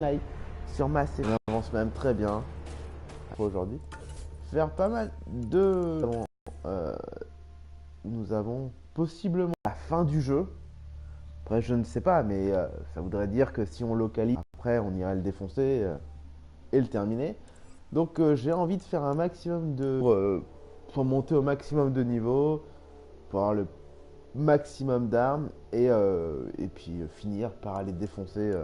like sur ma série. On avance même très bien aujourd'hui. Faire pas mal de... nous avons possiblement la fin du jeu. Après je ne sais pas, mais ça voudrait dire que si on localise, après on irait le défoncer et le terminer. Donc j'ai envie de faire un maximum de... pour monter au maximum de niveau, pour avoir le maximum d'armes et puis finir par aller défoncer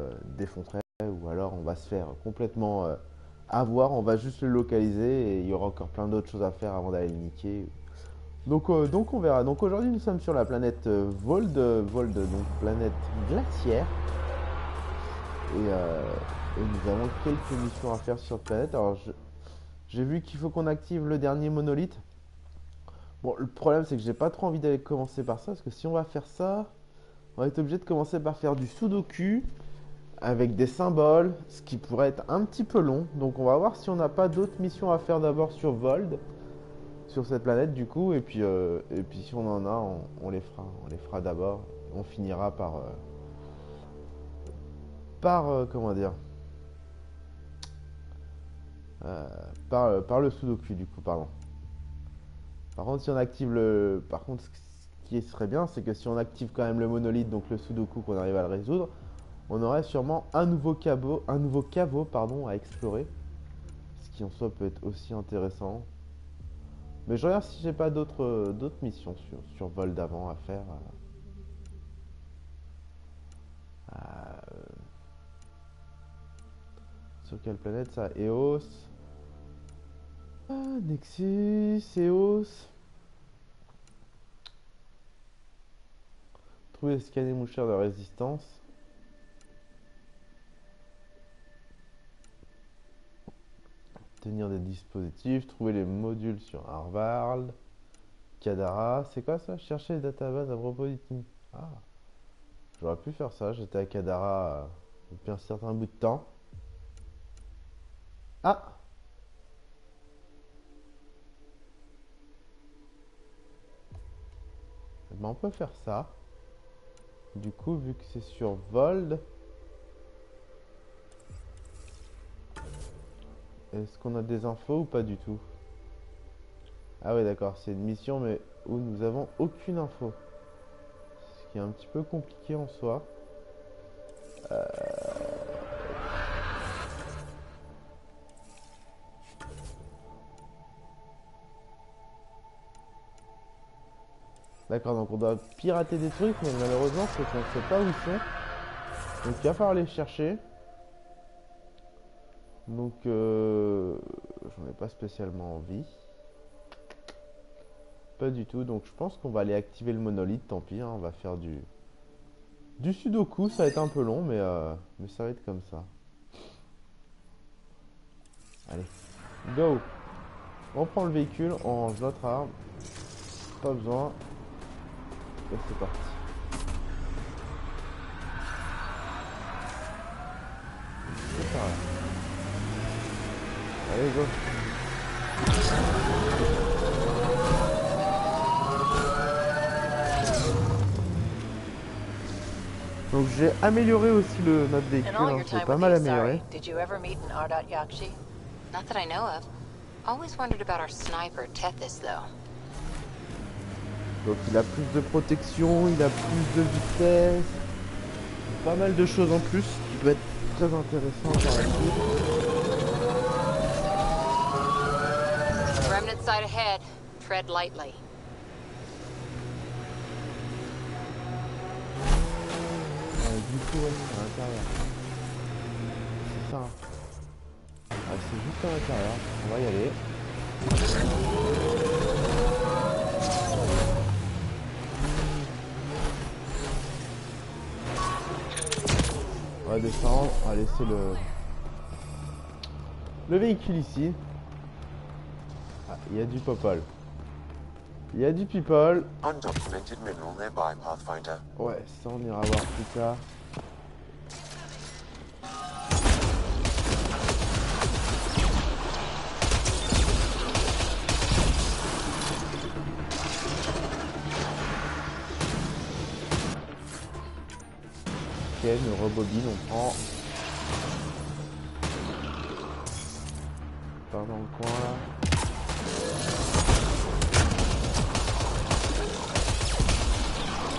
ou alors on va se faire complètement avoir, on va juste le localiser et il y aura encore plein d'autres choses à faire avant d'aller le niquer. Donc on verra. Donc aujourd'hui nous sommes sur la planète Vold, donc planète glaciaire et nous avons quelques missions à faire sur cette planète. Alors j'ai vu qu'il faut qu'on active le dernier monolithe. Bon, le problème c'est que j'ai pas trop envie d'aller commencer par ça parce que si on va faire ça, on va être obligé de commencer par faire du sudoku avec des symboles, ce qui pourrait être un petit peu long. Donc on va voir si on n'a pas d'autres missions à faire d'abord sur Vold, sur cette planète du coup, et puis si on en a, on les fera d'abord. On finira par comment dire, par le sudoku du coup, pardon. Par contre, si on active ce qui serait bien, c'est que si on active quand même le monolithe, donc le sudoku, qu'on arrive à le résoudre, on aurait sûrement un nouveau caveau, pardon, à explorer. Ce qui en soi peut être aussi intéressant. Mais je regarde si j'ai pas d'autres missions sur vol d'avant à faire. Sur quelle planète ça? Eos. Nexus, Eos. Trouver et scanner moucheur de résistance. Tenir des dispositifs. Trouver les modules sur Harvard. Kadara. C'est quoi ça? Chercher les databases à propos du team. Ah. J'aurais pu faire ça. J'étais à Kadara depuis un certain bout de temps. Ah! Ben, on peut faire ça. Du coup, vu que c'est sur Vold, est-ce qu'on a des infos ou pas du tout? Ah ouais, d'accord, c'est une mission mais où nous avons aucune info. Ce qui est un petit peu compliqué en soi. D'accord, donc on doit pirater des trucs, mais malheureusement, c'est qu'on ne sait pas où ils sont. Donc il va falloir les chercher. Donc j'en ai pas spécialement envie. Pas du tout, donc je pense qu'on va aller activer le monolithe, tant pis, hein, on va faire du sudoku, ça va être un peu long, mais ça va être comme ça. Allez, go! On prend le véhicule, on range notre arme. Pas besoin. Et c'est parti. C'est par là. Allez, go! Donc j'ai amélioré aussi notre véhicule, hein, j'ai pas mal amélioré. Did you ever meet an Ardot Yakshi? Not that I know of. Always wondered about our sniper, Tethys, though. Donc il a plus de protection, il a plus de vitesse, pas mal de choses en plus qui peut être très intéressant par la suite. Remnant side ahead. Tread lightly. Du coup, ouais, à l'intérieur. C'est ça. Ah, c'est juste à l'intérieur. On va y aller. On va descendre. On va laisser le véhicule ici. Ah, il y a du popol. Il y a du people. Undocumented mineral nearby, Pathfinder. Ouais, ça on ira voir plus tard. Ok, on rebobine, on prend par dans le coin là.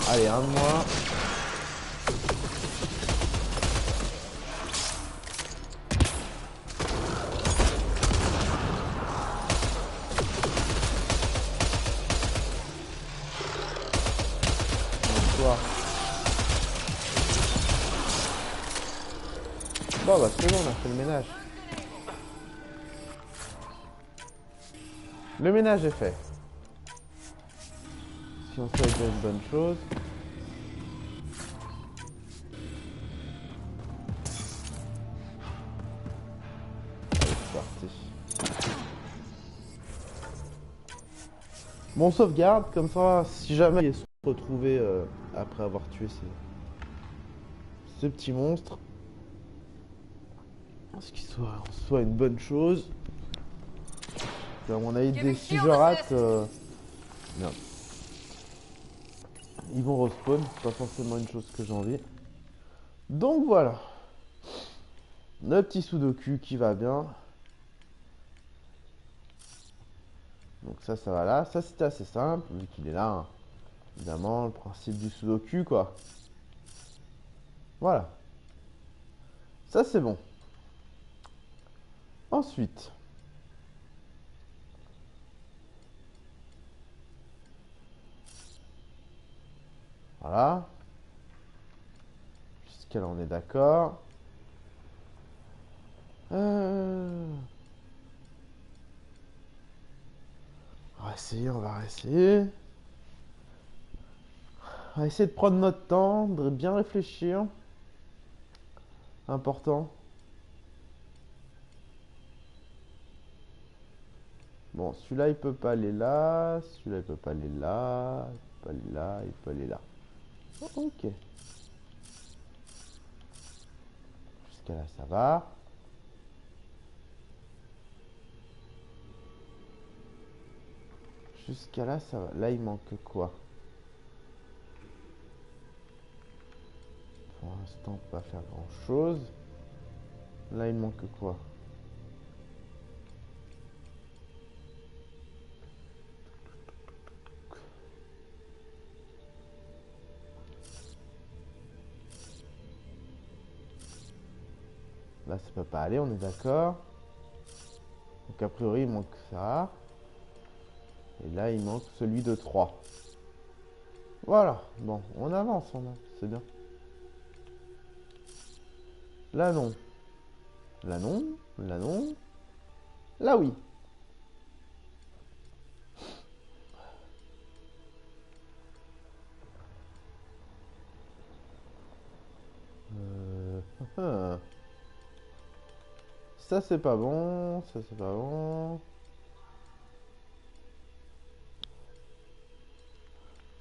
Allez, un de moins. Bonsoir. Bon bah c'est bon, on a fait le ménage. Le ménage est fait. Si on souhaite une bonne chose. Allez, c'est parti. Bon, on sauvegarde, comme ça, si jamais il se retrouver après avoir tué ce petit monstre, ce qui soit une bonne chose. À mon avis, si je rate, merde. Ils vont respawn, c'est pas forcément une chose que j'ai envie. Donc voilà. Le petit sudoku qui va bien. Donc ça va là. Ça c'était assez simple, vu qu'il est là. Hein. Évidemment, le principe du sudoku, quoi. Voilà. Ça c'est bon. Ensuite. Voilà. Jusqu'à là on est d'accord. On va essayer, on va essayer. On va essayer de prendre notre temps, de bien réfléchir. Important. Bon, celui-là il peut pas aller là, celui-là il peut pas aller là, il peut pas aller là, il peut aller là. Oh, ok. Jusqu'à là ça va. Jusqu'à là ça va. Là il manque quoi? Pour l'instant on peut pas faire grand chose. Là il manque quoi? Là ça peut pas aller, on est d'accord. Donc a priori il manque ça. Et là il manque celui de 3. Voilà, bon, on avance, c'est bien. Là non. Là non, là non. Là oui. Ça c'est pas bon, ça c'est pas bon.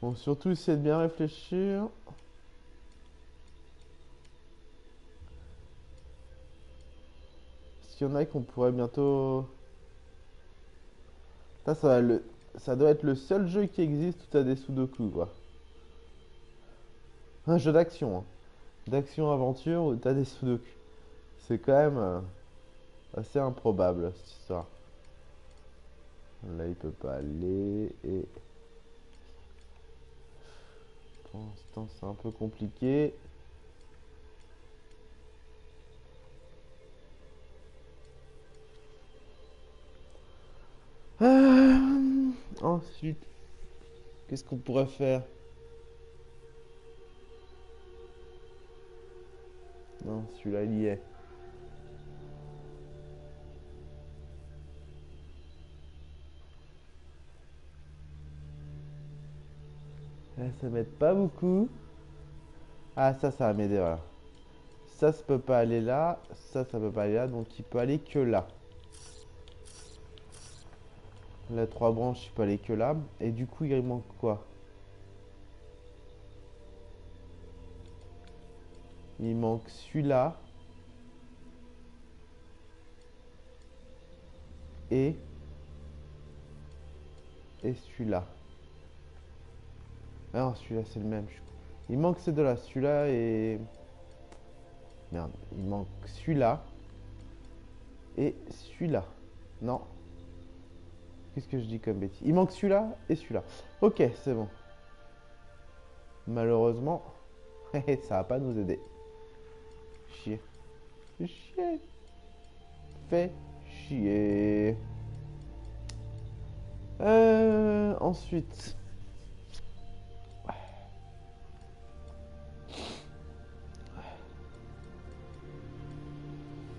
Bon, surtout essayer de bien réfléchir. Est-ce qu'il y en a qu'on pourrait bientôt... Ça doit être le seul jeu qui existe où t'as des sudoku, quoi. Un jeu d'action, hein. D'action-aventure où t'as des sudoku. C'est quand même assez improbable, cette histoire. Là, il peut pas aller et... Pour l'instant, c'est un peu compliqué. Ensuite, qu'est-ce qu'on pourrait faire? Non, celui-là, il y est. Là, ça m'aide pas beaucoup. Ah, ça va m'aider, voilà. Ça peut pas aller là. Ça peut pas aller là. Donc, il peut aller que là. La 3 branches, il peut aller que là. Et du coup, il manque quoi? Il manque celui-là. Et celui-là. Ah non, celui-là, c'est le même. Il manque ces deux-là. Celui-là et... Merde. Il manque celui-là. Et celui-là. Non. Qu'est-ce que je dis comme bêtise? Il manque celui-là et celui-là. Ok, c'est bon. Malheureusement, ça va pas nous aider. Chier. Chier. Fait chier. Ensuite.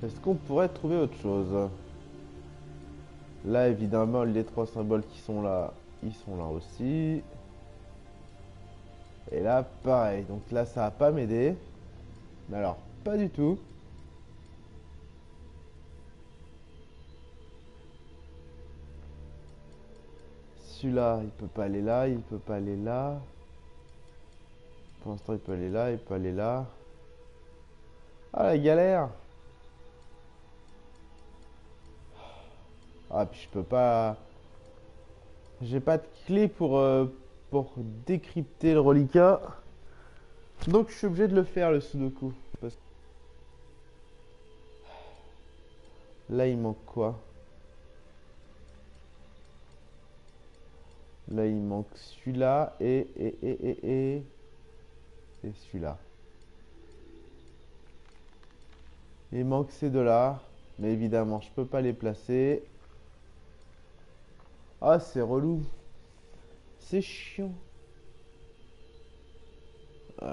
Est-ce qu'on pourrait trouver autre chose? Là, évidemment, les 3 symboles qui sont là, ils sont là aussi. Et là, pareil. Donc là, ça va pas m'aider. Mais alors, pas du tout. Celui-là, il peut pas aller là, il peut pas aller là. Pour l'instant, il peut aller là, il peut aller là. Ah, la galère! Ah, puis je peux pas... J'ai pas de clé pour décrypter le reliquat. Donc, je suis obligé de le faire, le sudoku. Parce que... Là, il manque quoi? Là, il manque celui-là et celui-là. Il manque ces deux-là. Mais évidemment, je peux pas les placer. Ah, c'est relou. C'est chiant. Je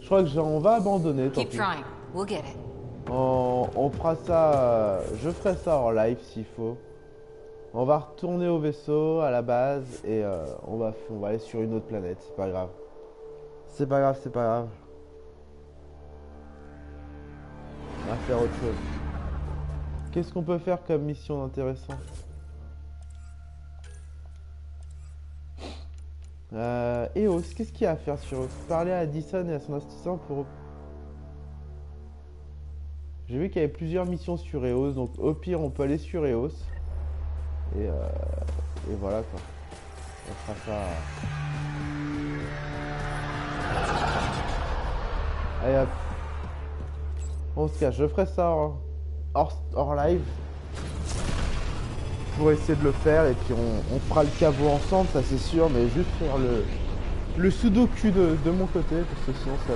crois que on va abandonner. Tant Keep pis. trying. We'll get it. On fera ça. Je ferai ça en live s'il faut. On va retourner au vaisseau à la base et on va aller sur une autre planète. C'est pas grave. C'est pas grave, c'est pas grave. On va faire autre chose. Qu'est-ce qu'on peut faire comme mission intéressante? EOS, qu'est-ce qu'il y a à faire sur EOS? Parler à Addison et à son assistant pour... J'ai vu qu'il y avait plusieurs missions sur EOS, donc au pire on peut aller sur EOS. Et voilà quoi. On fera ça. Allez hop. On se cache, je ferai ça hors live. Pour essayer de le faire et puis on fera le caveau ensemble, ça c'est sûr, mais juste faire le sudoku de mon côté parce que sinon ça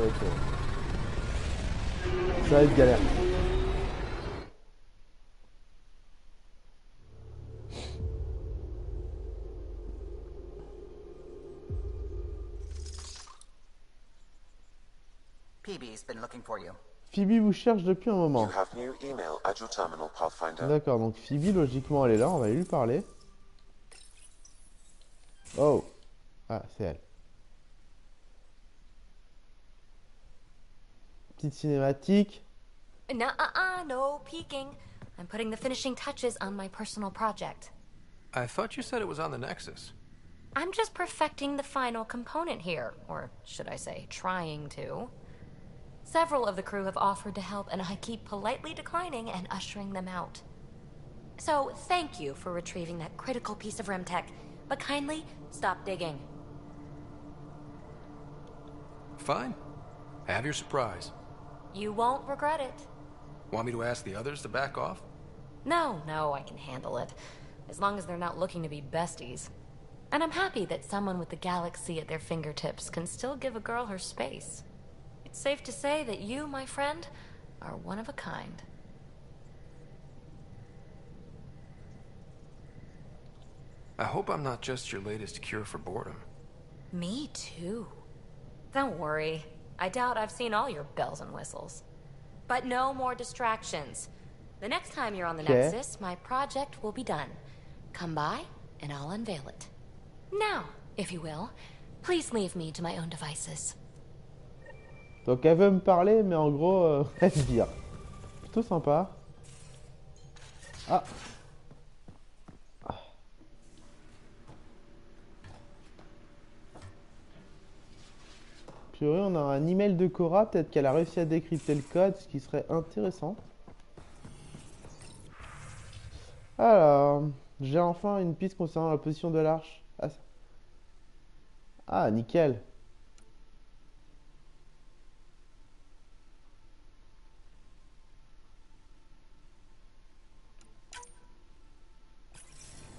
va être galère. PB's been looking for you. Phoebe vous cherche depuis un moment. You have new email at your terminal, Pathfinder. D'accord, donc Phoebe logiquement elle est là, on va aller lui parler. Oh. Ah, c'est elle. Petite cinématique. No peeking. I'm putting the finishing touches on my personal project. I thought you said it was on the Nexus. I'm just perfecting the final component here, or should I say, trying to. Several of the crew have offered to help, and I keep politely declining and ushering them out. So, thank you for retrieving that critical piece of Remtech, but kindly stop digging. Fine. Have your surprise. You won't regret it. Want me to ask the others to back off? No, I can handle it. As long as they're not looking to be besties. And I'm happy that someone with the galaxy at their fingertips can still give a girl her space. It's safe to say that you, my friend, are one of a kind. I hope I'm not just your latest cure for boredom. Me too. Don't worry. I doubt I've seen all your bells and whistles. But no more distractions. The next time you're on the Okay. Nexus, my project will be done. Come by, and I'll unveil it. Now, if you will, please leave me to my own devices. Donc elle veut me parler, mais en gros, elle se vire. Plutôt sympa. Ah. Purée, on a un email de Cora, peut-être qu'elle a réussi à décrypter le code, ce qui serait intéressant. Alors, j'ai enfin une piste concernant la position de l'arche. Ah, nickel.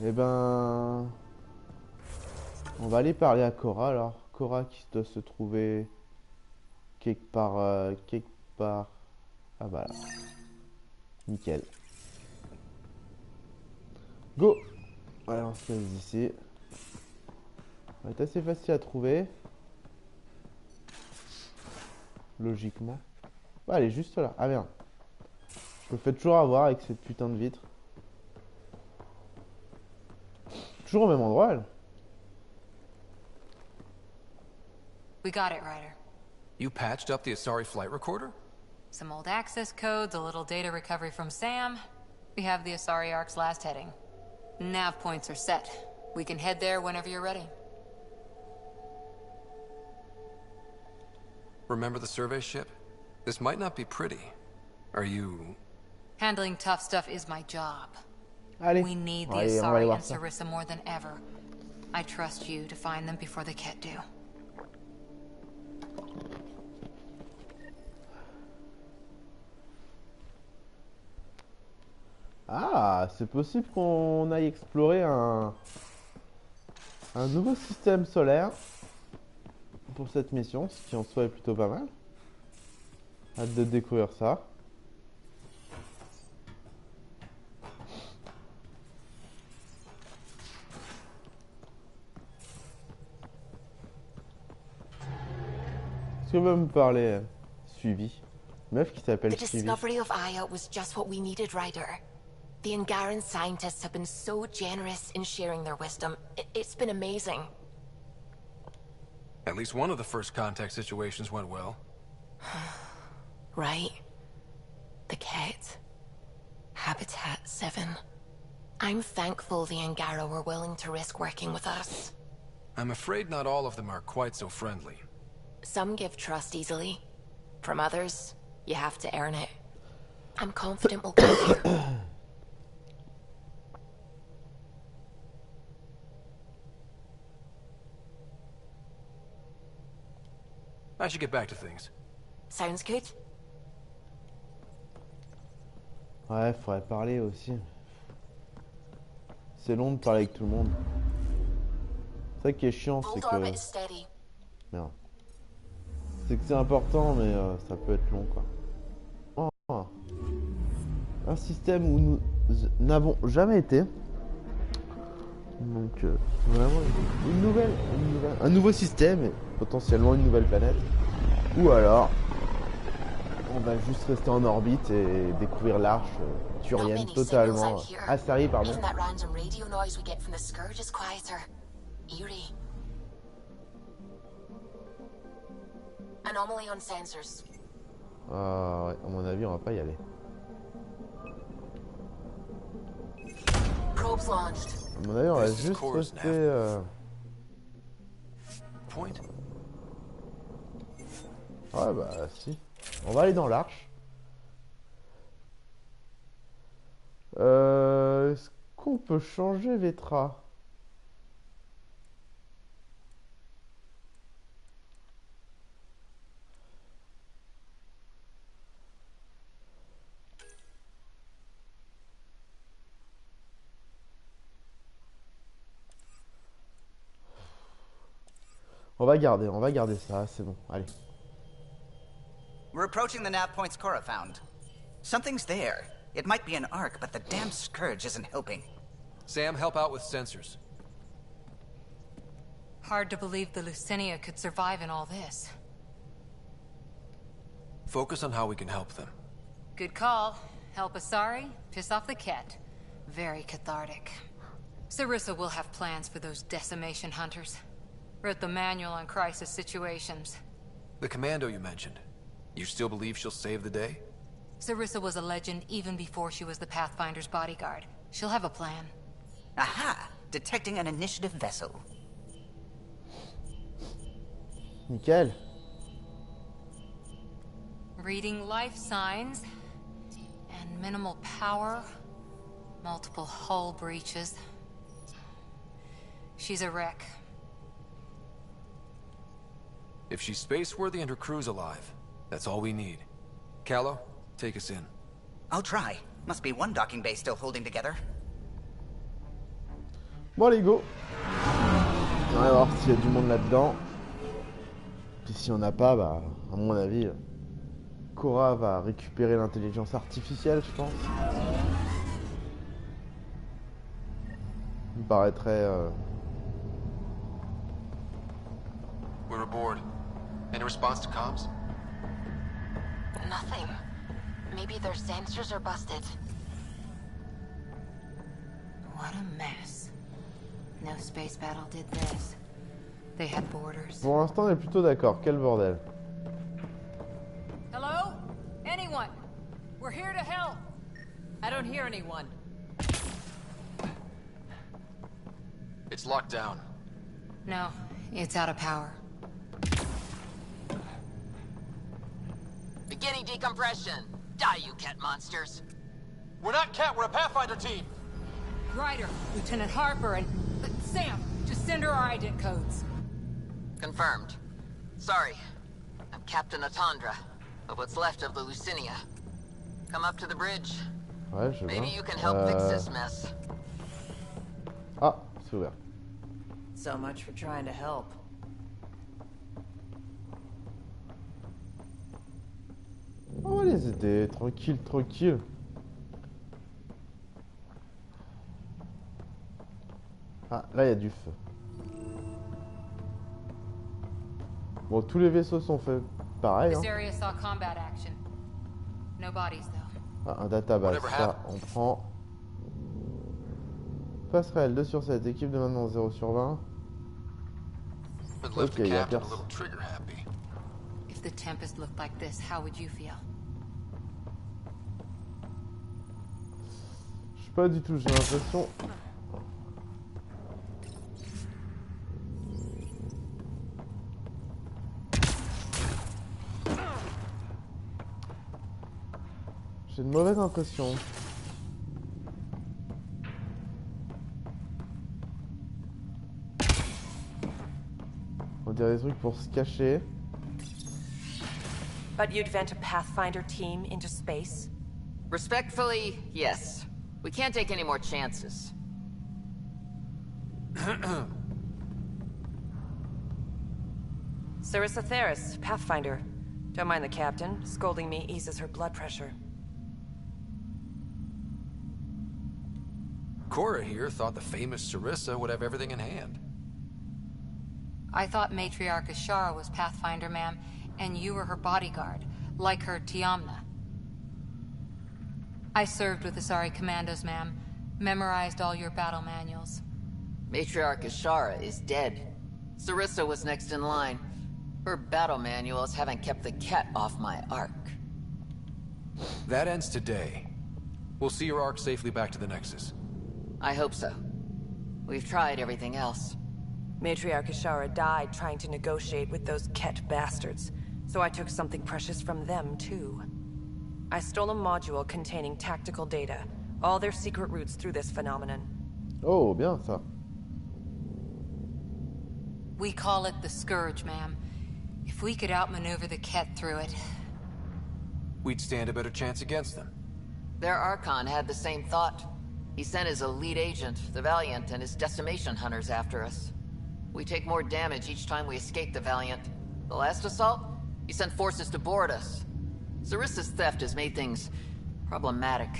Eh ben... On va aller parler à Cora alors. Cora qui doit se trouver quelque part... quelque part... Ah bah là. Nickel. Go! Allez, on se laisse ici. Ça va être assez facile à trouver. Logiquement. Bah, elle est juste là. Ah merde. Je me fais toujours avoir avec cette putain de vitre. Toujours au même endroit, elle. We got it, Ryder. You patched up the Asari flight recorder? Some old access codes, a little data recovery from Sam. We have the Asari Ark's last heading. Nav points are set. We can head there whenever you're ready. Remember the survey ship? This might not be pretty. Are you... Handling tough stuff is my job. Allez. We need the Allez, on va aller Asari voir and ça. Sarissa more than ever. I trust you to find them before the Ket do. Ah, c'est possible qu'on aille explorer un nouveau système solaire pour cette mission, ce qui en soi est plutôt pas mal. Hâte de découvrir ça. Est-ce que va me parler Suivi? Meuf qui s'appelle The Suivi. discovery of Aya was just what we needed, Ryder. The Angaran scientists have been so generous in sharing their wisdom. It's been amazing. At least one of the first contact situations went well. Right? The Ket. Habitat 7. I'm thankful the Angara were willing to risk working with us. I'm afraid not all of them are quite so friendly. Some give trust easily. From others, you have to earn it. I'm confident we'll get there. I should get back to things. Sounds good. Ouais, faudrait parler aussi. C'est long de parler avec tout le monde. C'est ça qui est chiant, c'est Hold que... orbit steady. Merde. C'est que c'est important, mais ça peut être long, quoi. Oh. Un système où nous n'avons jamais été. Donc, vraiment, un nouveau système, et potentiellement une nouvelle planète. Ou alors, on va juste rester en orbite et découvrir l'arche turienne totalement. Asari, pardon. Even that random radio noise we get from the Scourge is quieter. Eerie. Anomaly on sensors. Ouais, à mon avis, on va pas y aller. Probes launched. À mon avis, on va juste rester... Point? Ouais, bah, si. On va aller dans l'arche. Est-ce qu'on peut changer Vetra? On va garder ça, c'est bon, allez. We're approaching the nav points Cora found. Something's there. It might be an arc, but the damn Scourge isn't helping. Sam, help out with sensors. Hard to believe the Lucinia could survive in all this. Focus on how we can help them. Good call. Help Asari, piss off the Ket. Very cathartic. Sarissa will have plans for those decimation hunters. Wrote the manual on crisis situations. The commando you mentioned. You still believe she'll save the day? Sarissa was a legend even before she was the Pathfinder's bodyguard. She'll have a plan. Aha! Detecting an initiative vessel. Nickel. Reading life signs. And minimal power. Multiple hull breaches. She's a wreck. If she's space-worthy and her crew's alive, that's all we need. Callow, take us in. I'll try. Must be one docking bay still holding together. Bon, allez, go. On va voir s'il y a du monde là-dedans. Puis si on n'a pas, bah, à mon avis, Cora va récupérer l'intelligence artificielle, je pense. Il me paraîtrait... We're aboard. Any response to comms? Nothing. Maybe their sensors are busted. What a mess. No space battle did this. They had borders. Pour l'instant, on est plutôt d'accord. Quel bordel. Hello? Anyone? We're here to help. I don't hear anyone. It's locked down. No, it's out of power. Beginning decompression. Die, you cat monsters. We're not Cat, we're a Pathfinder team! Ryder, Lieutenant Harper, and Sam, just send her our ident codes. Confirmed. Sorry. I'm Captain Atandra, of what's left of the Lucinia. Come up to the bridge. Ouais, je Maybe vois. you can help fix this mess. Ah, c'est ouvert. So much for trying to help. On va les aider, tranquille, tranquille. Ah, là il y a du feu. Bon, tous les vaisseaux sont faits pareil. This Hein. area saw combat action. No bodies, though. Ah, un database, ça on prend. Passerelle 2 sur 7, équipe de maintenant 0 sur 20. But left Okay, the yeah, captain a yes. little trigger happy. If the Tempest looked like this, how would you feel? Je sais pas du tout, j'ai l'impression. J'ai une mauvaise impression. On dirait des trucs pour se cacher. But you'd vent a Pathfinder team into space? Respectfully, yes. We can't take any more chances. Sarissa Theris, Pathfinder. Don't mind the captain. Scolding me eases her blood pressure. Cora here thought the famous Sarissa would have everything in hand. I thought Matriarch Ashara was Pathfinder, ma'am, and you were her bodyguard, like her Tiamna. I served with the Asari Commandos, ma'am. Memorized all your battle manuals. Matriarch Ashara is dead. Sarissa was next in line. Her battle manuals haven't kept the cat off my ark. That ends today. We'll see your ark safely back to the Nexus. I hope so. We've tried everything else. Matriarch Ashara died trying to negotiate with those Ket bastards, so I took something precious from them, too. I stole a module containing tactical data, all their secret routes through this phenomenon. Oh, bien ça. We call it the Scourge, ma'am. If we could outmaneuver the Ket through it... We'd stand a better chance against them. Their Archon had the same thought. He sent his elite agent, the Valiant, and his decimation hunters after us. We take more damage each time we escape the Valiant. The last assault, he sent forces to board us. Sarissa's theft has made things problematic.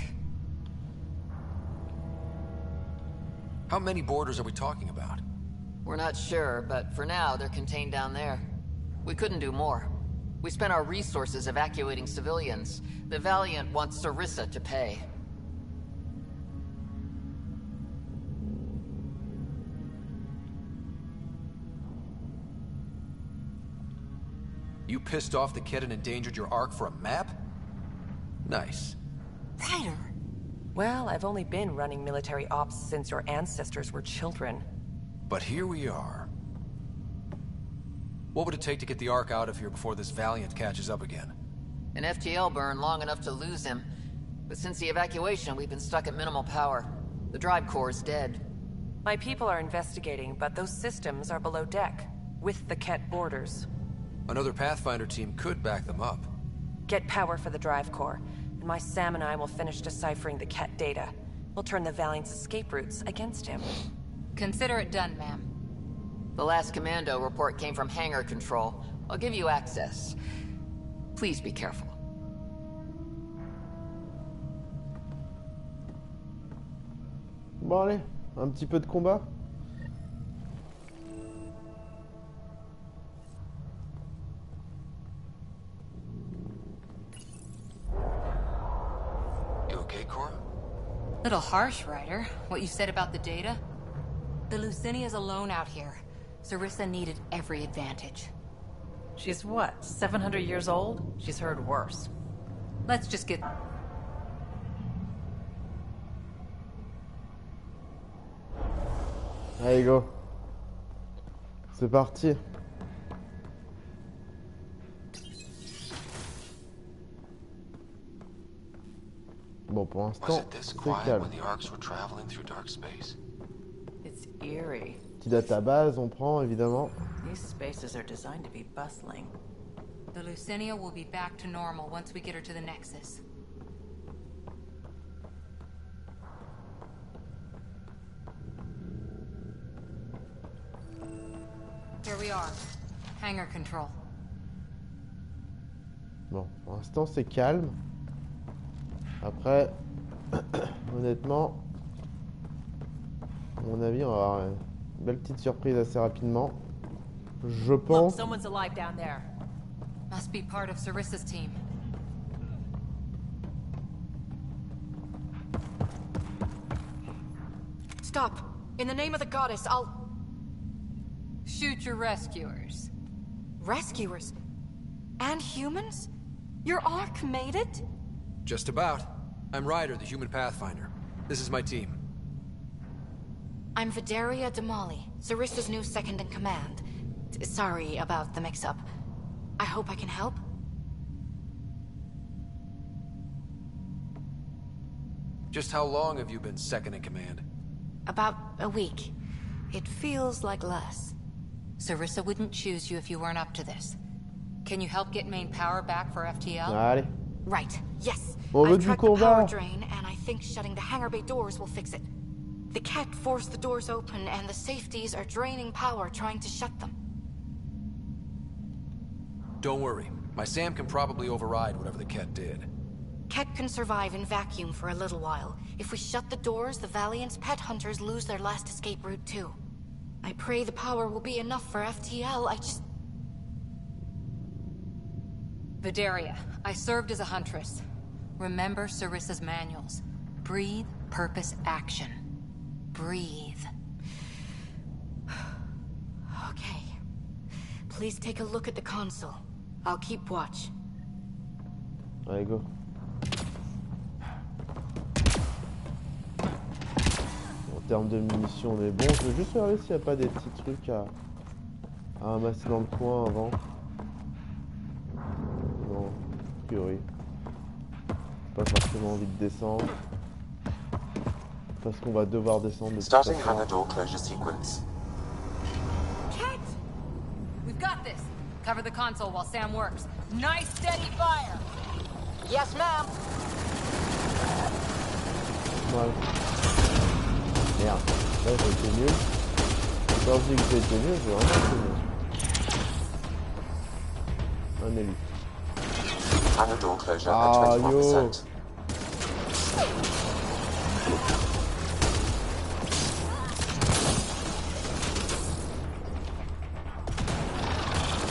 How many borders are we talking about? We're not sure, but for now, they're contained down there. We couldn't do more. We spent our resources evacuating civilians. The Valiant wants Sarissa to pay. You pissed off the kid and endangered your ark for a map? Nice. Ryder! Well, I've only been running military ops since your ancestors were children. But here we are. What would it take to get the ark out of here before this Valiant catches up again? An FTL burn long enough to lose him. But since the evacuation, we've been stuck at minimal power. The drive core is dead. My people are investigating, but those systems are below deck, with the Ket borders. Another Pathfinder team could back them up. Get power for the drive core, and my Sam and I will finish deciphering the Ket data. We'll turn the Valiant's escape routes against him. Consider it done, ma'am. The last commando report came from hangar control. I'll give you access. Please be careful. Bon allez, un petit peu de combat. You okay, Cora? Little harsh, Ryder. What you said about the data? The Lucinia's alone out here. Sarissa needed every advantage. She's what, 700 years old? She's heard worse. Let's just get... Allez go. C'est parti. Bon, pour Was l'instant, it this c'est quiet calme. when the arcs were traveling through dark space? It's eerie. Petit database, on prend évidemment. These spaces are designed to be bustling. The Lucinia will be back to normal once we get her to the Nexus. Here we are. Hangar control. Bon, pour l'instant, c'est calme. Après, honnêtement, à mon avis, on va avoir une belle petite surprise assez rapidement. Je pense. Someone's alive down there. Must be part of Sarissa's team. Stop. In the name of the goddess, I'll... Shoot your rescuers. Rescuers? And humans? Your Ark made it? Just about. I'm Ryder, the human pathfinder. This is my team. I'm Vidaria Damali, Sarissa's new second-in-command. Sorry about the mix-up. I hope I can help? Just how long have you been second in command? About a week. It feels like less. Sarissa wouldn't choose you if you weren't up to this. Can you help get main power back for FTL? Allez. Right, yes. On veut I've du tracked the power combat. drain, and I think shutting the hangar bay doors will fix it. The cat forced the doors open, and the safeties are draining power trying to shut them. Don't worry. My Sam can probably override whatever the cat did. Ket can survive in vacuum for a little while. If we shut the doors, the Valiant's pet hunters lose their last escape route too. I pray the power will be enough for FTL, I just... Vidaria, I served as a huntress. Remember Sarissa's manuals. Breathe, purpose, action. Breathe. Okay. Please take a look at the console. I'll keep watch. Allez, go. En termes de munitions, on est bon. Je veux juste regarder s'il n'y a pas des petits trucs à ramasser dans le coin avant. Non, a priori. Pas forcément envie de descendre. Parce qu'on va devoir descendre de toute Starting façon. hangar door closure sequence. Ket! We've got this. Cover the console while Sam works. Nice steady fire! Yes, ma'am! Mal. Merde, là j'ai été nul. Quand je dis que j'ai été nul, j'ai vraiment été nul. Un élu. Hangar door closure Ah, at 21%.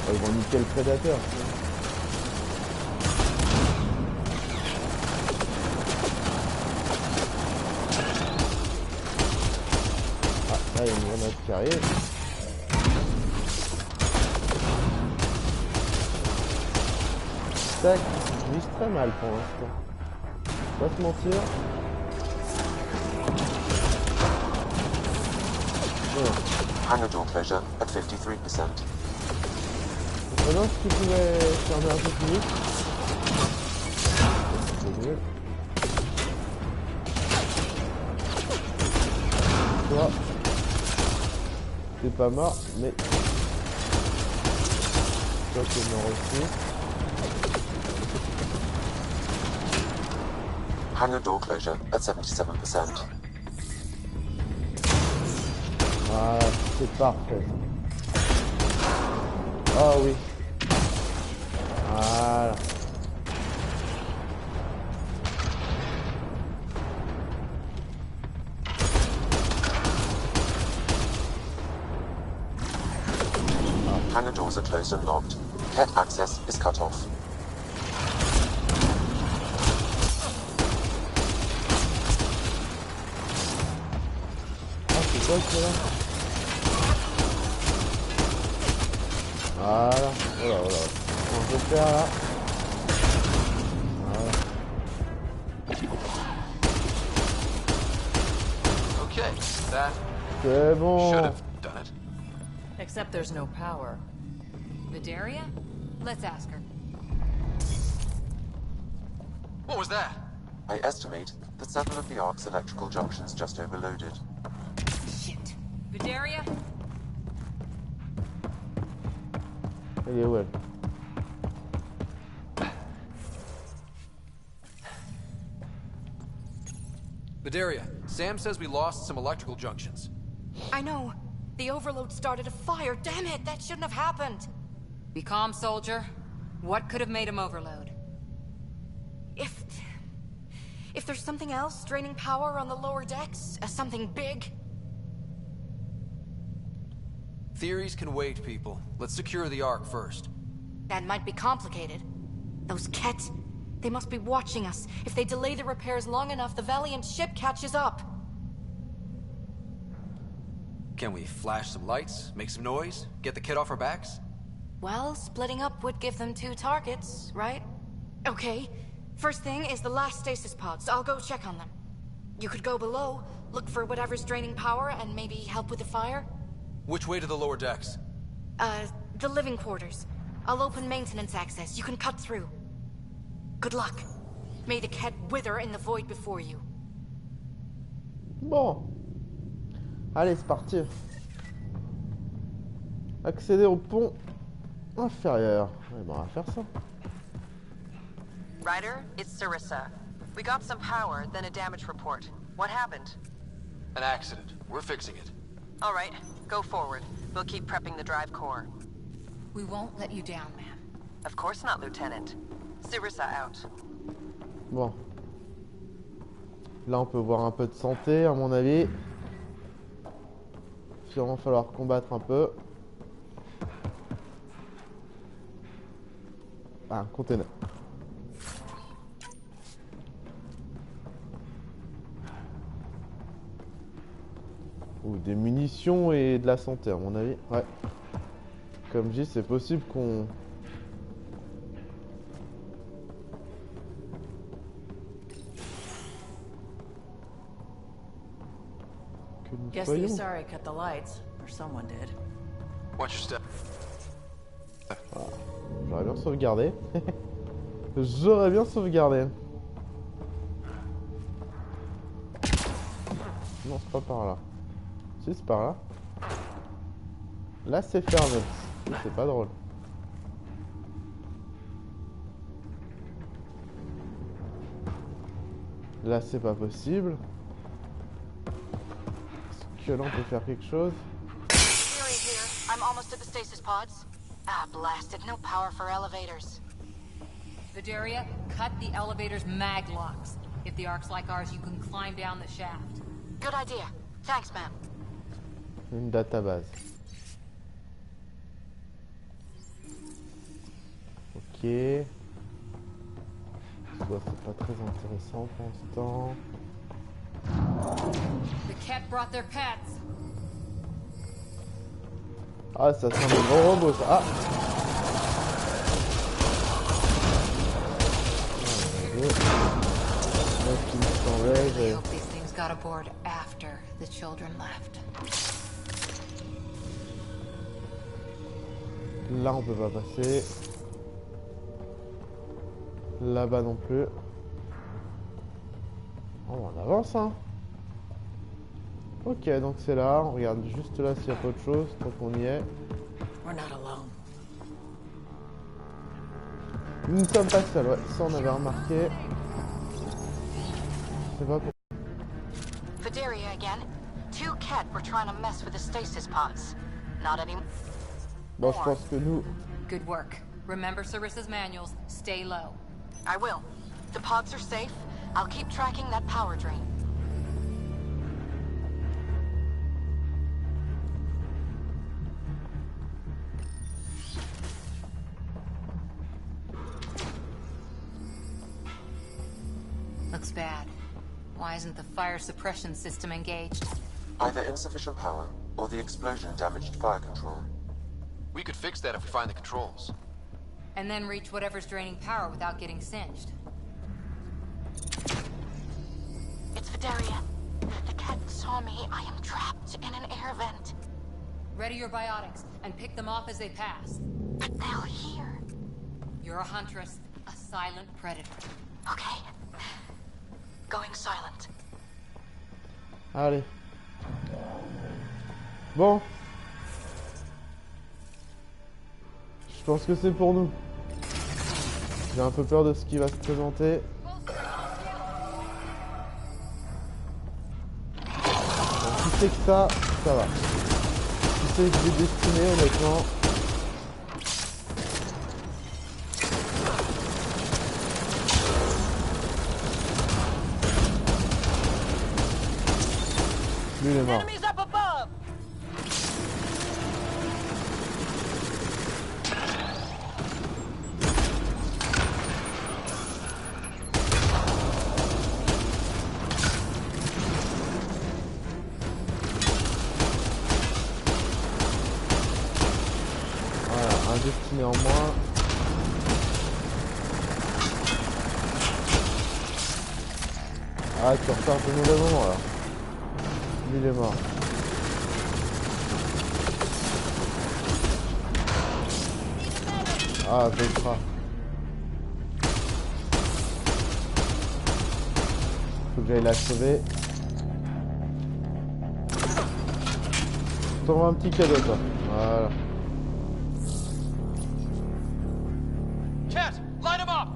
Oh, ils vont niquer le prédateur. Ah, là il y a une grenade qui arrive. Tac, je vise très mal pour l'instant. Pas se mentir. Hangar door closure at 53%. Maintenant, si tu pouvais fermer un peu plus vite. C'est mieux. Toi, t'es pas mort, mais toi t'es mort aussi. Hangar door closure at 77%. Ah, c'est parfait. Oh oui. Voilà. Hangar doors are closed and locked. Cat access is cut off. Ah, c'est quoi ce là? Voilà. Oh là, oh là. On peut faire là. Voilà. Okay, that C'est should bon. have done it. Except there's no power. Vidaria? Let's ask her. What was that? I estimate that several of the Ark's electrical junctions just overloaded. Shit. Vidaria? Elle est où elle? Vidaria, Sam says we lost some electrical junctions. I know. The overload started a fire. Damn it, that shouldn't have happened. Be calm, soldier. What could have made him overload? If there's something else draining power on the lower decks, something big. Theories can wait, people. Let's secure the Ark first. That might be complicated. Those Kett, they must be watching us. If they delay the repairs long enough, the Valiant ship catches up. Can we flash some lights, make some noise, get the kid off our backs? Well, splitting up would give them 2 targets, right? Okay. First thing is the last stasis pods. I'll go check on them. You could go below, look for whatever's draining power, and maybe help with the fire. Which way to the lower decks? The living quarters. I'll open maintenance access. You can cut through. Good luck. May the Kett wither in the void before you. Bon. Allez, c'est parti. Accéder au pont inférieur. Ouais, bon, on va faire ça. Ryder, it's Sarissa. We got some power, then a damage report. What happened? An accident. We're fixing it. All right, go forward. We'll keep prepping the drive core. We won't let you down, ma'am. Of course not, Lieutenant. Sarissa out. Bon. Là, on peut voir un peu de santé, à mon avis. Il va falloir combattre un peu. Ah, un container. Ou des munitions et de la santé, à mon avis. Ouais. Comme je dis, c'est possible qu'on... que nous Guess soyons. the Asari cut the lights, or someone did. Watch your step. J'aurais bien sauvegardé. J'aurais bien sauvegardé. Non, c'est pas par là. Si, c'est par là. Là, c'est fermé. C'est pas drôle. Là, c'est pas possible. Est-ce que là, on peut faire quelque chose? Fury here. I'm almost at the stasis pods. Ah, blasted. No power for elevators. Vidaria, cut the elevator's mag locks. If the Ark's like ours, you can climb down the shaft. Good idea. Thanks, ma'am. Une database. Ok. Soit c'est pas très intéressant pour l'instant. The Kett brought their pets. Ah, ça sent des gros robots, ça. Ah. I hope these things got aboard after the children left. Là, on peut pas passer. Là-bas non plus. Oh, on avance, hein. Ok, donc c'est là. On regarde juste là s'il y a pas autre chose, tant qu'on y est. We're not alone. Nous ne sommes pas seuls, ouais. Ça, on avait remarqué. C'est pas pour... Vidaria again. 2 Ket were trying to mess with the stasis pods. Not anymore. Bon, je pense que nous... Good work. Remember Sarissa's manuals. Stay low. I will. The pods are safe. I'll keep tracking that power drain. Looks bad. Why isn't the fire suppression system engaged? Either insufficient power, or the explosion damaged fire control. We could fix that if we find the controls. And then reach whatever's draining power without getting singed. It's Vidaria. The cat saw me. I am trapped in an air vent. Ready your biotics, and pick them off as they pass. But they'll hear. You're a huntress, a silent predator. Okay. Going silent. Allez. Bon. Je pense que c'est pour nous. J'ai un peu peur de ce qui va se présenter. Bon, si c'est que ça va. Si c'est que j'ai destiné, honnêtement. Lui, il est mort. Voilà, un destiné en moins. Ah, tu repars au mauvais moment là. Lui, il est mort. Ah, Veltra. Faut que j'aille la sauver. Je t'envoie un petit cadeau, toi. Voilà. Cat, line him up!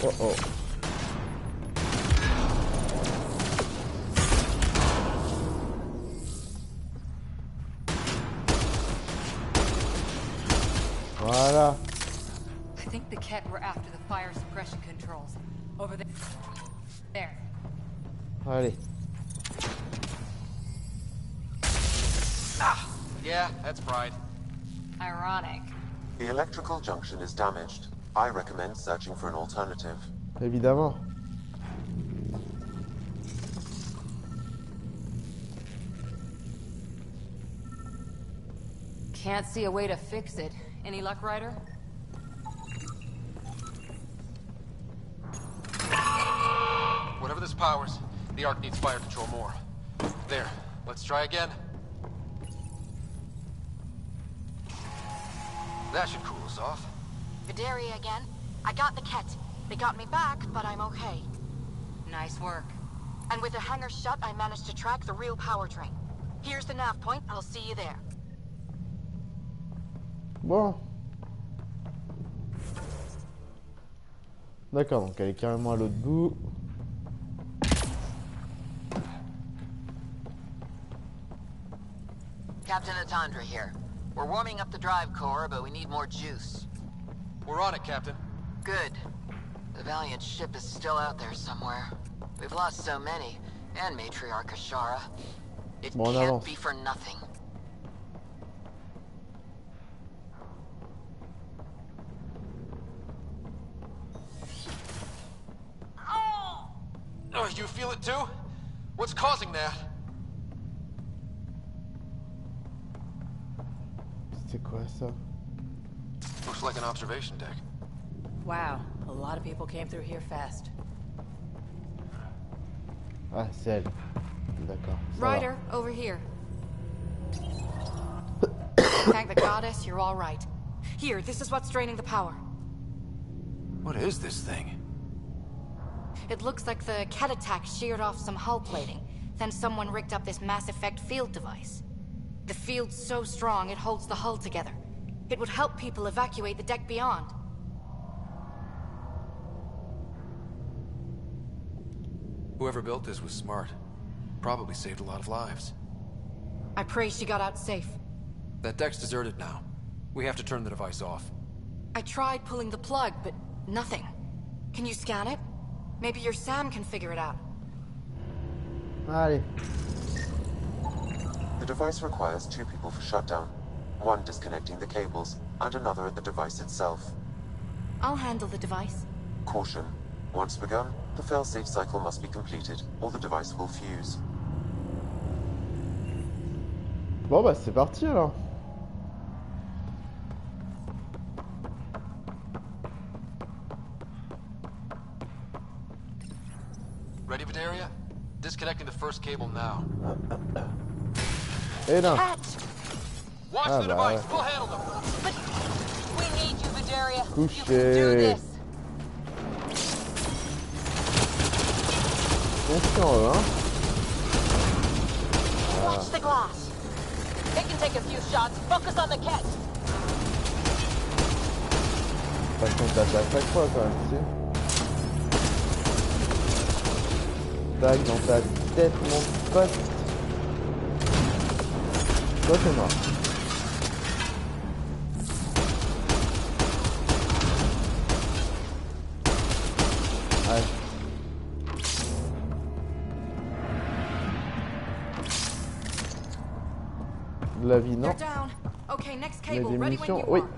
Oh oh. Voilà. I think the Ket were after the fire suppression controls. Over there. There. Allez. Ah! Yeah, that's right. Ironic. The electrical junction is damaged. I recommend searching for an alternative. Évidemment. Can't see a way to fix it. Any luck, Ryder? Whatever this powers, the Ark needs fire control more. There, let's try again. That should cool us off. Vidaria again. I got the Ket. They got me back, but I'm okay. Nice work. And with the hangar shut, I managed to track the real power drain. Here's the nav point. I'll see you there. Bon. D'accord, donc elle est carrément à l'autre bout. Captain Atandra here. We're warming up the drive core, but we need more juice. We're on it, Captain. Good. The Valiant ship is still out there somewhere. We've lost so many, and Matriarch Ashara. It Bon, can't be for nothing. Oh, you feel it too? What's causing that? C'est quoi ça? Looks like an observation deck. Wow, a lot of people came through here fast. Ah, c'est elle. D'accord. ça va. Ryder, over here. Thank the goddess, you're all right. Here, this is what's draining the power. What is this thing? It looks like the cat attack sheared off some hull plating. Then someone rigged up this Mass Effect field device. The field's so strong it holds the hull together. It would help people evacuate the deck beyond. Whoever built this was smart. Probably saved a lot of lives. I pray she got out safe. That deck's deserted now. We have to turn the device off. I tried pulling the plug, but nothing. Can you scan it? Maybe your Sam can figure it out. Allez. The device requires 2 people for shutdown. One disconnecting the cables, and another at the device itself. I'll handle the device. Caution. Once begun, the failsafe cycle must be completed, or the device will fuse. Bon bah c'est parti alors. Ready, Vidaria? Disconnecting the first cable now. Et là. Watch Ah, the bah, device. ouais. We'll handle them. But we need you, Vidaria. Couché. You can do this. Attention eux, hein. Watch the glass. It can take a few shots. Focus on the cat. Pas qu'on tape à chaque fois quand même, tu sais. Tac dans ta tête mon pote. Toi c'est mort. Ouais. De la vie non. You're down. Okay, next Mais cable. des Ready when munitions, you oui. are.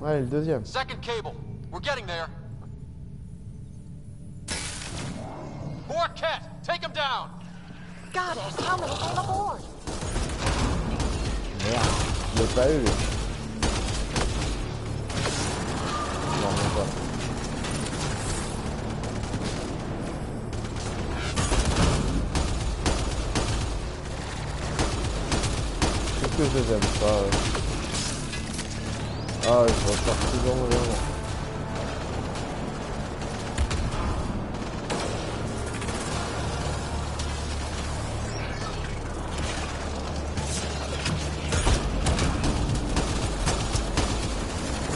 Ouais, le deuxième. Second cable. We're getting there. More cat. Take him down. Got it. How many came aboard? Merde, je l'ai pas eu. Lui. Non, même pas. Qu'est-ce que je les aime pas Ah, je repars toujours mauvais moment.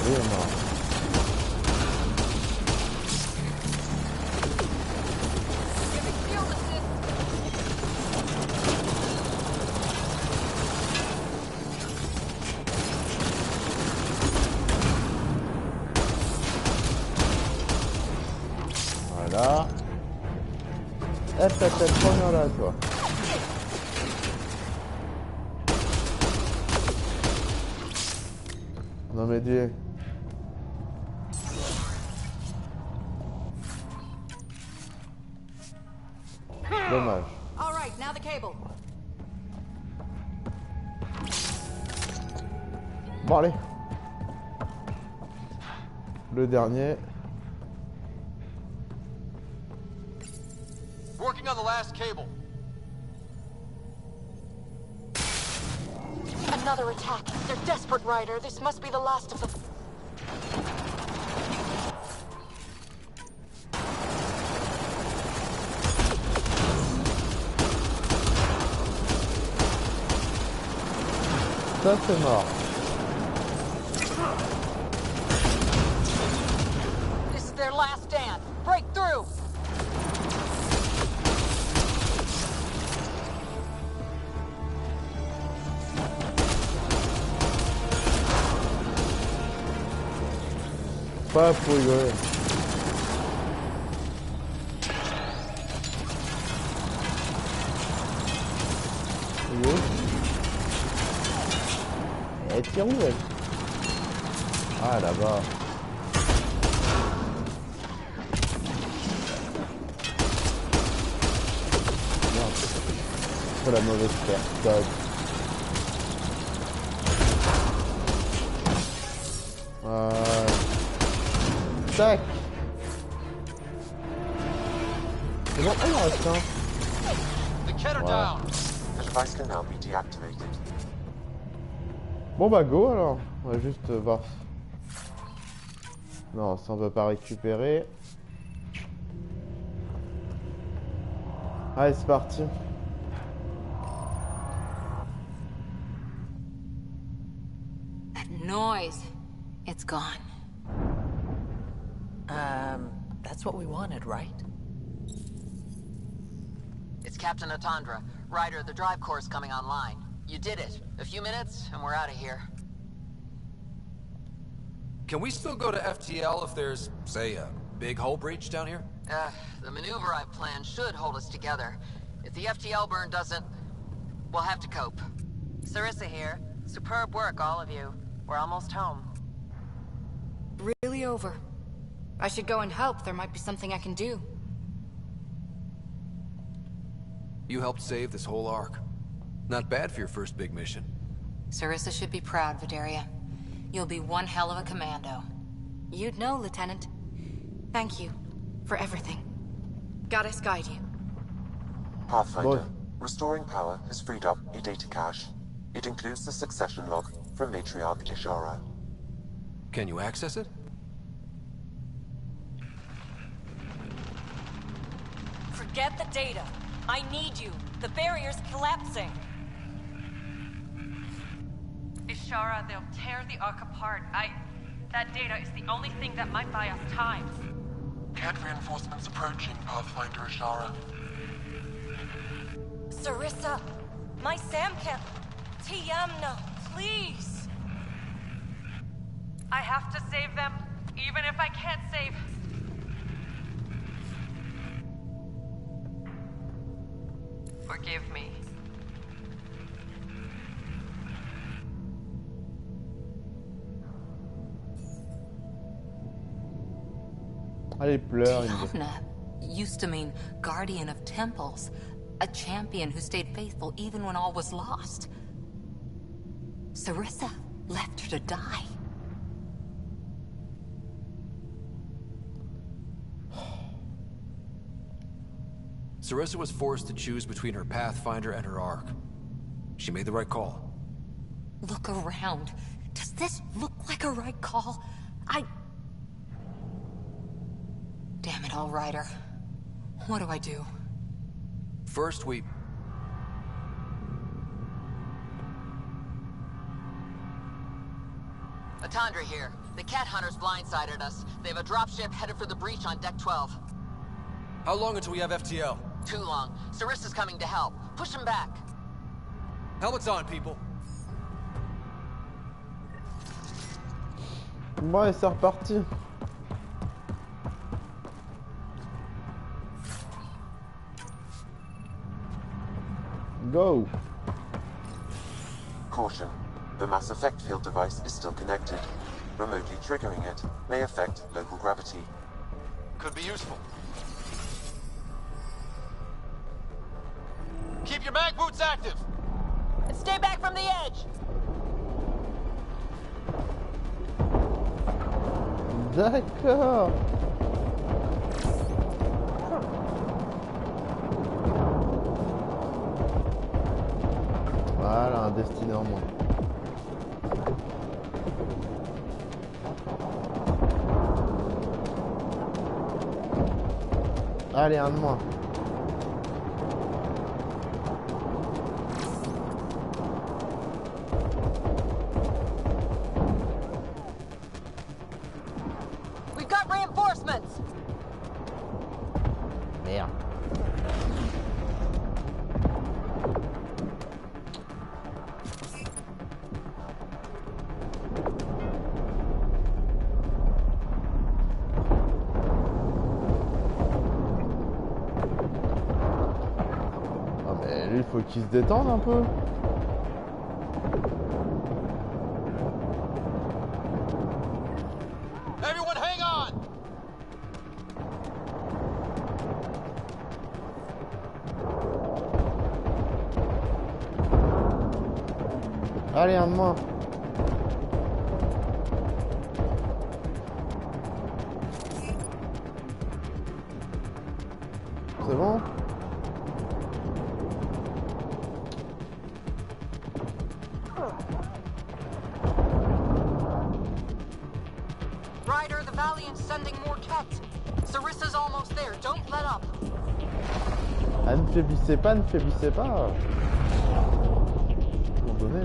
Oui, non. Voilà. Hop, hop, hop, prends là, toi. Non mais Dieu. Dommage. All right, now the cable. Bon allez. Le dernier. Working on the last cable. Another attack. They're desperate, Ryder. This must be the last of them. Ça c'est mort. This is their last stand. Break through. Pas pour rigoler. Il est où? Elle tire où elle? Ah là-bas. Merde. C'est la mauvaise personne. Tac. C'est bon, il en reste un. The cat are Wow. down. The device can now be deactivated. Bon bah go alors. On va juste voir. Non, ça on peut pas récupérer. Allez, c'est parti. That noise. It's gone. That's what we wanted, right? It's Captain Atandra. Ryder, the drive core's coming online. You did it. A few minutes, and we're out of here. Can we still go to FTL if there's, say, a big hull breach down here? The maneuver I've planned should hold us together. If the FTL burn doesn't, we'll have to cope. Sarissa here. Superb work, all of you. We're almost home. Really over. I should go and help. There might be something I can do. You helped save this whole arc. Not bad for your first big mission. Sarissa should be proud, Vidaria. You'll be one hell of a commando. You'd know, Lieutenant. Thank you for everything. Goddess guide you. Pathfinder, Boy. restoring power has freed up a data cache. It includes the succession log from Matriarch Ishara. Can you access it? Forget the data. I need you. The barrier's collapsing. Ishara, they'll tear the Ark apart. That data is the only thing that might buy us time. Cat reinforcements approaching, Pathfinder Ishara. Sarissa, my Sam can't... Tiamna, please. I have to save them, even if I can't save... Forgive me. Allez, pleure. Tiamna used to mean guardian of temples. A champion who stayed faithful even when all was lost. Sarissa left her to die. Sarissa was forced to choose between her Pathfinder and her Ark. She made the right call. Look around. Does this look like a right call? Damn it all, Ryder. What do I do? First, we... Atandra here. The cat hunters blindsided us. They have a dropship headed for the breach on Deck 12. How long until we have FTL? Too long. Sarissa's coming to help. Push him back. Helmets on, people. Bon, et c'est reparti. Go. Caution. The mass effect field device is still connected. Remotely triggering it may affect local gravity. Could be useful. Keep your mag boots active! And stay back from the edge! D'accord. Voilà, un destiné en moins. Allez, un de moins. We've got reinforcements! Merde. Ah mais lui, il faut qu'il se détende un peu. Everyone hang on! Allez, un de moins. C'est bon? Ryder, the Valiant's sending more Kets. Sarissa's almost there. Don't let up. Ah, ne faiblissez pas, ne faiblissez pas. À un moment donné.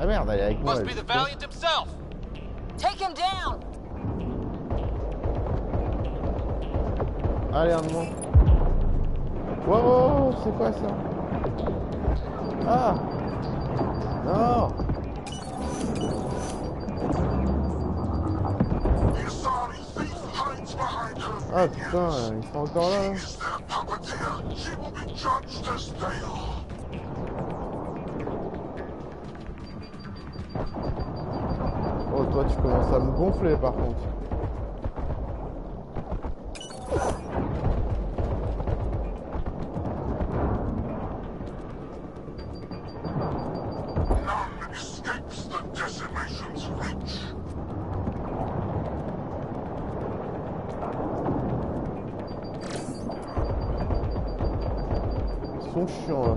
Ah merde, elle est avec moi. Must be the Valiant himself. Take him down! Allez, un de moins. Wow, c'est quoi ça? Ah! Non! Ah putain, ils sont encore là. Oh, toi tu commences à me gonfler par contre. Ils sont chiants là.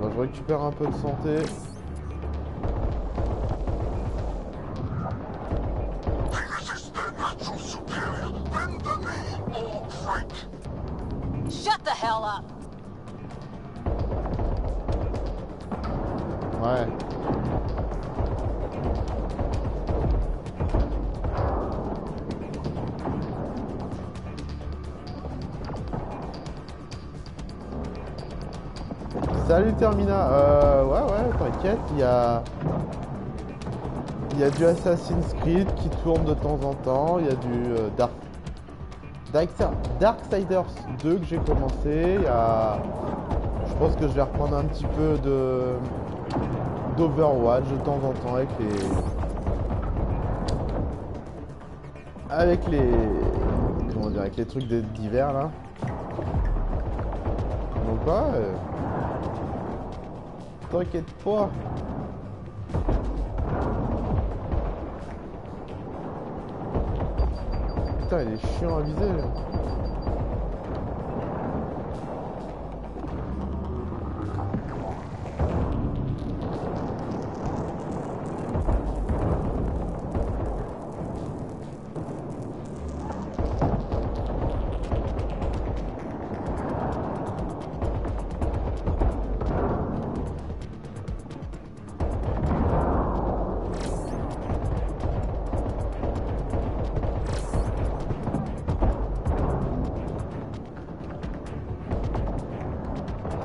Bon, je récupère un peu de santé. Shut the hell up! Ouais. Salut Termina, ouais, t'inquiète, il y a du Assassin's Creed qui tourne de temps en temps, il y a du Darksiders 2 que j'ai commencé, je pense que je vais reprendre un petit peu d'Overwatch de temps en temps avec les comment dire, avec les trucs d'hiver là. Donc ouais. T'inquiète pas. Putain, il est chiant à viser là.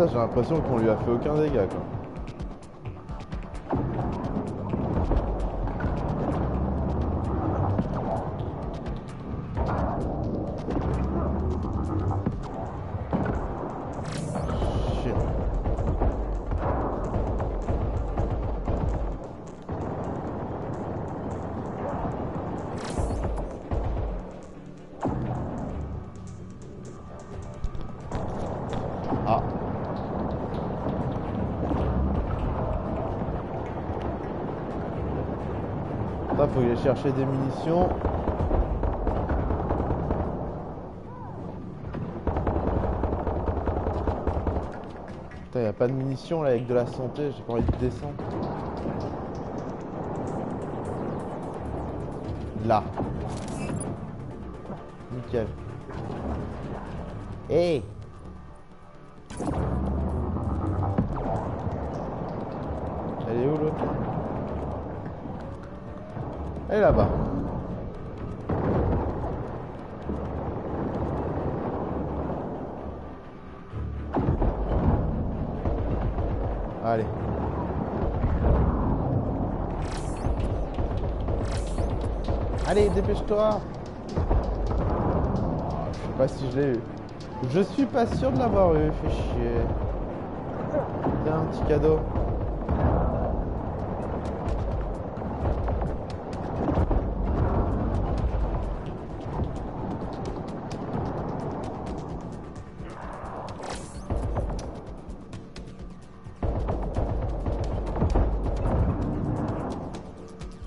J'ai l'impression qu'on lui a fait aucun dégât quoi. Chiant. Ah. Là, faut que j'aille chercher des munitions. Putain, y a pas de munitions là avec de la santé, j'ai pas envie de descendre. Là. Nickel. Hey! Elle est où l'autre? Elle est là-bas. Allez. Allez, dépêche-toi. Je sais pas si je l'ai eu. Je suis pas sûr de l'avoir eu, fais chier. Tiens, un petit cadeau.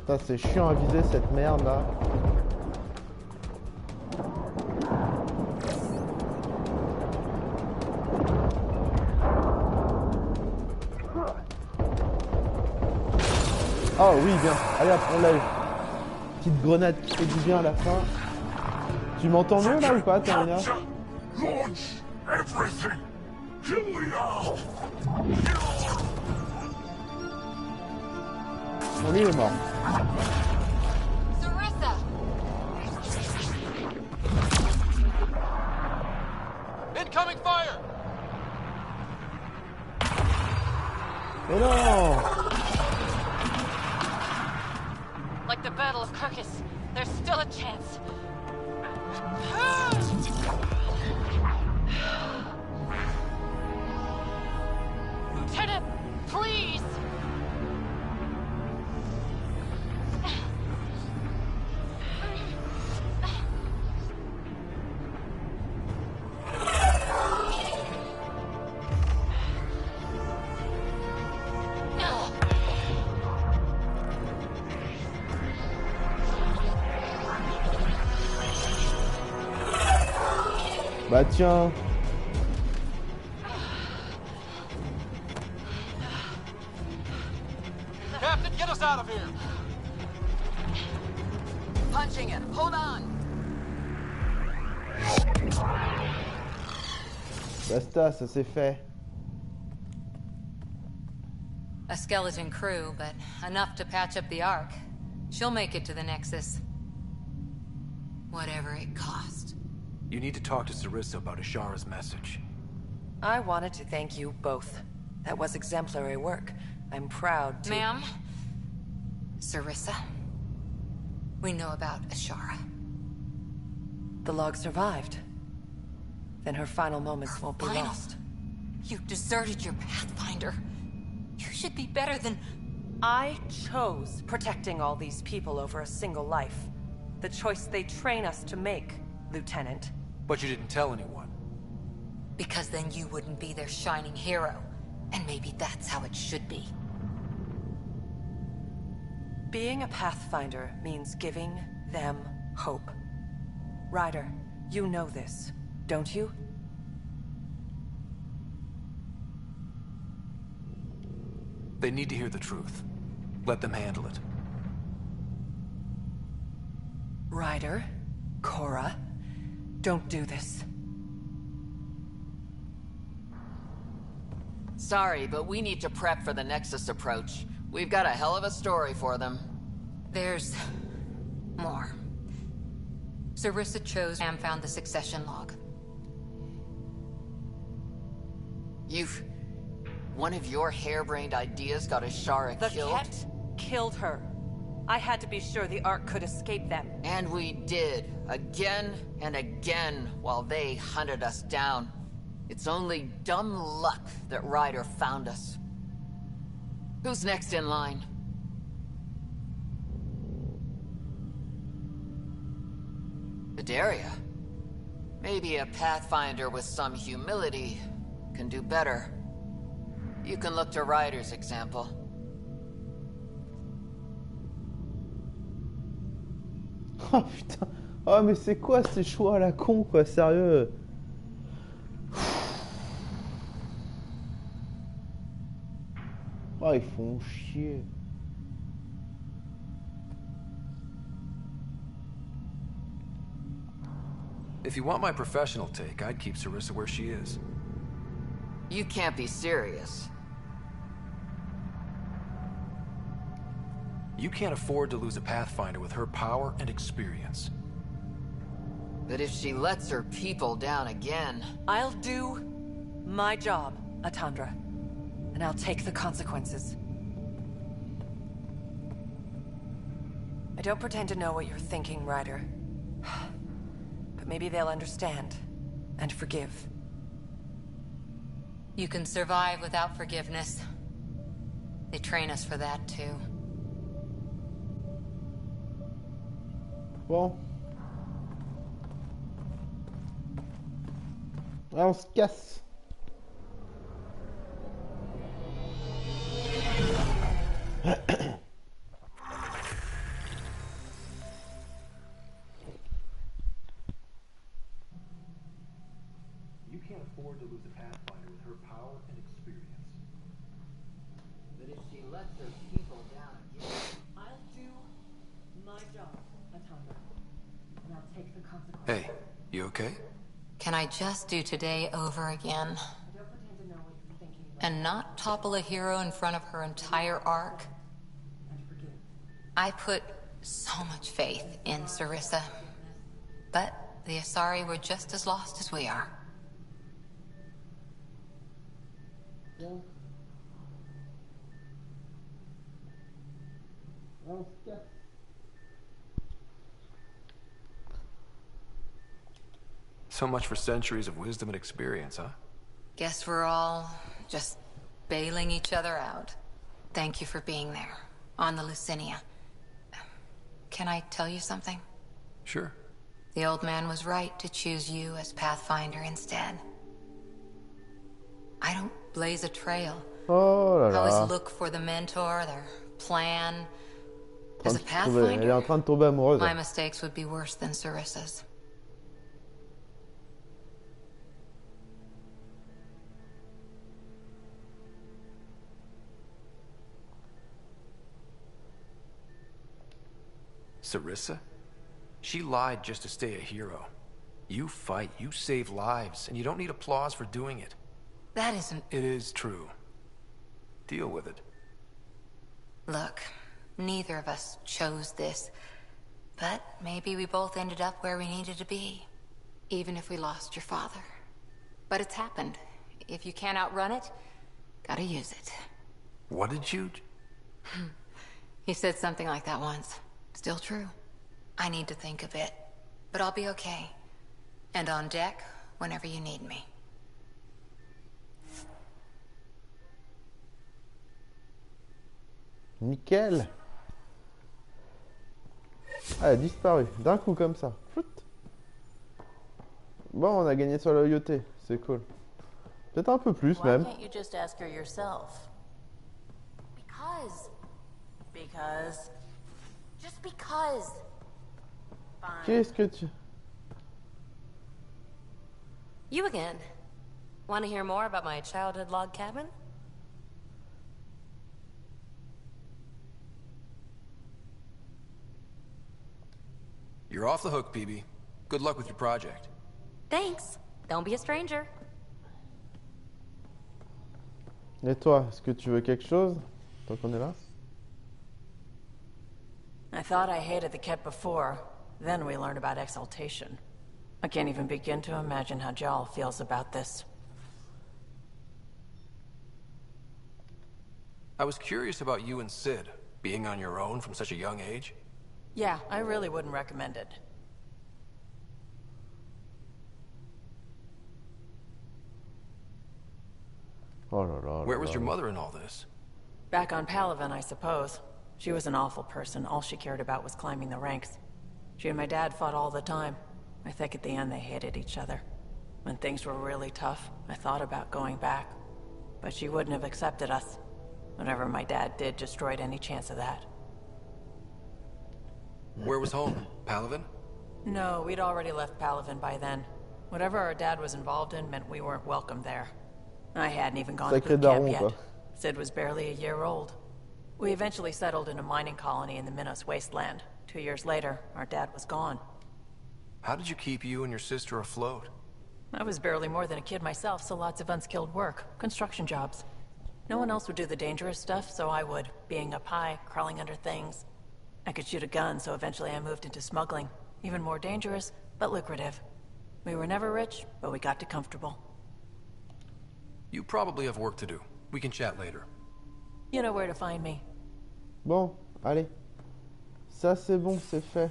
Putain, c'est chiant à viser cette merde là. Oh oui, bien. Allez hop, on l'a eu. Petite grenade qui fait du bien à la fin. Tu m'entends mieux là ou pas, Termina? Bon, lui il est mort. Incoming fire! Mais non! Like the Battle of Kirkus, there's still a chance. Lieutenant, please! Bah tiens. Captain, get us out of here! Punching it. Hold on. Basta, ça c'est fait. A skeleton crew, but enough to patch up the Ark. She'll make it to the Nexus. Whatever it cost. You need to talk to Sarissa about Ashara's message. I wanted to thank you both. That was exemplary work. I'm proud to... Ma'am? Sarissa? We know about Ashara. The log survived. Then her final moments won't be Final? lost. You deserted your Pathfinder. You should be better than... I chose protecting all these people over a single life. The choice they train us to make, Lieutenant. But you didn't tell anyone. Because then you wouldn't be their shining hero. And maybe that's how it should be. Being a Pathfinder means giving them hope. Ryder, you know this, don't you? They need to hear the truth. Let them handle it. Ryder, Cora, don't do this. Sorry, but we need to prep for the Nexus approach. We've got a hell of a story for them. There's... more. Sarissa chose and found the succession log. One of your harebrained ideas got Ashara killed? The Ket killed her. I had to be sure the Ark could escape them. And we did. Again and again while they hunted us down. It's only dumb luck that Ryder found us. Who's next in line? Bedaria. Maybe a Pathfinder with some humility can do better. You can look to Ryder's example. Oh putain. Oh mais c'est quoi ces choix à la con quoi, sérieux? Oh ils font chier. If you want my professional take, I'd keep Sarissa where she is. You can't be serious. You can't afford to lose a Pathfinder with her power and experience. But if she lets her people down again... I'll do my job, Atandra. And I'll take the consequences. I don't pretend to know what you're thinking, Ryder. But maybe they'll understand and forgive. You can survive without forgiveness. They train us for that too. Bon. Là, on se casse. You can't afford to lose a Pathfinder with her power and experience. But if she lets her people down again... Hey, you okay? Can I just do today over again? And not topple a hero in front of her entire arc? I put so much faith in Sarissa. But the Asari were just as lost as we are. So much for centuries of wisdom and experience, huh? Guess we're all just bailing each other out. Thank you for being there, on the Lucinia. Can I tell you something? Sure. The old man was right to choose you as Pathfinder instead. I don't blaze a trail. Oh là I là. always look for the mentor, their plan. As a Elle est Pathfinder, en train de tomber amoureuse. my mistakes would be worse than Sarissa's. Sarissa? She lied just to stay a hero. You fight, you save lives, and you don't need applause for doing it. That isn't... It is true. Deal with it. Look, neither of us chose this, but maybe we both ended up where we needed to be, even if we lost your father. But it's happened. If you can't outrun it, gotta use it. What did you... He said something like that once. Still true. I need to think a bit, but I'll be okay. And on deck whenever you need me. Nickel. Ah, elle a disparu, d'un coup comme ça. Flout. Bon, on a gagné sur la loyauté, c'est cool. Peut-être un peu plus Why même. can't you just ask her yourself? Because. Because. Just because. Fine. Qu'est-ce que tu... You again. Want to hear more about my childhood log cabin? You're off the hook, PB. Good luck with your project. Thanks. Don't be a stranger. Et toi, est-ce que tu veux quelque chose? Tant qu'on est là. I thought I hated the Ket before. Then we learned about exaltation. I can't even begin to imagine how Jal feels about this. I was curious about you and Sid, being on your own from such a young age. Yeah, I really wouldn't recommend it. Oh là là. Where was your mother in all this? Back on Palaven, I suppose. She was an awful person. All she cared about was climbing the ranks. She and my dad fought all the time. I think at the end they hated each other. When things were really tough, I thought about going back. But she wouldn't have accepted us. Whatever my dad did destroyed any chance of that. Where was home? Palaven? No, we'd already left Palaven by then. Whatever our dad was involved in meant we weren't welcome there. I hadn't even gone to Sacré boot daron, camp yet. quoi. Sid was barely a year old. We eventually settled in a mining colony in the Minos wasteland. 2 years later, our dad was gone. How did you keep you and your sister afloat? I was barely more than a kid myself, so lots of unskilled work. Construction jobs. No one else would do the dangerous stuff, so I would. Being up high, crawling under things. I could shoot a gun, so eventually I moved into smuggling. Even more dangerous, but lucrative. We were never rich, but we got to comfortable. You probably have work to do. We can chat later. You know where to find me. Bon, allez. Ça c'est bon, c'est fait.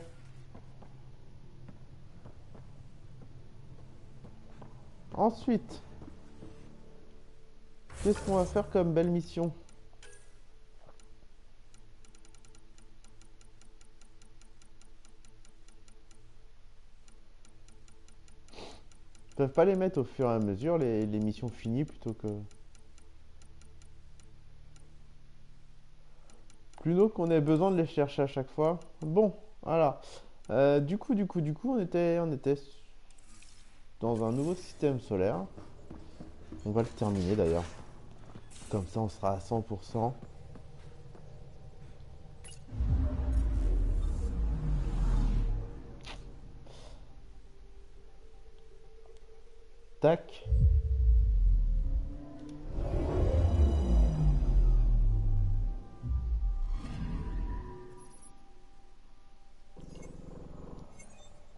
Ensuite, qu'est-ce qu'on va faire comme belle mission? Ils peuvent pas les mettre au fur et à mesure, les missions finies, plutôt que... Plutôt qu'on ait besoin de les chercher à chaque fois. Bon, voilà. Du coup, on était dans un nouveau système solaire. On va le terminer d'ailleurs. Comme ça, on sera à 100%. Tac.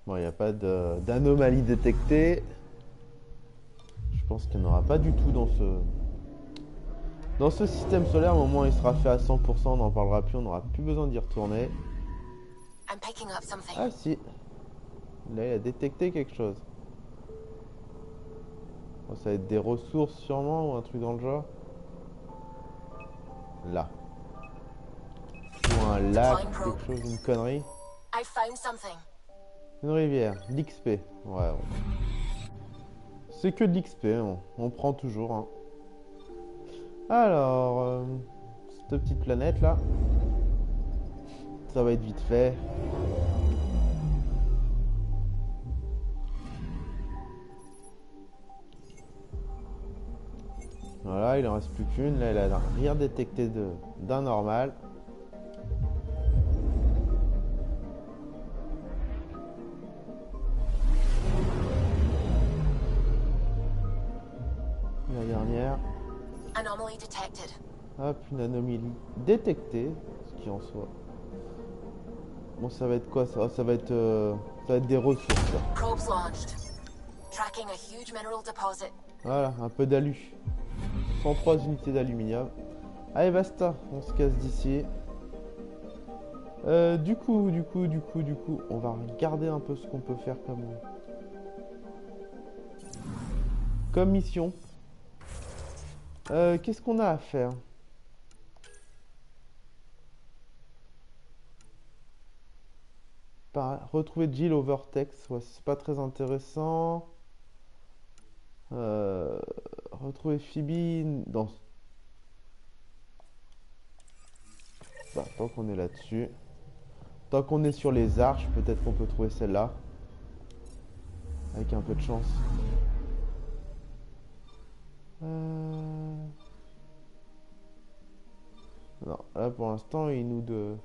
Bon, il n'y a pas d'anomalie détectée. Je pense qu'il n'y en aura pas du tout dans ce système solaire. Au moment où il sera fait à 100%, on n'en parlera plus, on n'aura plus besoin d'y retourner. Ah si. Là, il a détecté quelque chose. Bon, ça va être des ressources sûrement ou un truc dans le genre. Là. Ou un lac, quelque chose, une connerie. Une rivière, l'XP. Ouais. C'est que de l'XP, on prend toujours. Hein. Alors, cette petite planète là. Ça va être vite fait. Voilà, il en reste plus qu'une. Là, elle a rien détecté d'un normal. La dernière. Hop, une anomalie détectée, ce qui en soit. Bon, ça va être quoi ça? Ça va être des ressources. Voilà, un peu d'alu. 103 unités d'aluminium. Allez, basta, on se casse d'ici. Du coup, on va regarder un peu ce qu'on peut faire comme mission. Qu'est-ce qu'on a à faire? Retrouver Jill au vortex, ouais, c'est pas très intéressant. Retrouver Phoebe dans... Bah, tant qu'on est là-dessus. Tant qu'on est sur les arches, peut-être qu'on peut trouver celle-là. Avec un peu de chance. Non, là pour l'instant, il nous de...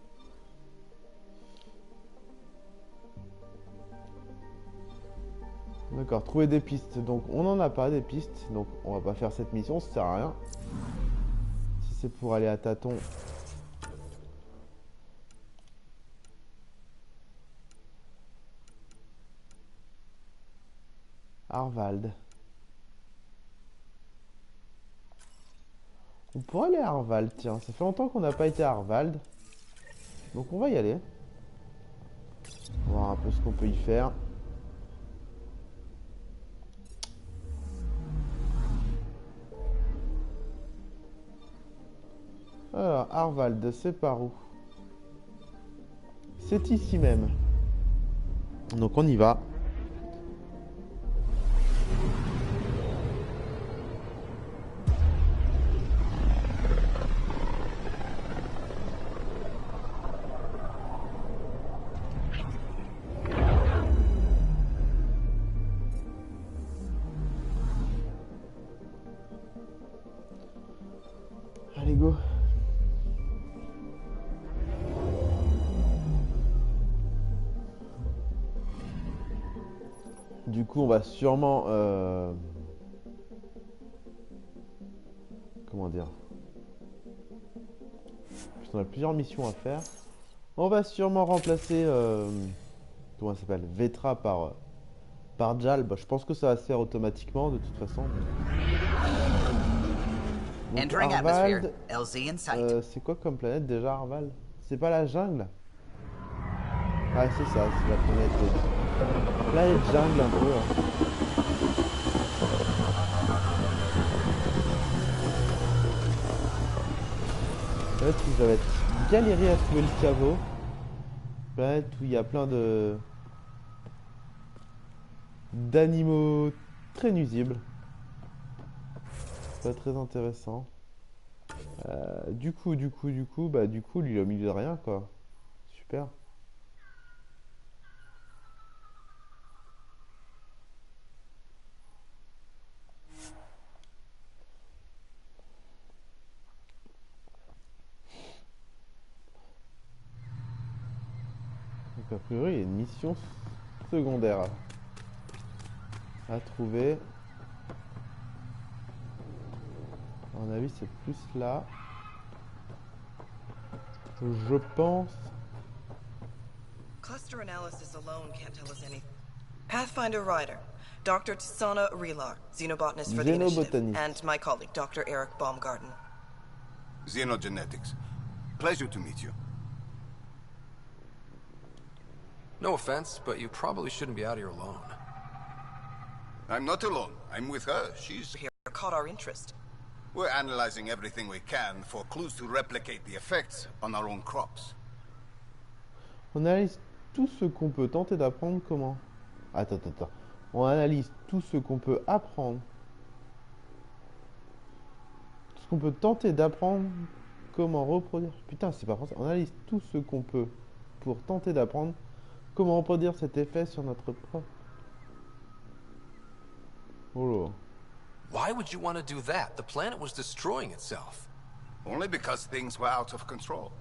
D'accord, trouver des pistes. Donc on n'en a pas des pistes. Donc on va pas faire cette mission, ça sert à rien. Si c'est pour aller à tâtons. Harvald. On pourrait aller à Harvald, tiens. Ça fait longtemps qu'on n'a pas été à Harvald. Donc on va y aller. On va voir un peu ce qu'on peut y faire. Alors, Harvald, c'est par où? C'est ici même. Donc on y va. Allez, go. Du coup, on va sûrement... Comment dire? On a plusieurs missions à faire. On va sûrement remplacer... Comment ça s'appelle? Vetra par Jal. Bah, je pense que ça va se faire automatiquement, de toute façon. Entering atmosphere, LZ in sight. C'est quoi comme planète déjà, Harval? C'est pas la jungle? Ah, c'est ça, c'est la planète. Planète jungle un peu. Hein. Planète où ça va être galéré à trouver le caveau. Planète où il y a plein d'animaux très nuisibles. Pas très intéressant. Du coup, lui, il est au milieu de rien, quoi. Super. Donc, a priori, il y a une mission secondaire à trouver. mon avis, c'est plus là. Je pense. Cluster analysis alone can't tell us anything. Pathfinder Ryder, Dr. Tsana Relar, xenobotanist for the initiative, and my colleague, Dr. Eric Baumgarten. Xenogenetics. Pleasure to meet you. No offense, but you probably shouldn't be out here alone. I'm not alone. I'm with her. She's here. Caught our interest. We're analyzing everything we can for clues to replicate the effects on our own crops. On analyse tout ce qu'on peut tenter d'apprendre comment. Attends. On analyse tout ce qu'on peut apprendre. Tout ce qu'on peut tenter d'apprendre comment reproduire. Putain, c'est pas français. On analyse tout ce qu'on peut pour tenter d'apprendre comment reproduire cet effet sur notre propre. Oh là. Why would you want to do that? The planet was destroying itself. Only because things were out of control.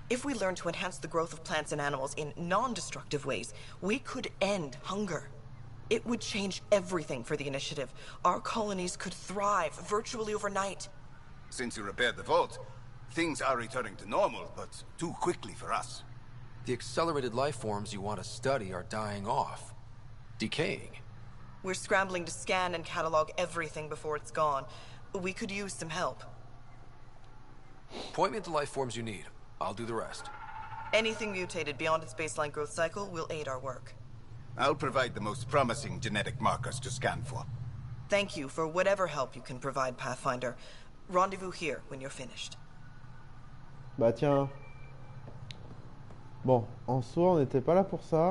If we learn to enhance the growth of plants and animals in non-destructive ways, we could end hunger. It would change everything for the initiative. Our colonies could thrive virtually overnight. Since you repaired the vault, things are returning to normal, but too quickly for us. The accelerated life forms you want to study are dying off. Decaying. We're scrambling to scan and catalog everything before it's gone. We could use some help. Point me to life forms you need. I'll do the rest. Anything mutated beyond its baseline growth cycle will aid our work. I'll provide the most promising genetic markers to scan for. Thank you for whatever help you can provide, Pathfinder. Rendezvous here when you're finished. Bah tiens. Bon, en soi, on n'était pas là pour ça.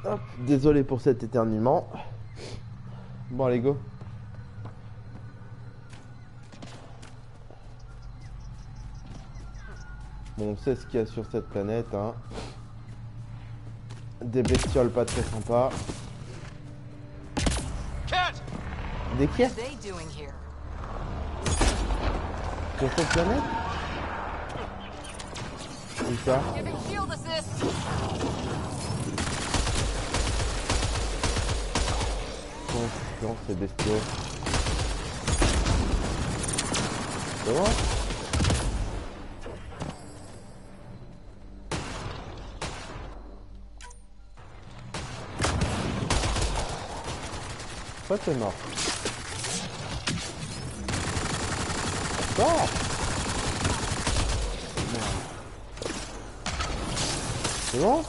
Hop, désolé pour cet éternuement. Bon, allez, go. Bon, on sait ce qu'il y a sur cette planète, hein. Des bestioles pas très sympas. Des quêtes sur cette planète? Où ça? Dans ces bestiaux. C'est vrai? Pourquoi t'es mort? Sors! C'est bon?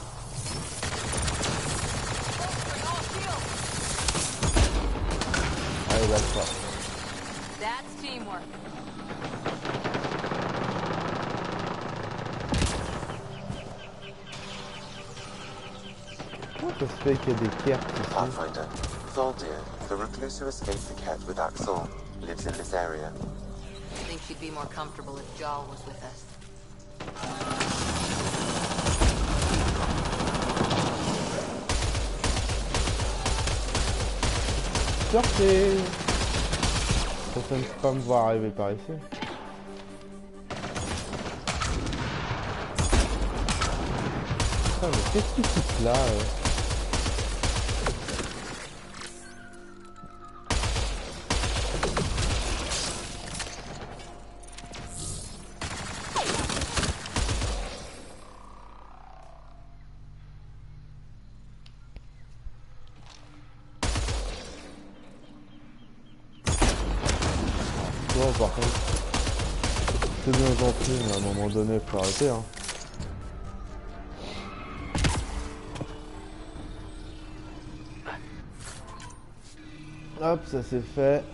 Allez, d'accord. That's teamwork. Comment ça se fait qu'il y a des cartes ici? Pathfinder, Thaldir, the recluse who escaped the cat with Axel, lives in this area. I think she'd be more comfortable if Jal was with us. Sortez! Ça ne peut pas me voir arriver par ici. Putain, mais qu'est-ce qui se passe là Bon, par contre, c'est bien gentil, mais à un moment donné, il faut arrêter, hein. Hop, ça c'est fait.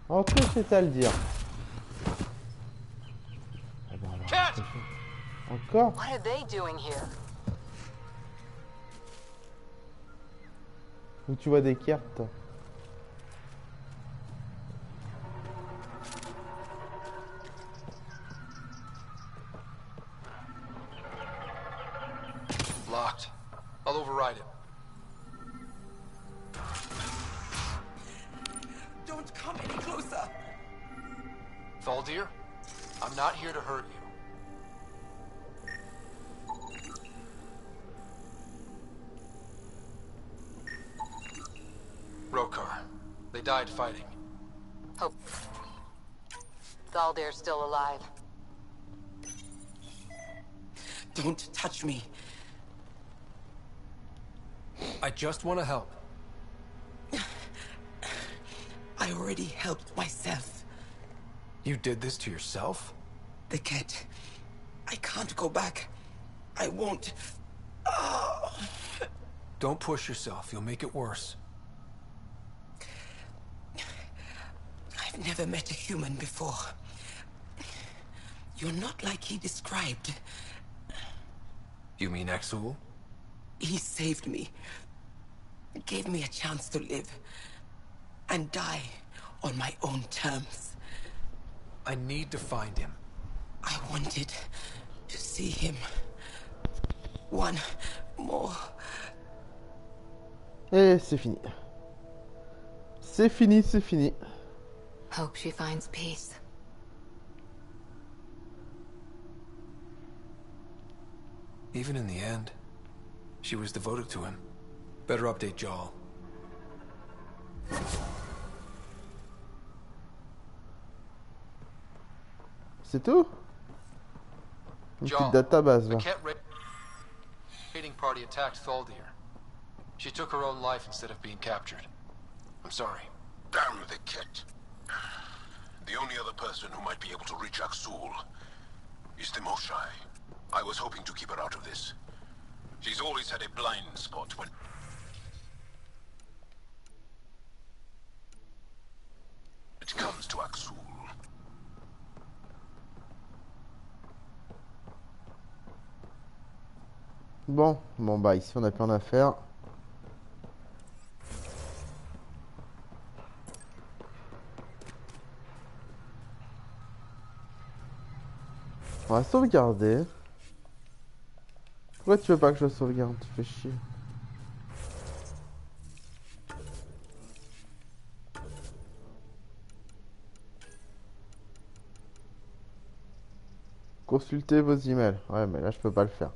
En tout, c'est à le dire. Ah bah alors, encore? What are they doing here? Où tu vois des cartes? Locked. I'll override it. not here to hurt you. Rokar. They died fighting. Hope. Galdir's still alive. Don't touch me. I just want to help. I already helped myself. You did this to yourself? The cat. I can't go back. I won't. Oh. Don't push yourself. You'll make it worse. I've never met a human before. You're not like he described. You mean Exul? He saved me. Gave me a chance to live. And die on my own terms. I need to find him. I wanted to see him. One more. Et c'est fini. C'est fini, c'est fini. Hope she finds peace. Even in the end, she was devoted to him. Better update Jal. C'est tout? Une petite database là. Raiding party attacked Thaldir. She took her own life instead of being captured. I'm sorry. Damn the kit. The only other person who might be able to reach Aksul is the Moshai. I was hoping to keep her out of this. She's always had a blind spot when... it comes to Aksul. Bon, bah ici on a plus rien à faire. On va sauvegarder. Pourquoi tu veux pas que je sauvegarde? Tu fais chier. Consultez vos emails. Ouais, mais là je peux pas le faire.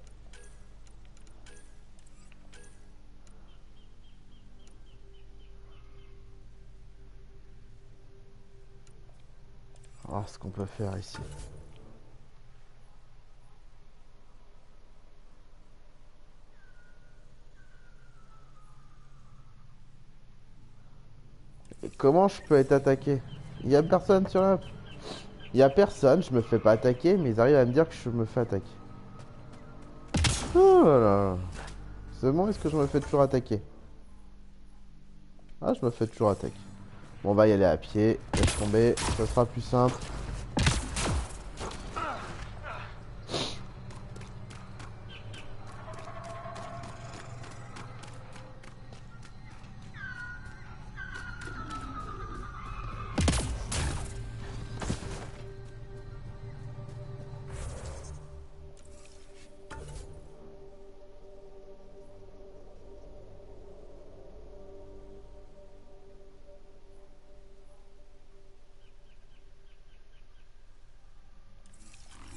On va voir ce qu'on peut faire ici. Et comment je peux être attaqué? Il y a personne sur la... Il y a personne, je me fais pas attaquer, mais ils arrivent à me dire que je me fais attaquer. Oh là là. C'est bon, est-ce que je me fais toujours attaquer? Ah, je me fais toujours attaquer. Bon, on va y aller à pied, laisse tomber, ça sera plus simple.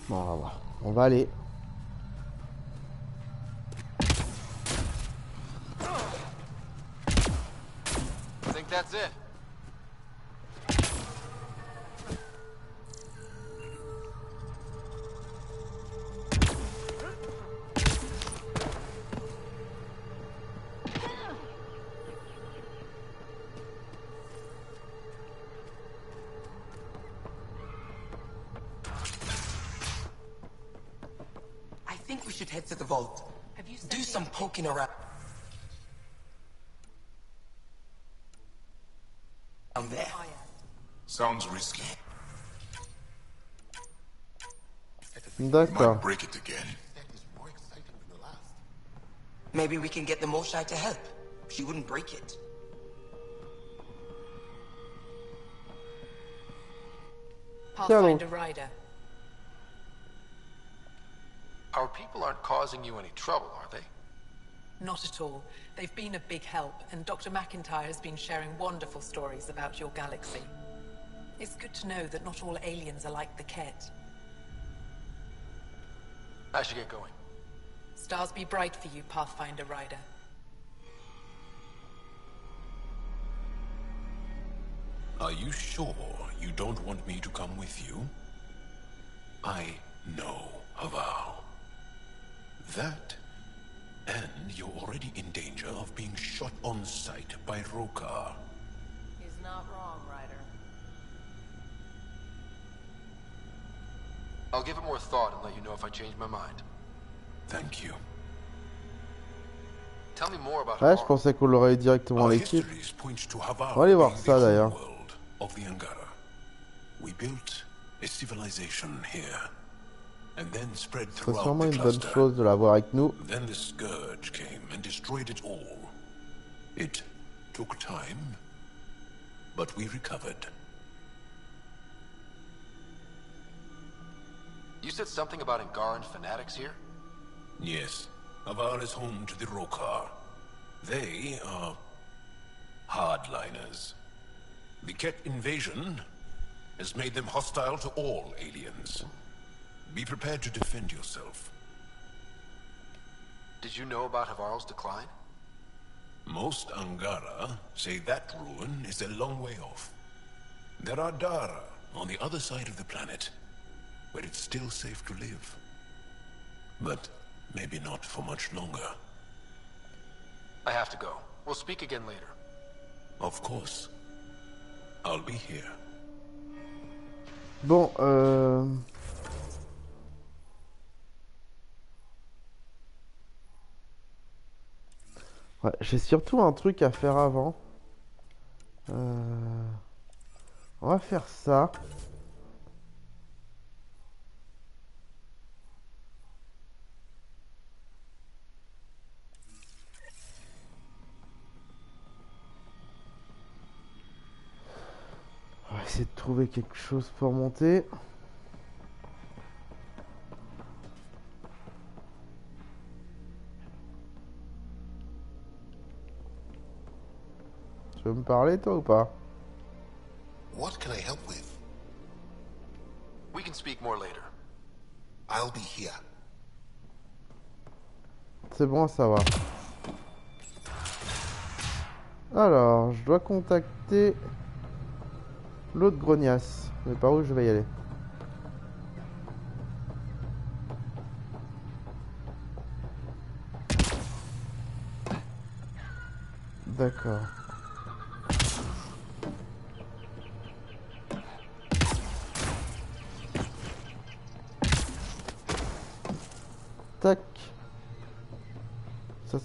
Bon, on va voir. On va aller. I think that's it. I think we should head to the vault. Do some poking around. Down there. Sounds risky. D'accord. Break it again. Maybe we can get the Moshai to help. She wouldn't break it. Pathfinder Rider. Our people aren't causing you any trouble, are they? Not at all. They've been a big help, and Dr. McIntyre has been sharing wonderful stories about your galaxy. It's good to know that not all aliens are like the Ket. I should get going. Stars be bright for you, Pathfinder Rider. Are you sure you don't want me to come with you? I know, Havar. That, and you're already in danger of being shot on sight by Rokar. He's not wrong, Ryder. I'll give it more thought and let you know if I change my mind. Thank you. Tell me more about Ouais, je pensais qu'on l'aurait eu directement à l'équipe. On va aller voir ça d'ailleurs. Of the Angara. We built a civilization here, and then spread C'est throughout sûrement the une bonne cluster. chose de l'avoir avec nous. Then the scourge came and destroyed it all. It took time, but we recovered. You said something about Angaran fanatics here? Yes, Avar is home to the Rokar. They are hardliners. The Ket invasion has made them hostile to all aliens. Be prepared to defend yourself. Did you know about Havarl's decline? Most Angara say that ruin is a long way off. There are Dara on the other side of the planet, where it's still safe to live. But maybe not for much longer. I have to go. We'll speak again later. Of course. I'll be here. Bon, ouais, j'ai surtout un truc à faire avant. On va faire ça. On va essayer de trouver quelque chose pour monter. Tu veux me parler toi ou pas? What can I help with? We can speak more later. I'll be here. C'est bon, ça va. Alors, je dois contacter l'autre grognasse. Mais par où je vais y aller? D'accord. Tac.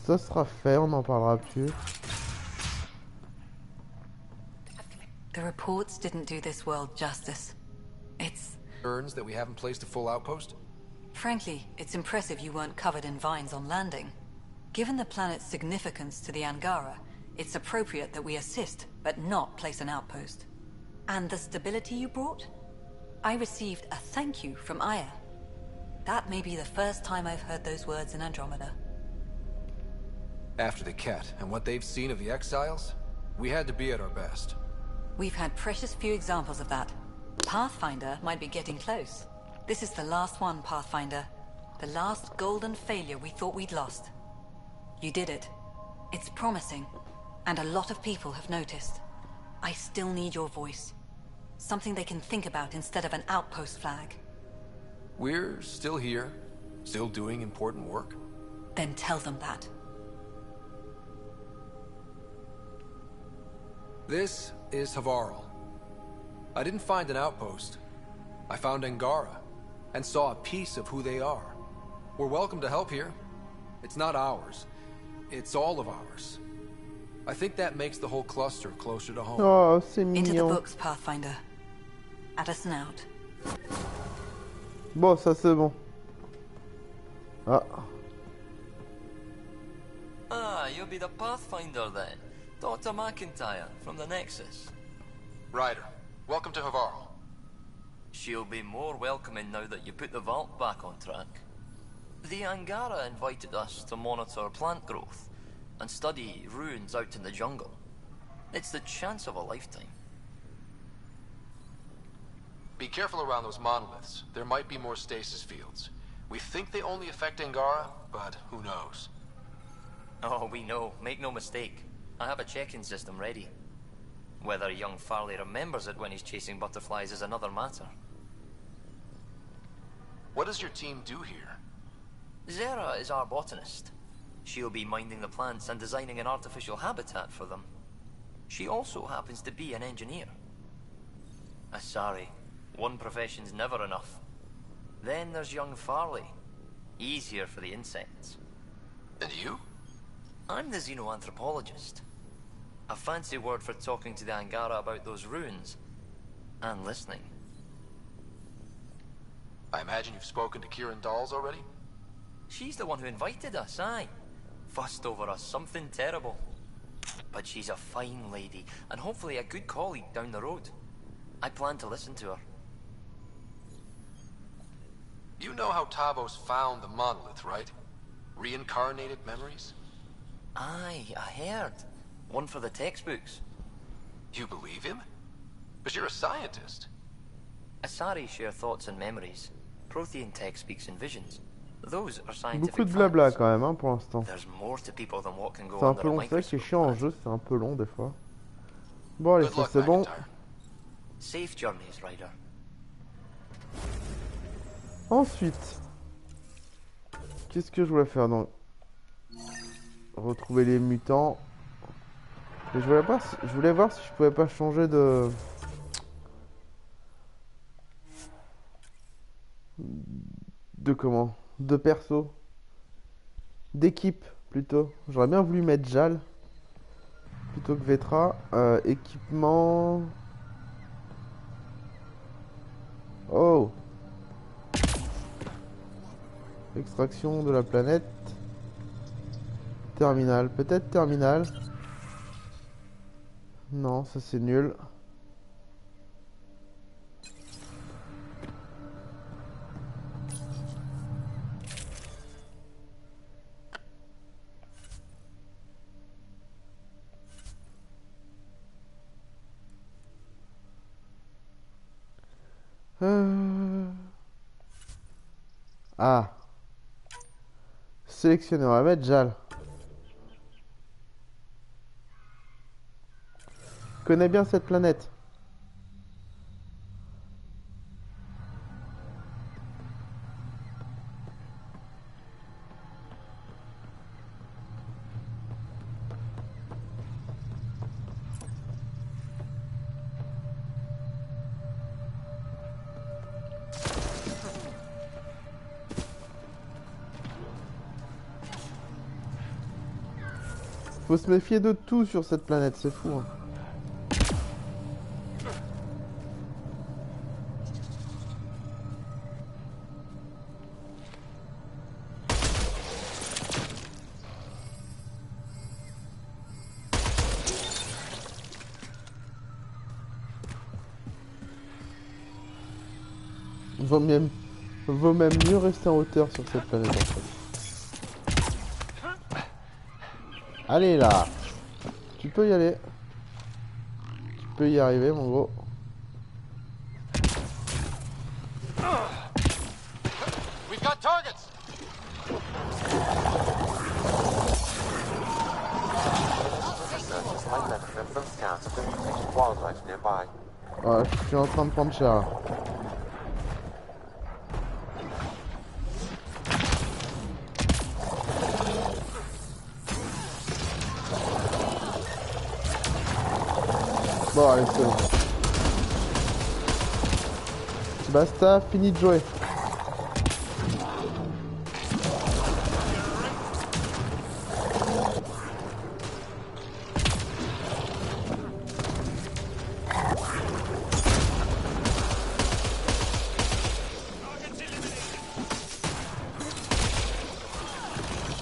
Ça sera fait, on n'en parlera plus. The reports didn't do this world justice. It's... Earns that we haven't placed a full outpost? Frankly, it's impressive you weren't covered in vines on landing. Given the planet's significance to the Angara, it's appropriate that we assist, but not place an outpost. And the stability you brought? I received a thank you from Aya. That may be the first time I've heard those words in Andromeda. After the Ket and what they've seen of the exiles, we had to be at our best. We've had precious few examples of that. Pathfinder might be getting close. This is the last one, Pathfinder. The last golden failure we thought we'd lost. You did it. It's promising, and a lot of people have noticed. I still need your voice. Something they can think about instead of an outpost flag. We're still here, still doing important work. Then tell them that. This is Havarl. I didn't find an outpost. I found Angara, and saw a piece of who they are. We're welcome to help here. It's not ours. It's all of ours. I think that makes the whole cluster closer to home. Oh, c'est Into the mignon. books, Pathfinder. Addison out. Bon, ça c'est bon. Ah. Ah, you'll be the Pathfinder then. Dr. McIntyre from the Nexus. Ryder, welcome to Havarl. She'll be more welcoming now that you put the vault back on track. The Angara invited us to monitor plant growth and study ruins out in the jungle. It's the chance of a lifetime. Be careful around those monoliths. There might be more stasis fields. We think they only affect Angara, but who knows? Oh, we know. Make no mistake. I have a check-in system ready. Whether young Farley remembers it when he's chasing butterflies is another matter. What does your team do here? Sera is our botanist. She'll be minding the plants and designing an artificial habitat for them. She also happens to be an engineer. Sorry, one profession's never enough. Then there's young Farley. He's here for the insects. And you? I'm the xenoanthropologist. A fancy word for talking to the Angara about those ruins. And listening. I imagine you've spoken to Kieran Dolls already? She's the one who invited us, aye. Fussed over us something terrible. But she's a fine lady, and hopefully a good colleague down the road. I plan to listen to her. You know how Tavos found the monolith, right? Reincarnated memories? Aye, I heard. One for the textbooks. You believe him? But you're a scientist. Asari share thoughts and memories. Prothean tech speaks in visions. Those are Beaucoup scientific de blabla facts. quand même hein, pour l'instant. There's more to people than what can go C'est un under peu a long, c'est vrai que c'est microscope. chiant en jeu, c'est un peu long des fois. Bon allez, ça c'est bon. Safe journeys, Ryder. Ensuite, qu'est-ce que je voulais faire donc? Retrouver les mutants. Et je voulais voir si je pouvais pas changer de comment? De perso. D'équipe plutôt. J'aurais bien voulu mettre Jal plutôt que Vetra. Équipement. Oh. Extraction de la planète. Terminal. Peut-être terminal. Non, ça c'est nul. Ah. Sélectionner, on va mettre Jal. Connais bien cette planète. Faut se méfier de tout sur cette planète, c'est fou. Hein. Vaut même mieux rester en hauteur sur cette planète en fait. Allez là, tu peux y aller. Tu peux y arriver mon gros. We've got targets. Ouais, je suis en train de prendre cher là. Bon, allez, c'est bon. Basta, fini de jouer.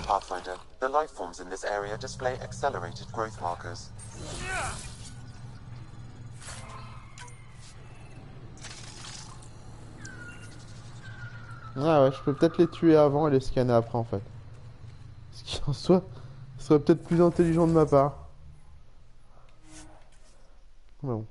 Pathfinder, the life forms in this area display accelerated growth markers. Ah ouais, je peux peut-être les tuer avant et les scanner après en fait. Ce qui en soit serait peut-être plus intelligent de ma part. Mais bon.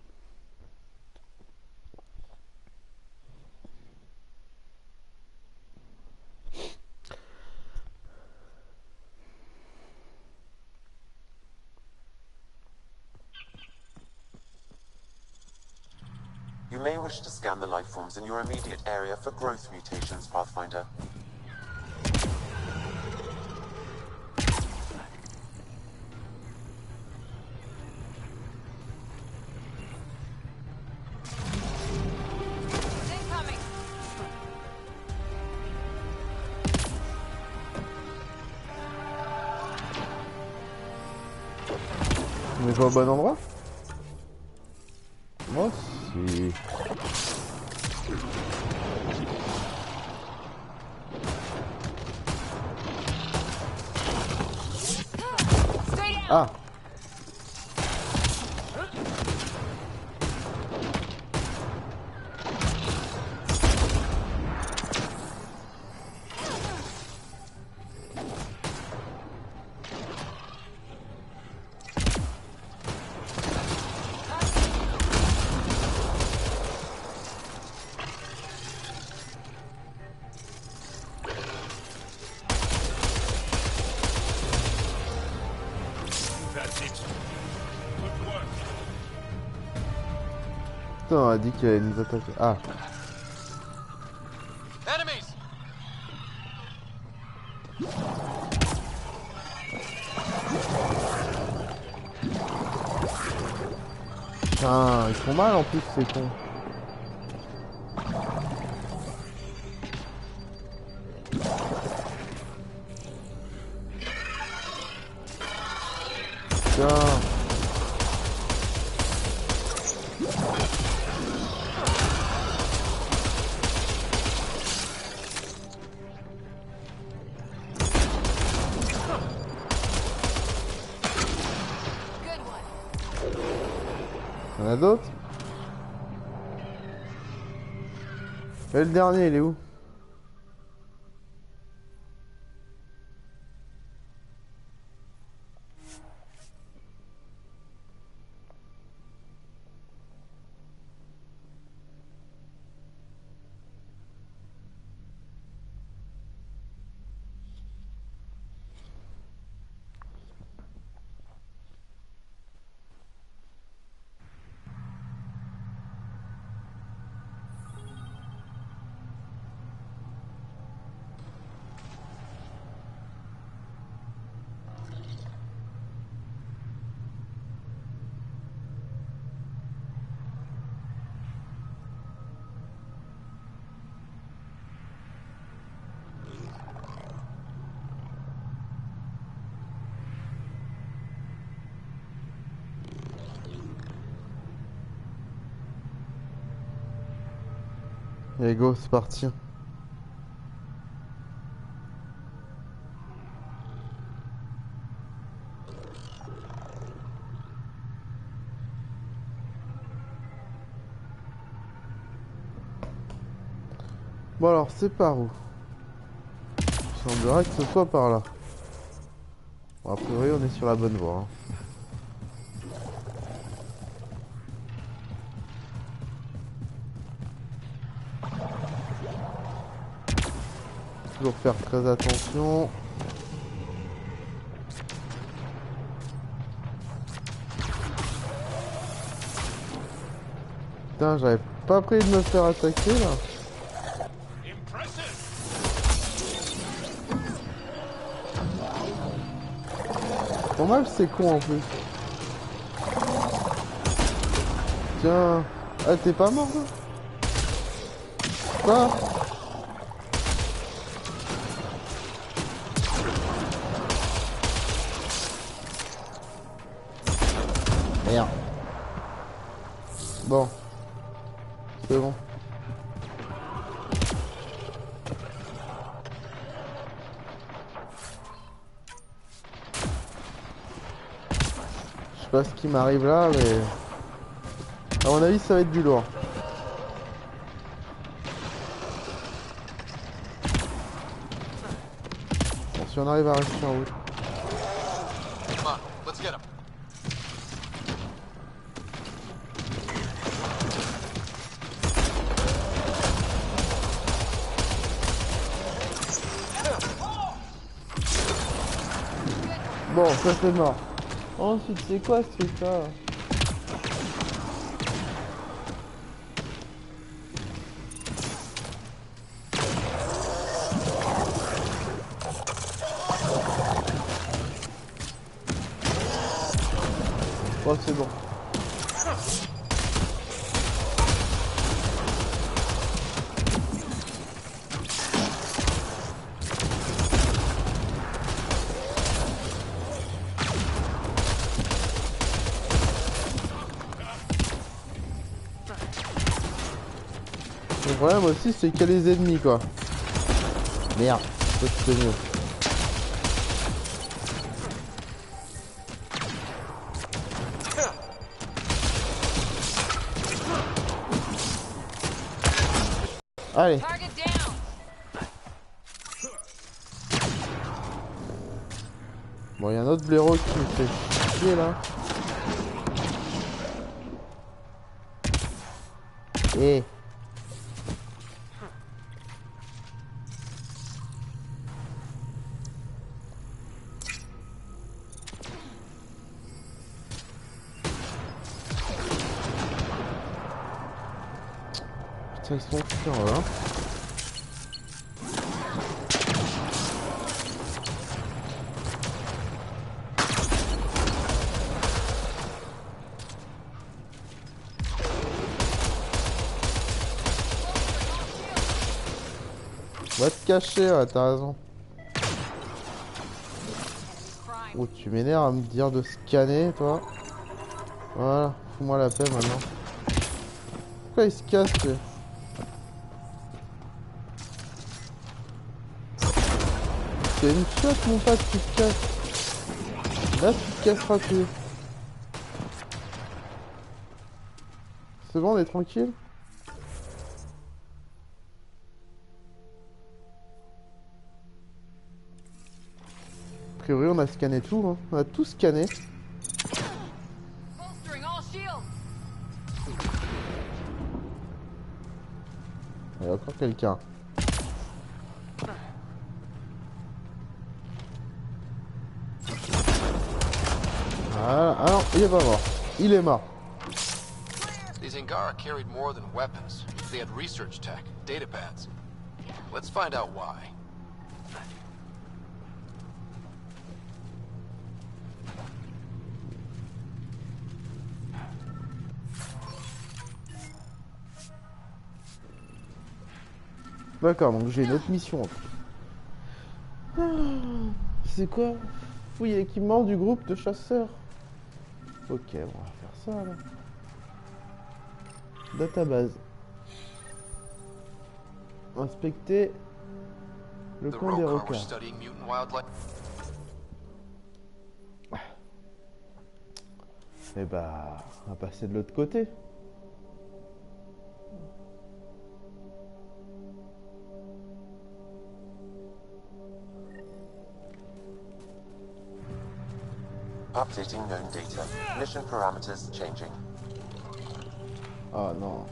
may wish to scan the life forms in your immediate area for growth mutations, Pathfinder. On est pas au bon endroit? Moi aussi. Ah! Putain, on a dit qu'elle allait nous attaquer. Ah. Putain, ils font mal en plus ces cons. Putain. Y'en a d'autres? Et le dernier, il est où? Allez go, c'est parti. Bon alors, c'est par où? Il semblerait que ce soit par là. Bon, a priori, on est sur la bonne voie. Hein. Toujours faire très attention. Putain, j'avais pas prévu de me faire attaquer là. Pas mal, c'est con en plus. Tiens. Ah, t'es pas mort là? Quoi? Merde. Bon. C'est bon. Je sais pas ce qui m'arrive là, mais... à mon avis, ça va être du lourd. Bon, si on arrive à rester en route. Bon, ça c'est mort. Ensuite, c'est quoi ce truc là? Oh, c'est bon. Le problème aussi, c'est qu'il y a les ennemis, quoi. Merde, ça c'est mieux. Allez. Bon, il y a un autre blaireau qui me fait chier là. Eh. Putain, ils sont chiants là. Va te cacher, ouais, t'as raison. Oh, tu m'énerves à me dire de scanner, toi. Voilà, fous-moi la paix maintenant. Pourquoi il se casse, lui? C'est une chiotte, mon pote, tu te casses. Là, tu te casseras plus. C'est bon, on est tranquille? A priori, on a scanné tout, hein. On a tout scanné. Il y a encore quelqu'un. Voilà. Ah non, il est pas mort. Il est mort. These Angara carried more than weapons. They had research tech, datapads. Let's find out why. D'accord, donc j'ai une autre mission. C'est quoi? Fouiller l'équipement du groupe de chasseurs. Ok, on va faire ça là. Database. Inspecter le camp des requins. Et bah, on va passer de l'autre côté. Updating known data. Mission parameters changing. Oh non.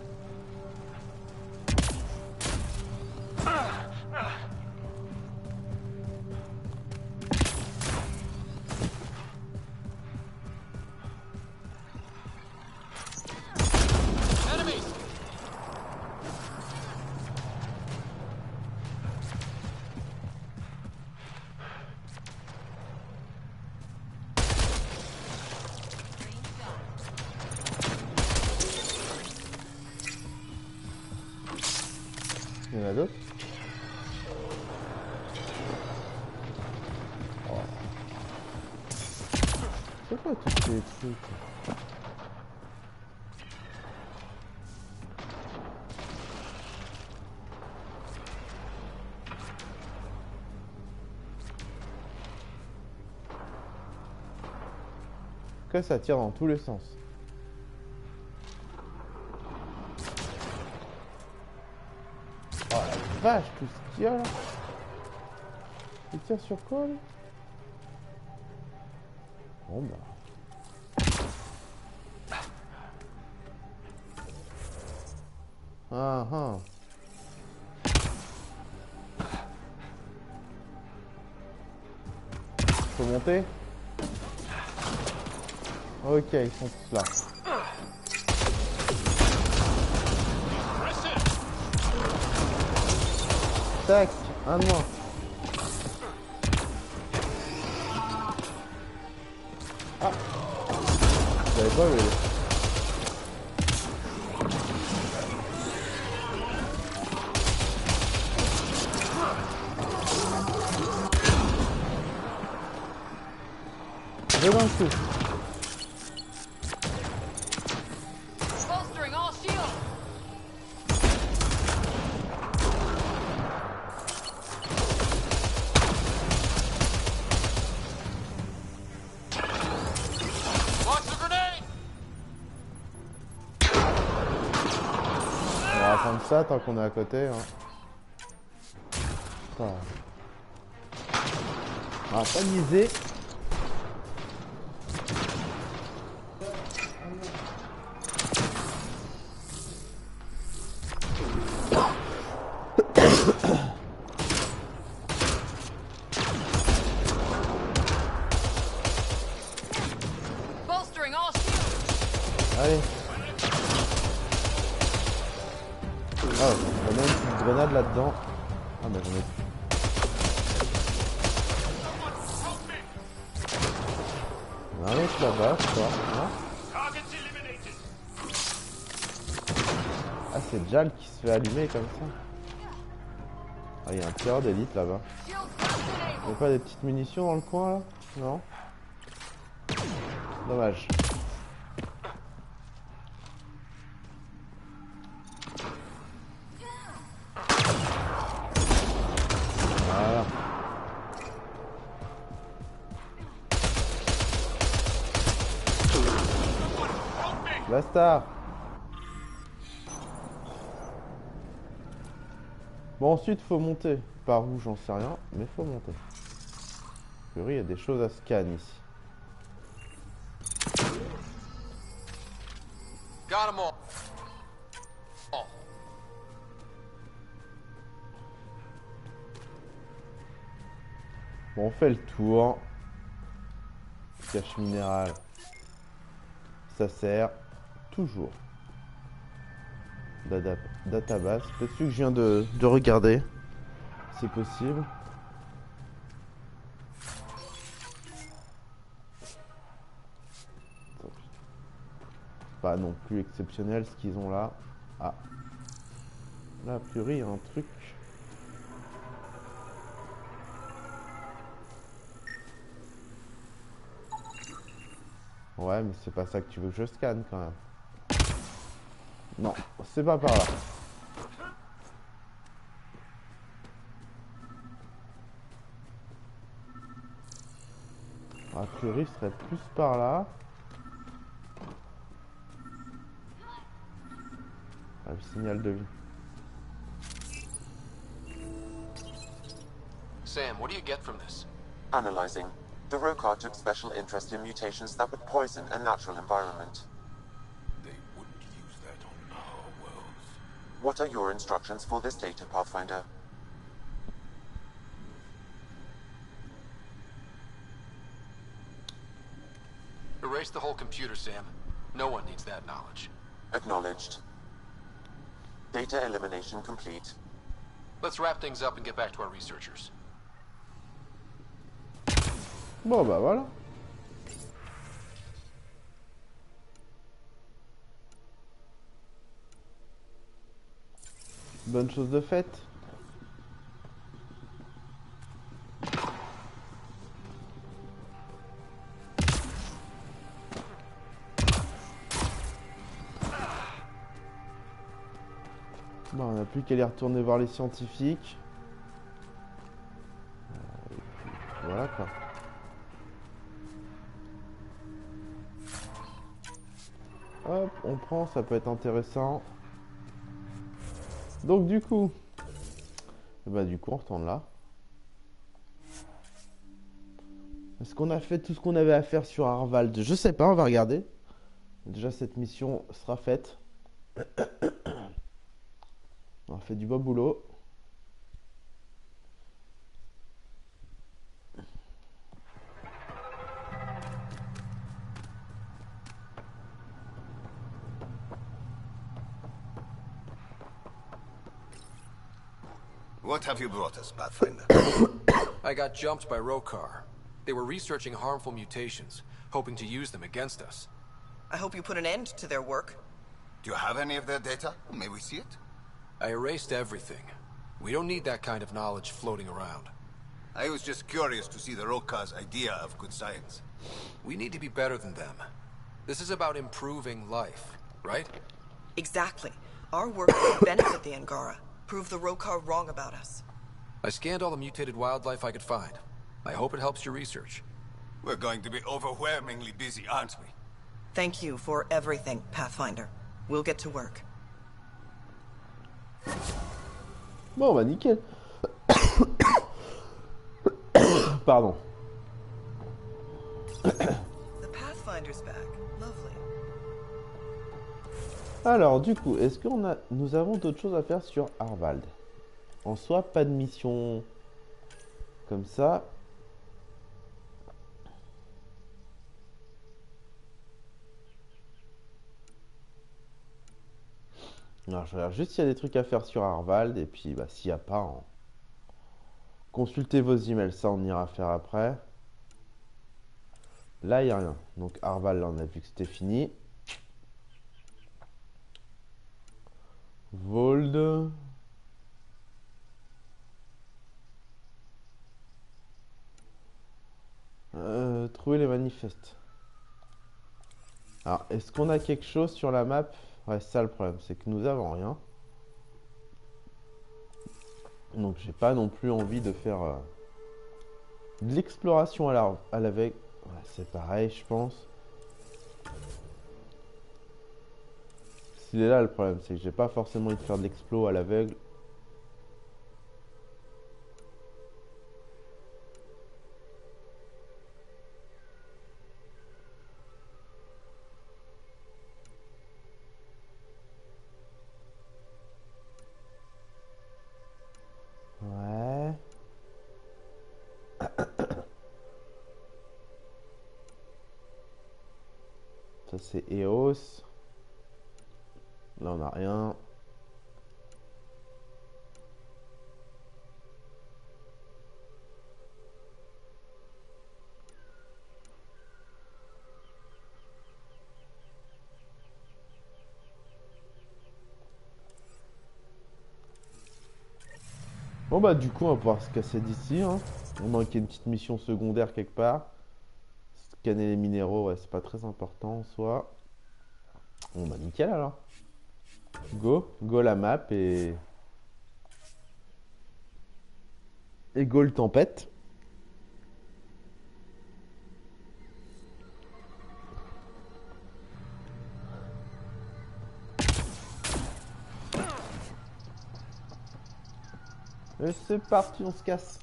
Il y en a d'autres. Oh. C'est quoi tous ces trucs? Que ça tire dans tous les sens. Vache, tout ce qu'il y a là. Il tire sur quoi là? Bon bah. Ah ah. Faut monter? Ok, ils sont tous là. Tac, un de moins. Ah. savais pas où il est. Je vais dans le coup. Bolstering all shields. Launch the grenade. On va attendre ça tant qu'on est à côté. Hein. Putain. On va pas miser. Bolstering all shields. Allez. Oh, on a une petite grenade là-dedans. Ah mais j'en ai plus. On a un autre là-bas, je crois. Non ? Ah c'est Jal qui se fait allumer comme ça. Ah il y a un tireur d'élite là-bas. Il n'y a pas des petites munitions dans le coin là? Non? Dommage. Voilà. Basta. Bon ensuite faut monter. Par où j'en sais rien, mais faut monter. A priori il y a des choses à scanner ici. Got 'em all. Bon, on fait le tour. Cache minéral. Ça sert toujours. Database. Peut-être celui que je viens de regarder. C'est possible. Pas non plus exceptionnel ce qu'ils ont là. Ah. Là, a priori, il y a un truc. Ouais, mais c'est pas ça que tu veux que je scanne quand même. Non, c'est pas par là. A priori, ce serait plus par là. Ah, le signal de vie. Sam, what do you get from this? Analyzing. The Rokar took special interest in mutations that would poison a natural environment. They wouldn't use that on our worlds. What are your instructions for this data, Pathfinder? Erase the whole computer, Sam. No one needs that knowledge. Acknowledged. Data elimination complete. Let's wrap things up and get back to our researchers. Bon bah voilà. Bonne chose de faite. Bon, on n'a plus qu'à aller retourner voir les scientifiques. Et puis, voilà quoi. Hop, on prend, ça peut être intéressant. Donc du coup, on retourne là. Est-ce qu'on a fait tout ce qu'on avait à faire sur Arvald? Je sais pas, on va regarder. Déjà cette mission sera faite. On a fait du beau boulot. What have you brought us, Pathfinder? I got jumped by Rokar. They were researching harmful mutations, hoping to use them against us. I hope you put an end to their work. Do you have any of their data? May we see it? I erased everything. We don't need that kind of knowledge floating around. I was just curious to see the Roka's idea of good science. We need to be better than them. This is about improving life, right? Exactly. Our work will benefit the Angara. Prove the Roka wrong about us. I scanned all the mutated wildlife I could find. I hope it helps your research. We're going to be overwhelmingly busy, aren't we? Thank you for everything, Pathfinder. We'll get to work. Bon, bah nickel. Pardon. The Pathfinder's back. Lovely. Alors, du coup, est-ce qu'on nous avons d'autres choses à faire sur Arvald? En soi, pas de mission comme ça. Alors, je regarde juste s'il y a des trucs à faire sur Arvald. Et puis, bah, s'il n'y a pas, consultez vos emails. Ça, on ira faire après. Là, il n'y a rien. Donc, Arvald, là, on a vu que c'était fini. Vold. Trouver les manifestes. Alors, est-ce qu'on a quelque chose sur la map? Ouais, c'est ça le problème, c'est que nous avons rien. Donc, j'ai pas non plus envie de faire de l'exploration à l'aveugle. Ouais, c'est pareil, je pense. C'est là le problème, c'est que j'ai pas forcément envie de faire de l'explo à l'aveugle. Ouais. Ça c'est EOS. Là on n'a rien. Bon bah du coup on va pouvoir se casser d'ici, hein. On manque une petite mission secondaire quelque part. Scanner les minéraux, ouais c'est pas très important en soi. Bon bah nickel alors. Go la map et go le tempête. Et c'est parti, on se casse.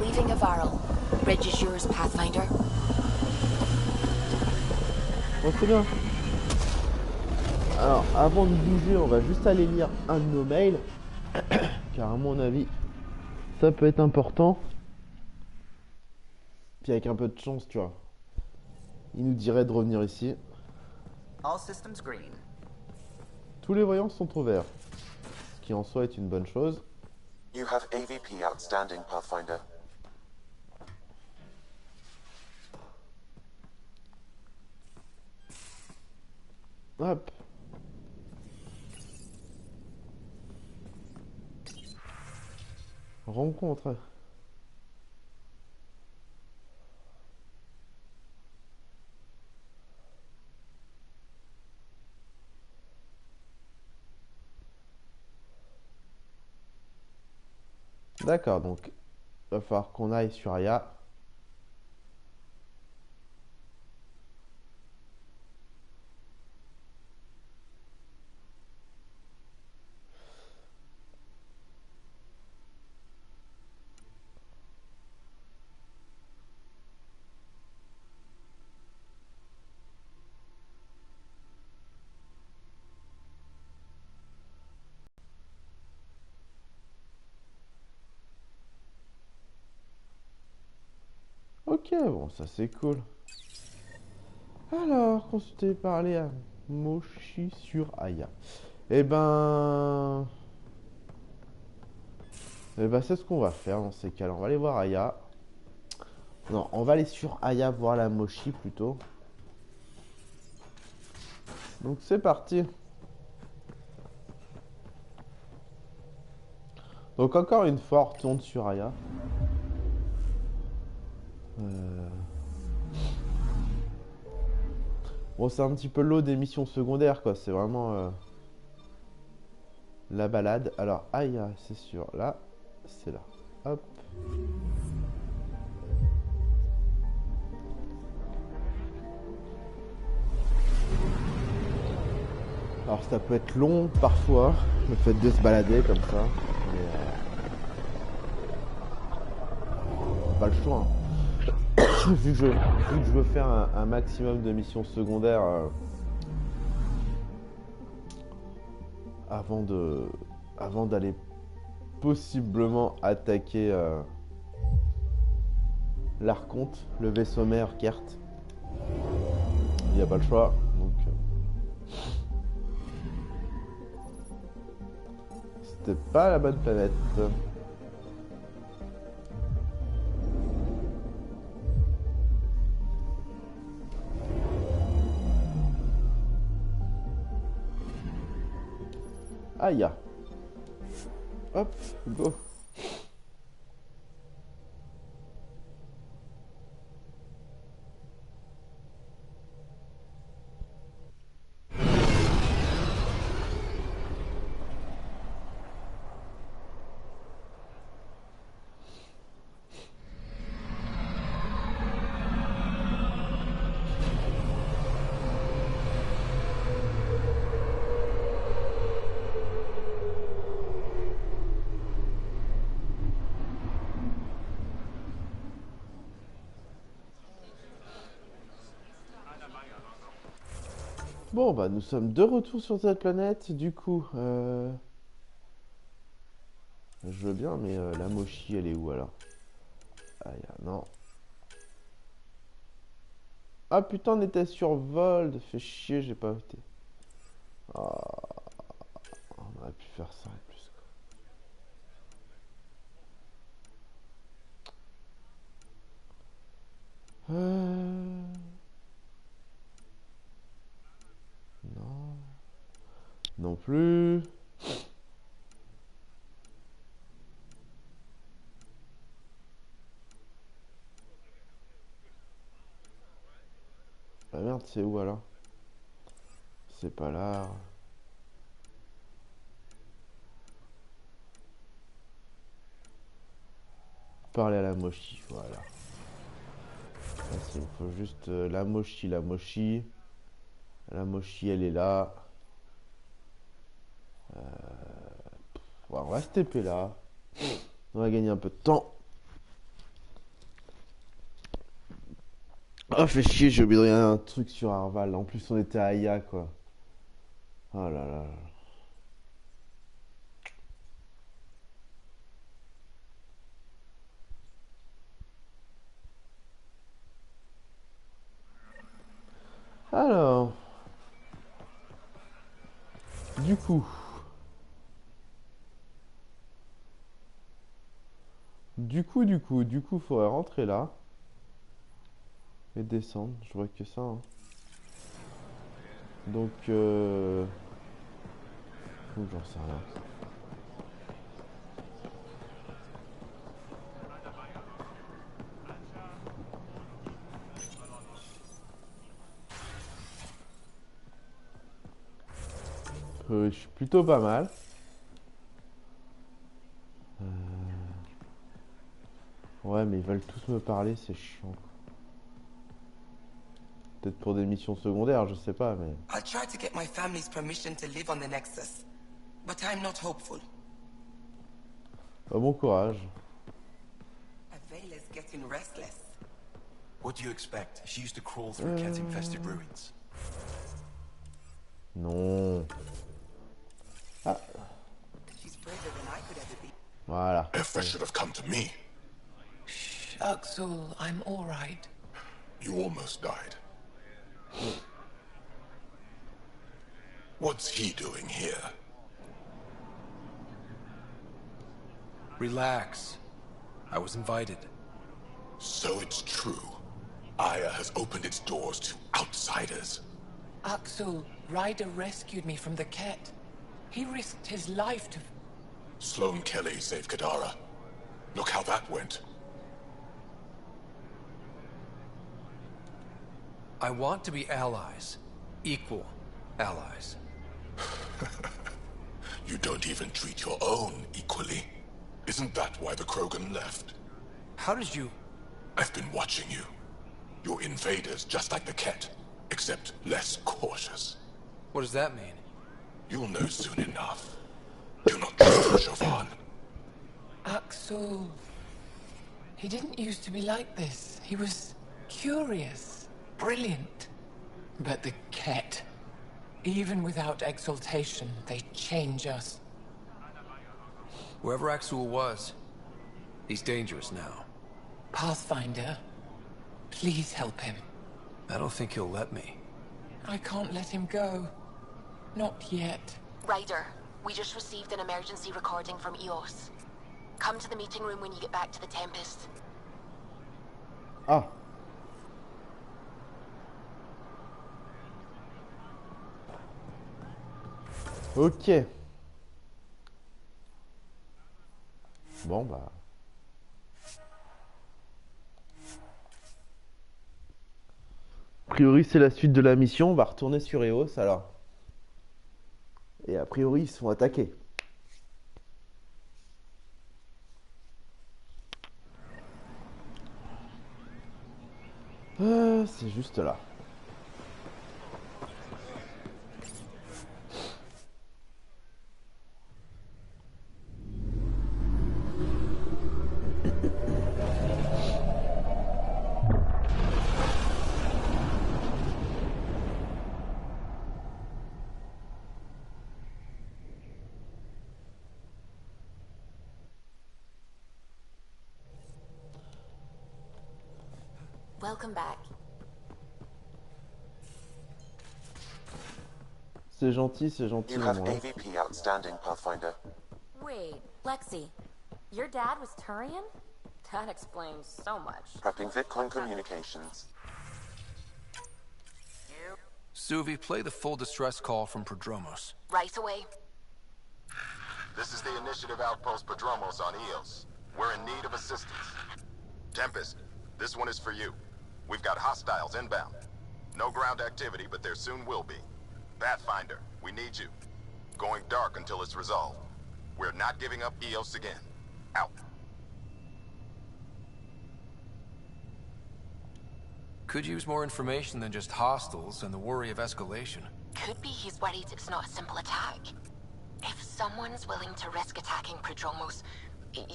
Leaving Avaril. Bridge is yours, Pathfinder. Bon, c'est bien. Alors, avant de bouger, on va juste aller lire un de nos mails. Car à mon avis, ça peut être important. Puis avec un peu de chance, tu vois. Il nous dirait de revenir ici. All systems green. Tous les voyants sont au vert. Ce qui en soi est une bonne chose. You have AVP outstanding, Pathfinder. Hop. Rencontre. D'accord, donc il va falloir qu'on aille sur Aya. Ok, bon, ça c'est cool. Alors, consulter, parler à Moshi sur Aya. Eh ben... c'est ce qu'on va faire dans ces cas-là. On va aller voir Aya. Non, on va aller sur Aya voir la Mochi plutôt. Donc c'est parti. Donc encore une fois, on retourne sur Aya. Bon, c'est un petit peu l'eau des missions secondaires, quoi. C'est vraiment la balade. Alors, Aya, c'est sûr. Là, c'est là. Hop. Alors, ça peut être long parfois, le fait de se balader comme ça. Mais pas le choix. Hein. vu que je veux faire un maximum de missions secondaires avant d'aller possiblement attaquer l'archonte, le vaisseau mère Kert. Il n'y a pas le choix. Donc c'était pas la bonne planète. Aïe. Hop, go. Bon, bah, nous sommes de retour sur cette planète. Du coup, je veux bien, mais la Mochi, elle est où alors? Ah, non. Ah putain, on était sur Vold. Fait chier, j'ai pas été. Ah, on aurait pu faire ça en plus. Non. Non plus. Ah merde, c'est où alors? C'est pas là. Parler à la Mochi, voilà. Il faut juste la Mochi, la Mochi. La Mochi, elle est là. On va se TP là. On va gagner un peu de temps. Oh, fait chier, j'ai oublié de regarder un truc sur Arval. En plus, on était à Aya, quoi. Oh là là. Alors. Du coup, faudrait rentrer là. Et descendre, je vois que ça. Hein. Donc, j'en sais rien. Je suis plutôt pas mal. Ouais, mais ils veulent tous me parler, c'est chiant. Peut-être pour des missions secondaires, je sais pas, mais... I'll try to get my family's permission to live on the Nexus, but I'm not hopeful. Bon courage. Avela's getting restless. What do you expect? She used to crawl through cat-infested ruins. Non. Ah. She's braver than I could ever be. Voilà. If they should have come to me. Axel, I'm all right. You almost died. What's he doing here? Relax. I was invited. So it's true. Aya has opened its doors to outsiders. Axel, Ryder rescued me from the cat. He risked his life to... Sloane Kelly saved Kadara. Look how that went. I want to be allies. Equal allies. You don't even treat your own equally. Isn't that why the Krogan left? How did you... I've been watching you. You're invaders just like the Ket, except less cautious. What does that mean? You'll know soon enough. Do not trust Chauvin. Axel... He didn't used to be like this. He was curious, brilliant. But the Ket... Even without exaltation, they change us. Whoever Axel was, he's dangerous now. Pathfinder, please help him. I don't think he'll let me. I can't let him go. Not yet. Ryder, we just received an emergency recording from EOS. Come to the meeting room when you get back to the Tempest. Ah. Ok. Bon bah. A priori c'est la suite de la mission, on va retourner sur EOS alors. Et a priori ils se font attaquer. C'est juste là. Welcome back. C'est gentil, You have maman. AVP outstanding, Pathfinder. Wait, Lexi, your dad was Turian? That explains so much. Prepping Bitcoin communications. Suvi, play the full distress call from Prodromos. Right away. This is the Initiative Outpost Prodromos on EOS. We're in need of assistance. Tempest, this one is for you. We've got hostiles inbound. No ground activity, but there soon will be. Pathfinder, we need you. Going dark until it's resolved. We're not giving up EOS again. Out. Could use more information than just hostiles and the worry of escalation. Could be he's worried it's not a simple attack. If someone's willing to risk attacking Prodromos,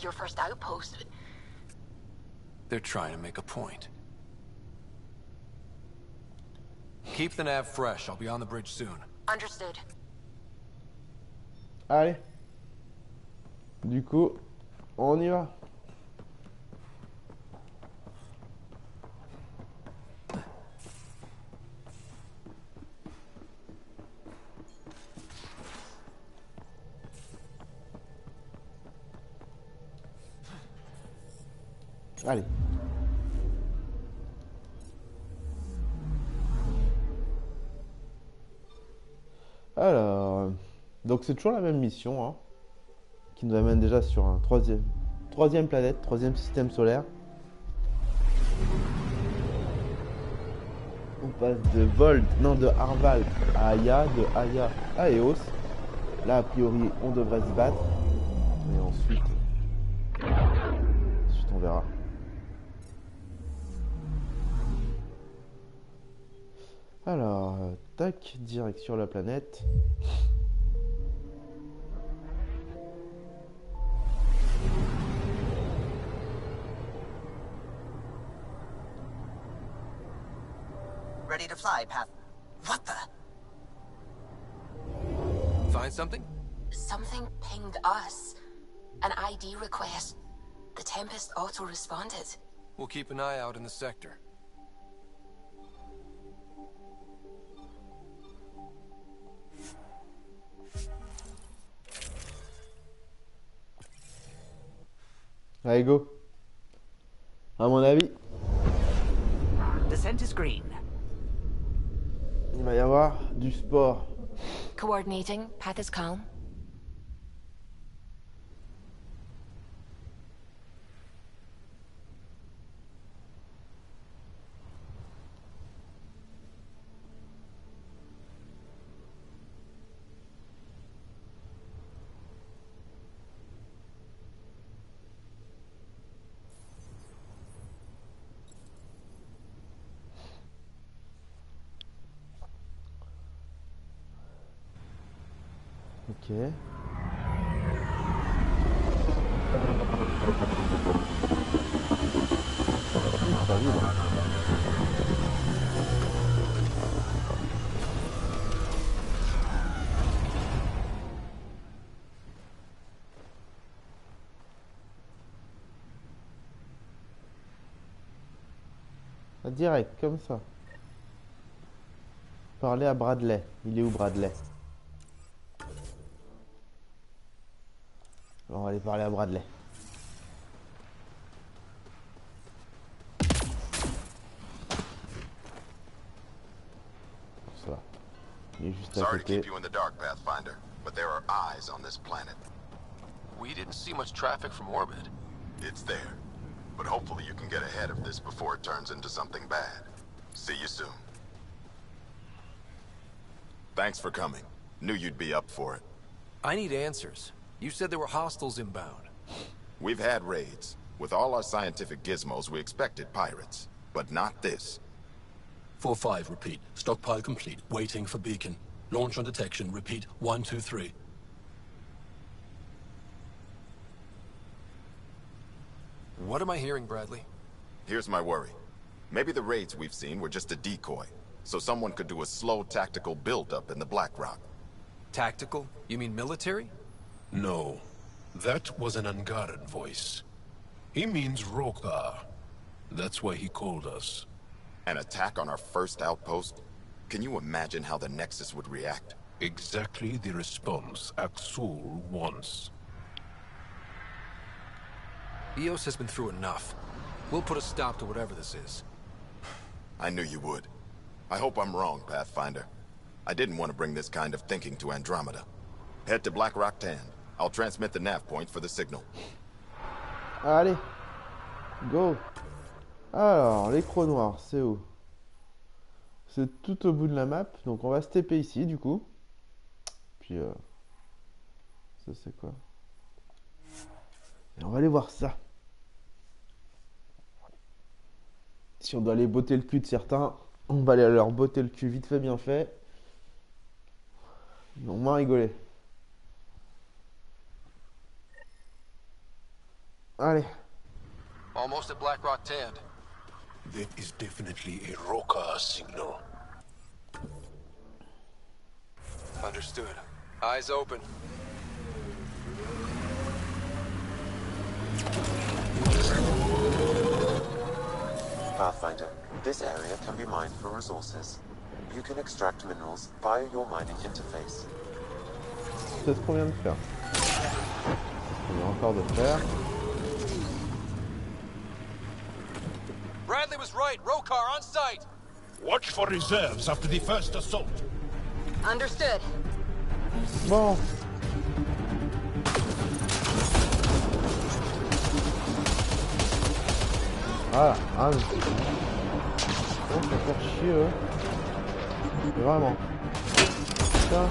your first outpost... They're trying to make a point. Keep the nav fresh. I'll be on the bridge soon. Understood. Allez. Du coup, on y va. Allez. Alors, donc c'est toujours la même mission, hein, qui nous amène déjà sur un troisième planète, troisième système solaire. On passe de Harval à Aya, de Aya à Eos. Là, a priori, on devrait se battre. Et ensuite on verra. Alors, tac, direct sur la planète. Ready to fly, Path. What the? Find something? Something pinged us. An ID request. The Tempest auto-responded. We'll keep an eye out in the sector. Allez, go. À mon avis, Descent is green. il va y avoir du sport. Coordinating. Path is calm. Ok. Ça vibre. Direct, comme ça. Parler à Bradley. Il est où Bradley? On va aller parler à Bradley. Ça va. Il est juste à Sorry to côté. keep you in the dark, Pathfinder, but there are eyes on this planet. We didn't see much traffic from orbit. It's there. But hopefully you can get ahead of this before it turns into something bad. See you soon. Thanks for coming. Knew you'd be up for it. I need answers. You said there were hostiles inbound. We've had raids. With all our scientific gizmos, we expected pirates. But not this. 4-5, repeat. Stockpile complete. Waiting for beacon. Launch on detection. Repeat. 1, 2, 3. What am I hearing, Bradley? Here's my worry. Maybe the raids we've seen were just a decoy, so someone could do a slow tactical build-up in the Black Rock. Tactical? You mean military? No. That was an Angaran voice. He means Rokar. That's why he called us. An attack on our first outpost? Can you imagine how the Nexus would react? Exactly the response Axul wants. Eos has been through enough. We'll put a stop to whatever this is. I knew you would. I hope I'm wrong, Pathfinder. I didn't want to bring this kind of thinking to Andromeda. Head to Black Rock Tan. I'll transmit the nav point for the signal. Allez, go. Alors, l'écran noir, c'est où? C'est tout au bout de la map. Donc on va se TP ici, du coup. Puis, ça c'est quoi? Et on va aller voir ça. Si on doit aller botter le cul de certains, on va aller leur botter le cul vite fait, bien fait. Ils vont moins rigoler. Allez. Almost at Black Rock Tan. That is definitely a Rokar signal. Understood. Eyes open. Pathfinder, this area can be mined for resources. You can extract minerals via your mining interface. C'est ce qu'on vient de faire. On vient encore de faire. Bradley was right. Rokar on site. Watch for reserves after the first assault. Understood. Bon. Voilà, ah, bon, ça fait faire chier, eux. Vraiment. Putain.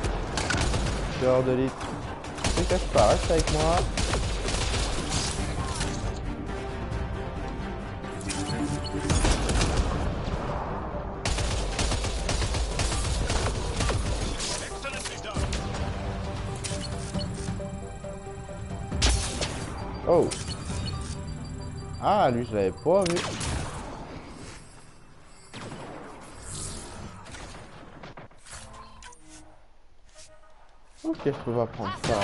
Cœur de litre. Ne te cache pas, reste avec moi. Oh. Ah, lui, je l'avais pas vu. Ok, je peux pas prendre ça.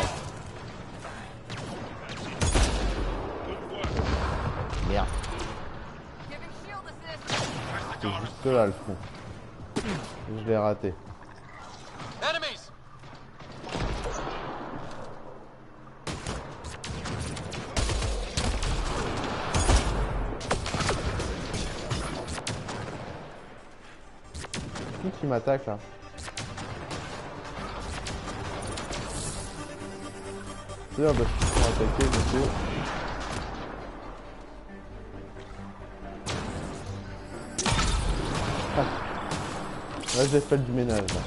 Merde. C'est juste là le fond. Je l'ai raté. Enemies. qui m'attaque là? C'est bien parce qu'ils sont attaqués, monsieur. Ah. Là j'ai fait du ménage là.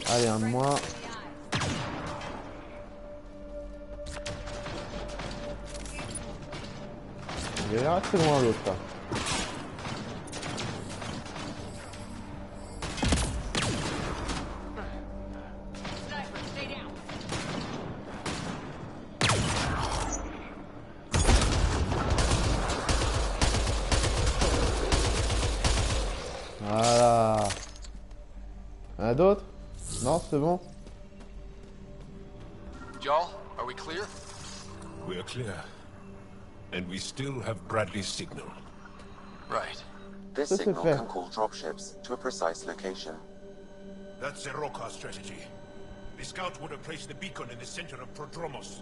Allez, un de moins. Il a l'air assez loin l'autre là. Voilà. Y'en a d'autres? Non, c'est bon. Y'all, are we clear? We're clear. And we still have Bradley's signal. Right. This signal can call dropships to a precise location. That's a Roka strategy. The scout would have placed the beacon in the center of Prodromos.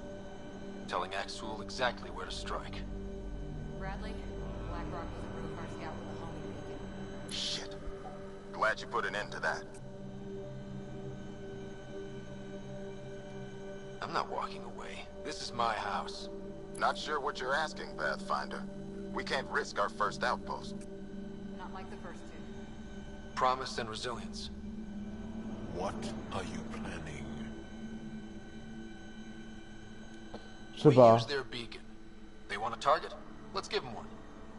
Telling Axul exactly where to strike. Bradley, Blackrock was a Rookar scout with a homing beacon. Shit. Glad you put an end to that. I'm not walking away. This is my house. Not sure what you're asking, Pathfinder. We can't risk our first outpost. Not like the first two. Promise and resilience. What are you planning? We use their beacon. They want a target? Let's give them one.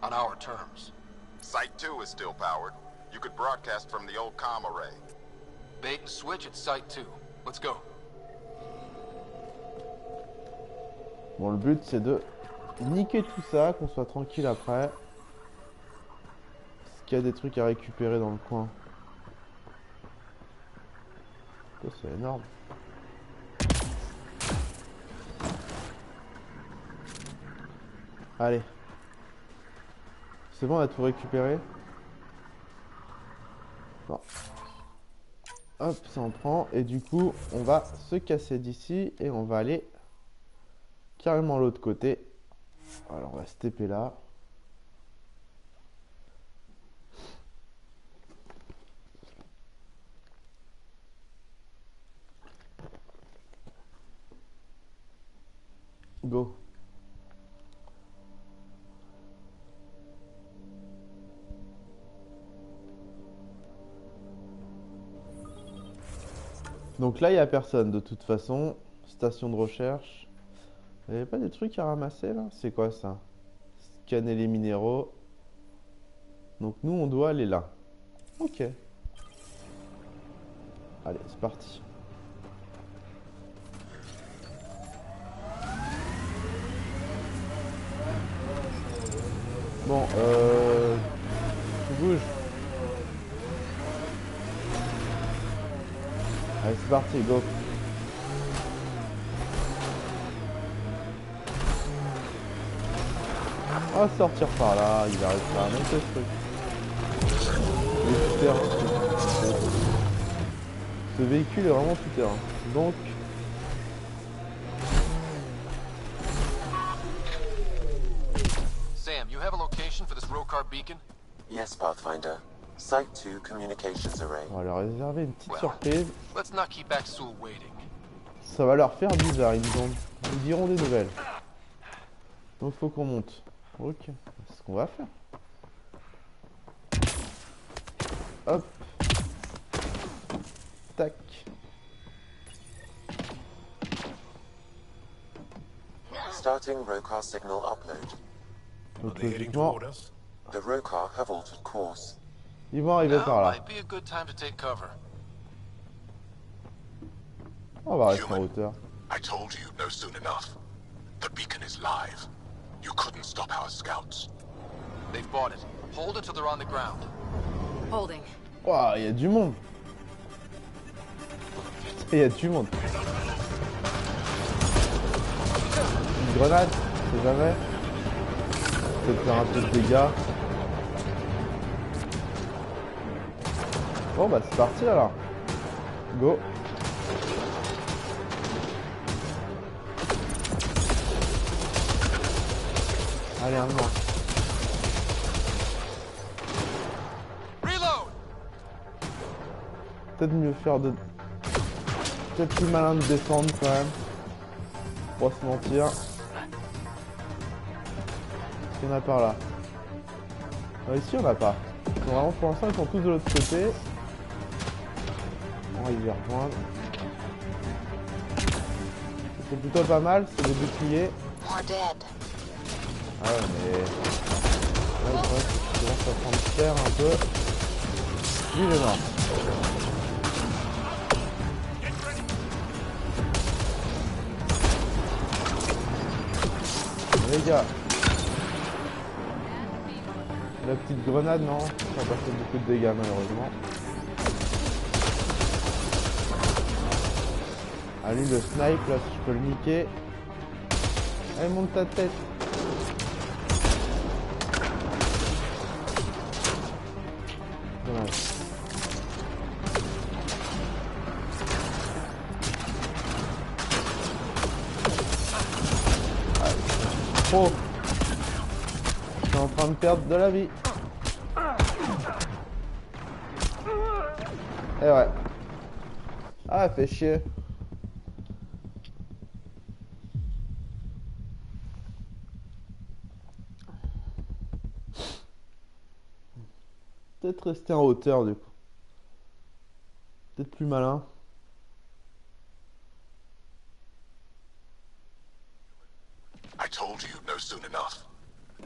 On our terms. Site 2 is still powered. You could broadcast from the old comm array. Bait and switch at Site 2. Let's go. Bon, le but c'est de niquer tout ça, qu'on soit tranquille après. Est-ce qu'il y a des trucs à récupérer dans le coin? Oh, c'est énorme. Allez. C'est bon, on a tout récupéré? Bon. Hop, ça en prend. Et du coup, on va se casser d'ici et on va aller carrément l'autre côté. Alors on va se taper là. Go. Donc là il n'y a personne de toute façon. Station de recherche. Il n'y avait pas des trucs à ramasser là? C'est quoi ça? Scanner les minéraux. Donc nous on doit aller là. Ok. Allez, c'est parti. Bon, tu bouges. Allez, c'est parti, go. On va sortir par là, il va réussir à monter ce truc. Il est tout terrain. Ce véhicule est vraiment tout terrain. Donc... Sam, you have a location for this Rookar beacon? Yes, Pathfinder. Site 2 communications array. On va leur réserver une petite surprise. Let's not keep Axul waiting. Ça va leur faire bizarre, ils nous diront des nouvelles. Donc faut qu'on monte. Ok, c'est ce qu'on va faire. Hop. Tac. Starting Rookar signal upload. Donc logiquement, The Rookar have altered course. ils vont arriver par là. Might be a good time to take cover. On va rester en hauteur. I told you no soon enough. The beacon is live. You couldn't stop our scouts. They've bought it. Hold it till they're on the ground. Holding. Waouh, il y a du monde. Il y a du monde. Une grenade, c'est jamais. Peut-être faire un peu de dégâts. Bon bah c'est parti alors. Go. Allez, un mort. Peut-être mieux faire de... Peut-être plus malin de descendre quand même. Pour pas se mentir. Qu'est-ce qu'on a par là? Ici on n'a pas. Donc, vraiment pour l'instant ils sont tous de l'autre côté. On va y rejoindre. C'est plutôt pas mal, c'est des boucliers. Ah ouais mais... Là il commence à prendre cher un peu. Lui il est mort. Les gars, la petite grenade, non, ça n'a pas fait beaucoup de dégâts malheureusement. Ah lui le snipe là, si je peux le niquer. Allez monte ta tête. Dommage. Oh. Je suis en train de perdre de la vie. Et ouais. Ah, fait chier. Peut-être rester en hauteur du coup. Peut-être plus malin. I told you you'd know soon enough.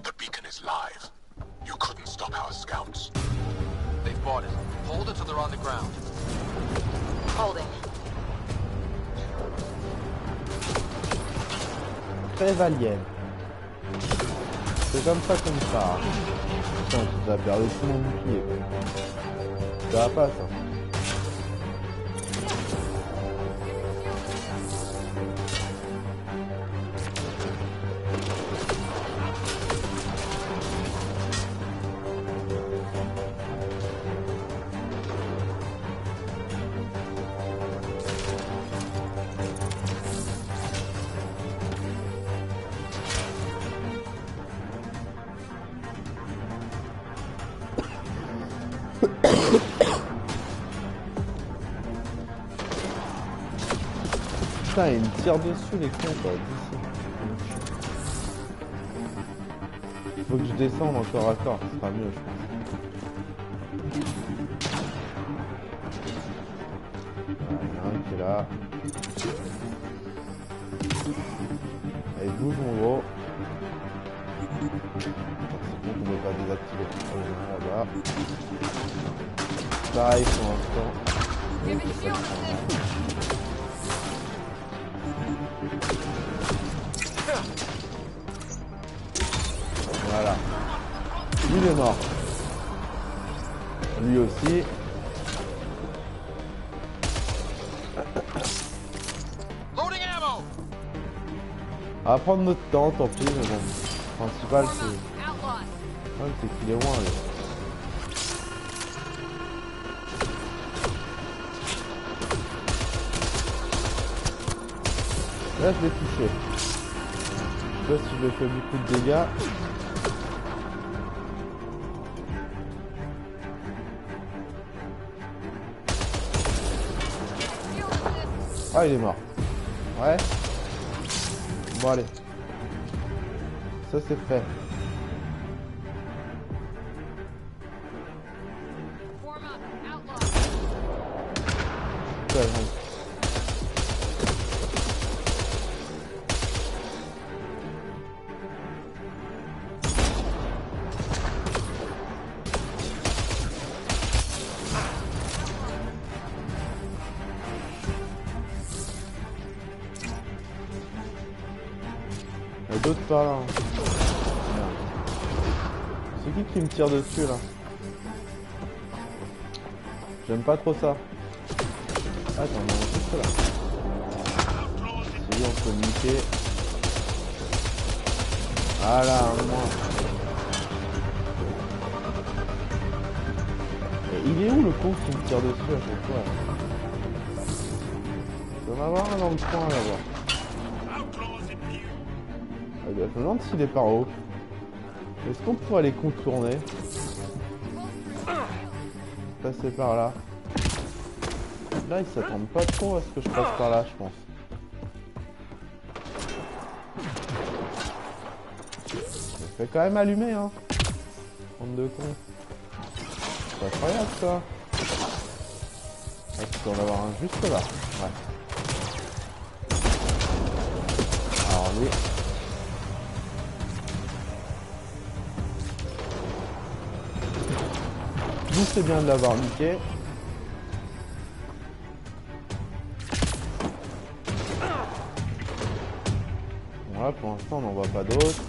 The beacon is live. You couldn't stop our scouts. They've bought it. Hold it till they're on the ground. Holding. Très valienne. C'est comme ça comme ça. Putain, tu vas perdre tout mon bouclier. Ça va pas ça. Putain, il me tire dessus les cons quoi, d'ici. Faut que je descende encore à corps, ce sera mieux je pense. Ah, il y en a un qui est là. Allez, bouge mon gros. C'est bon qu'on ne peut pas désactiver. Oh, là-bas. Pareil pour l'instant. Voilà. Lui il est mort. Lui aussi. On va prendre notre temps, tant pis, mais bon. Le principal c'est... Ouais, c'est qu'il est loin lui. Là je l'ai touché. Je sais pas si je lui ai fait beaucoup de dégâts. Ah il est mort. Ouais. Bon allez. Ça c'est fait. Ouais, il y a d'autres par là. C'est qui me tire dessus là? J'aime pas trop ça. Attends, on est juste là. Si on peut niquer. Voilà, un moins. Et il est où le con qui me tire dessus à chaque fois? Il doit en avoir un dans le coin là-bas. Je me demande s'il est par haut. Est-ce qu'on pourrait les contourner? Passer par là. Là, ils s'attendent pas trop à ce que je passe par là, je pense. Je me fais quand même allumer, hein. Bande de cons. C'est incroyable, ça. Ah, tu peux en avoir un juste là. Ouais. Alors, lui... Lui, c'est bien de l'avoir niqué. Voilà, pour l'instant, on n'en voit pas d'autres.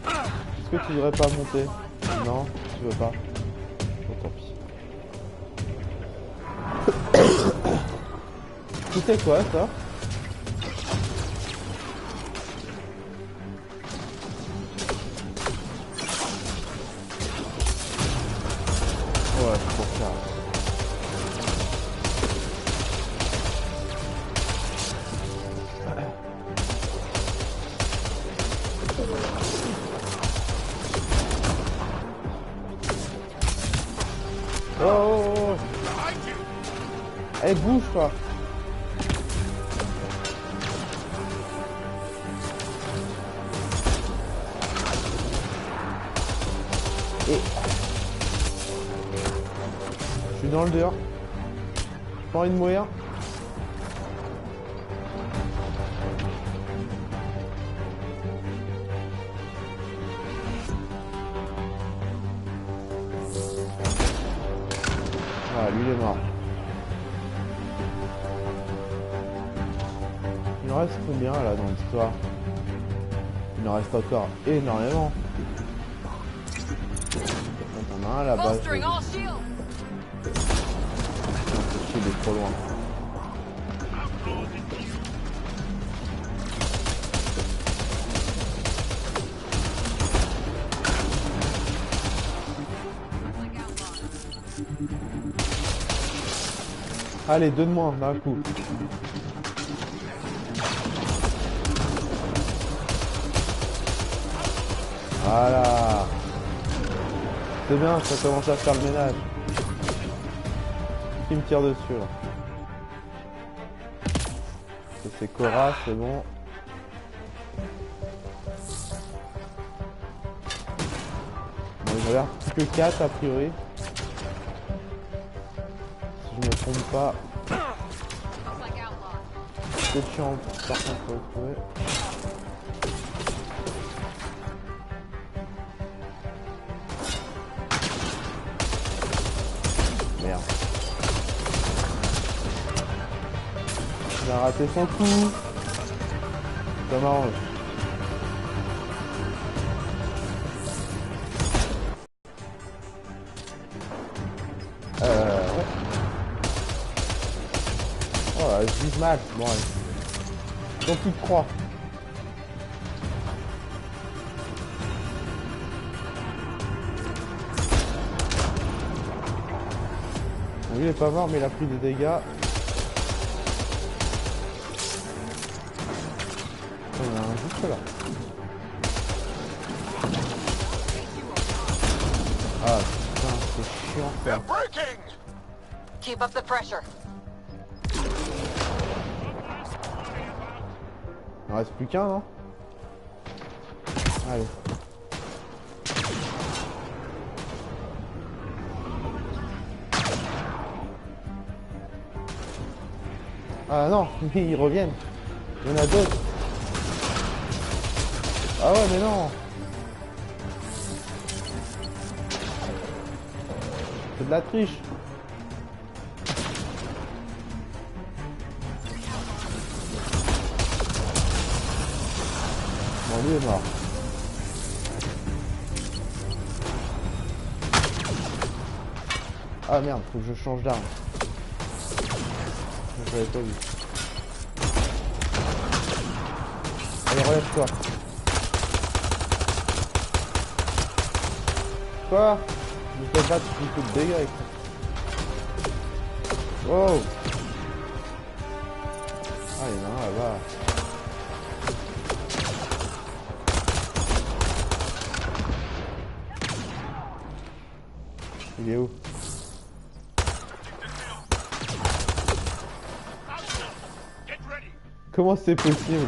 Est-ce que tu voudrais pas monter? Non, tu veux pas. Oh, tant pis. C'était quoi, ça? Ouais, c'est pour ça. Oh, oh, oh. Allez, bouge, toi. Et... je suis dans le dehors. J'ai pas envie de mourir. Ah, lui il est mort. Il en reste combien là dans l'histoire? Il en reste encore énormément. On a un là-bas. Il est trop loin. Allez, deux de moins d'un coup. Voilà. C'est bien, ça commence à faire le ménage. Qui me tire dessus là? Ça c'est Cora, c'est bon. Bon, il a l'air plus que 4 a priori. Si je me trompe pas. C'est chiant par contre pour le trouver. Merde. Il a raté son coup. Ça m'arrange. Ouais. Oh, je vise mal. Bon, allez. Donc il croit. Lui il est pas mort mais il a pris des dégâts. Il y en a un juste là. Ah putain c'est chiant ça. Keep up the pressure. Il en reste plus qu'un non? Allez. Ah non, mais ils reviennent. Il y en a d'autres. Ah ouais, mais non. C'est de la triche. Bon, lui est mort. Ah merde, faut que je change d'arme. Je l'avais pas vu. Allez, relève-toi. Quoi? Je me fais battre plus que de dégâts avec ça. Wow. Ah, il y en a un là-bas. Il est où? Comment c'est possible?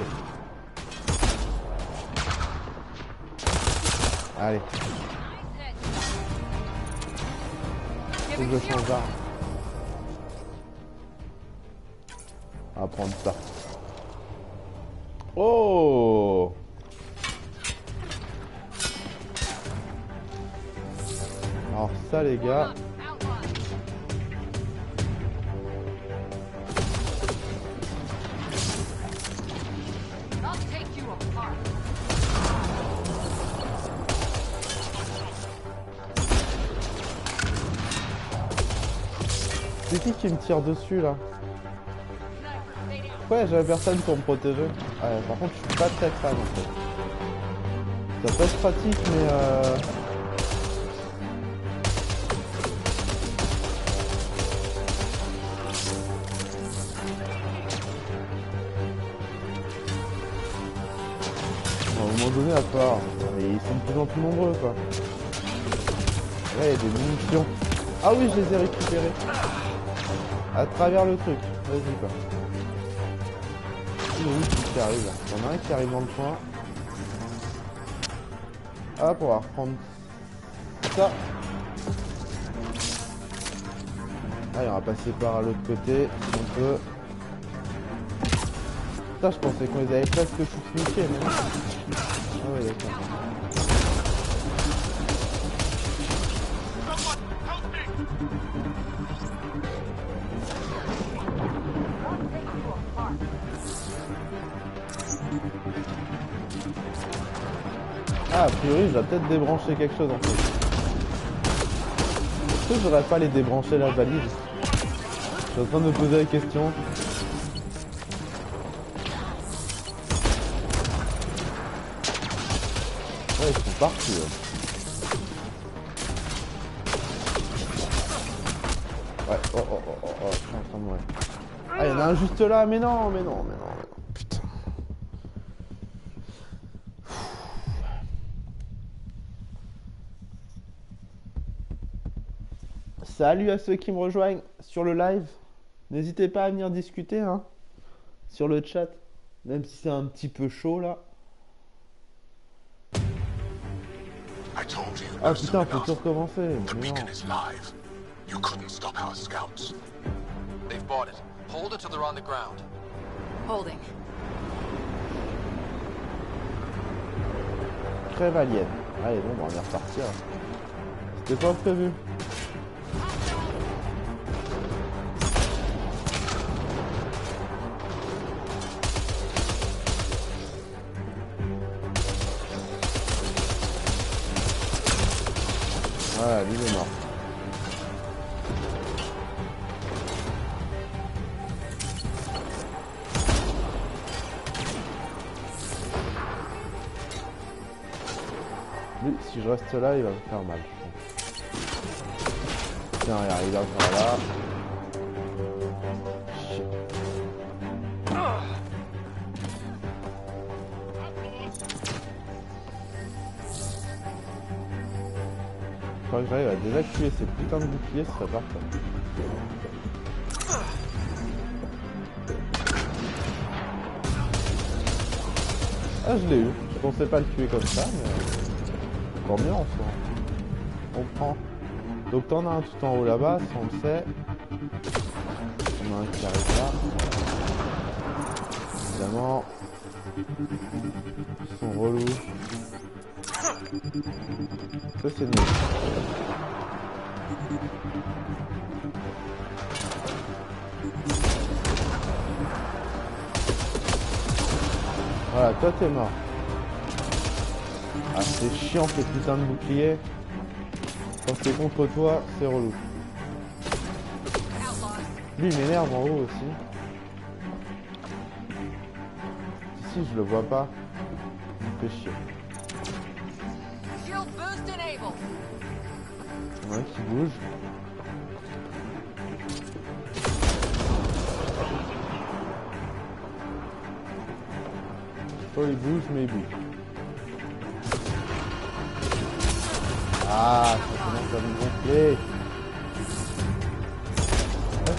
Allez. Faut que je change d'arme. On va prendre ça. Oh! Alors ça les gars. C'est qui me tire dessus là? Ouais, j'avais personne pour me protéger. Ouais, par contre, je suis pas très fan en fait. Ça peut être pratique, mais à un moment donné, à part. Mais ils sont de plus en plus nombreux quoi. Là, il y a des munitions. Ah oui, je les ai récupérés. À travers le truc. Vas-y quoi. Oui, qui arrive là. Il y en a un qui arrive dans le coin. Hop, on va reprendre ça. Allez, on va passer par l'autre côté si on peut. Ça, je pensais qu'on les avait presque tous niqués, mais non. Ah ouais, d'accord. Ah, a priori, je vais peut-être débrancher quelque chose en fait. Est-ce que je devrais pas les débrancher la valise? Je suis en train de me poser la question. Ouais, ils sont partis. Ouais, oh, oh, oh, oh, oh, je suis en train de mourir. Ah, il y en a un juste là, mais non, mais non, mais non, mais non. Putain. Salut à ceux qui me rejoignent sur le live. N'hésitez pas à venir discuter hein, sur le chat, même si c'est un petit peu chaud là. Ah putain, faut tout recommencer. Mais non. They've bought it. Hold it till they're on the ground. Holding. Crève alien. Allez, bon, on va repartir. C'était pas prévu. Voilà, lui il est mort. Lui, si je reste là, il va me faire mal. Tiens, regarde, il va par là. Shit. Je crois que j'arrive à désactiver ces putains de boucliers, ce serait parfait. Ah, je l'ai eu. Je pensais pas le tuer comme ça, mais encore mieux en soi. On prend. Donc t'en as un tout en haut là-bas, ça on le sait. On a un qui arrive là. Évidemment. Ils sont relous. Ça c'est mieux. Voilà, toi t'es mort. Ah c'est chiant ces putains de boucliers. Quand c'est contre toi, c'est relou. Lui il m'énerve en haut aussi. Ici je le vois pas. Il me fait chier. Il y en a un qui bouge. Oh il bouge mais il bouge. Ah ça commence à me gonfler.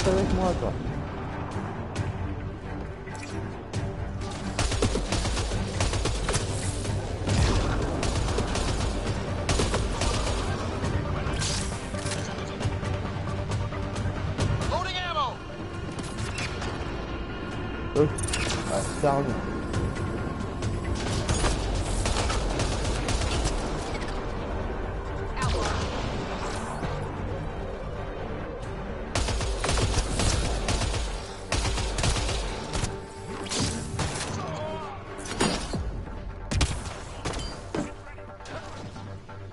reste avec moi, toi. Ok. Ah, c'est arme.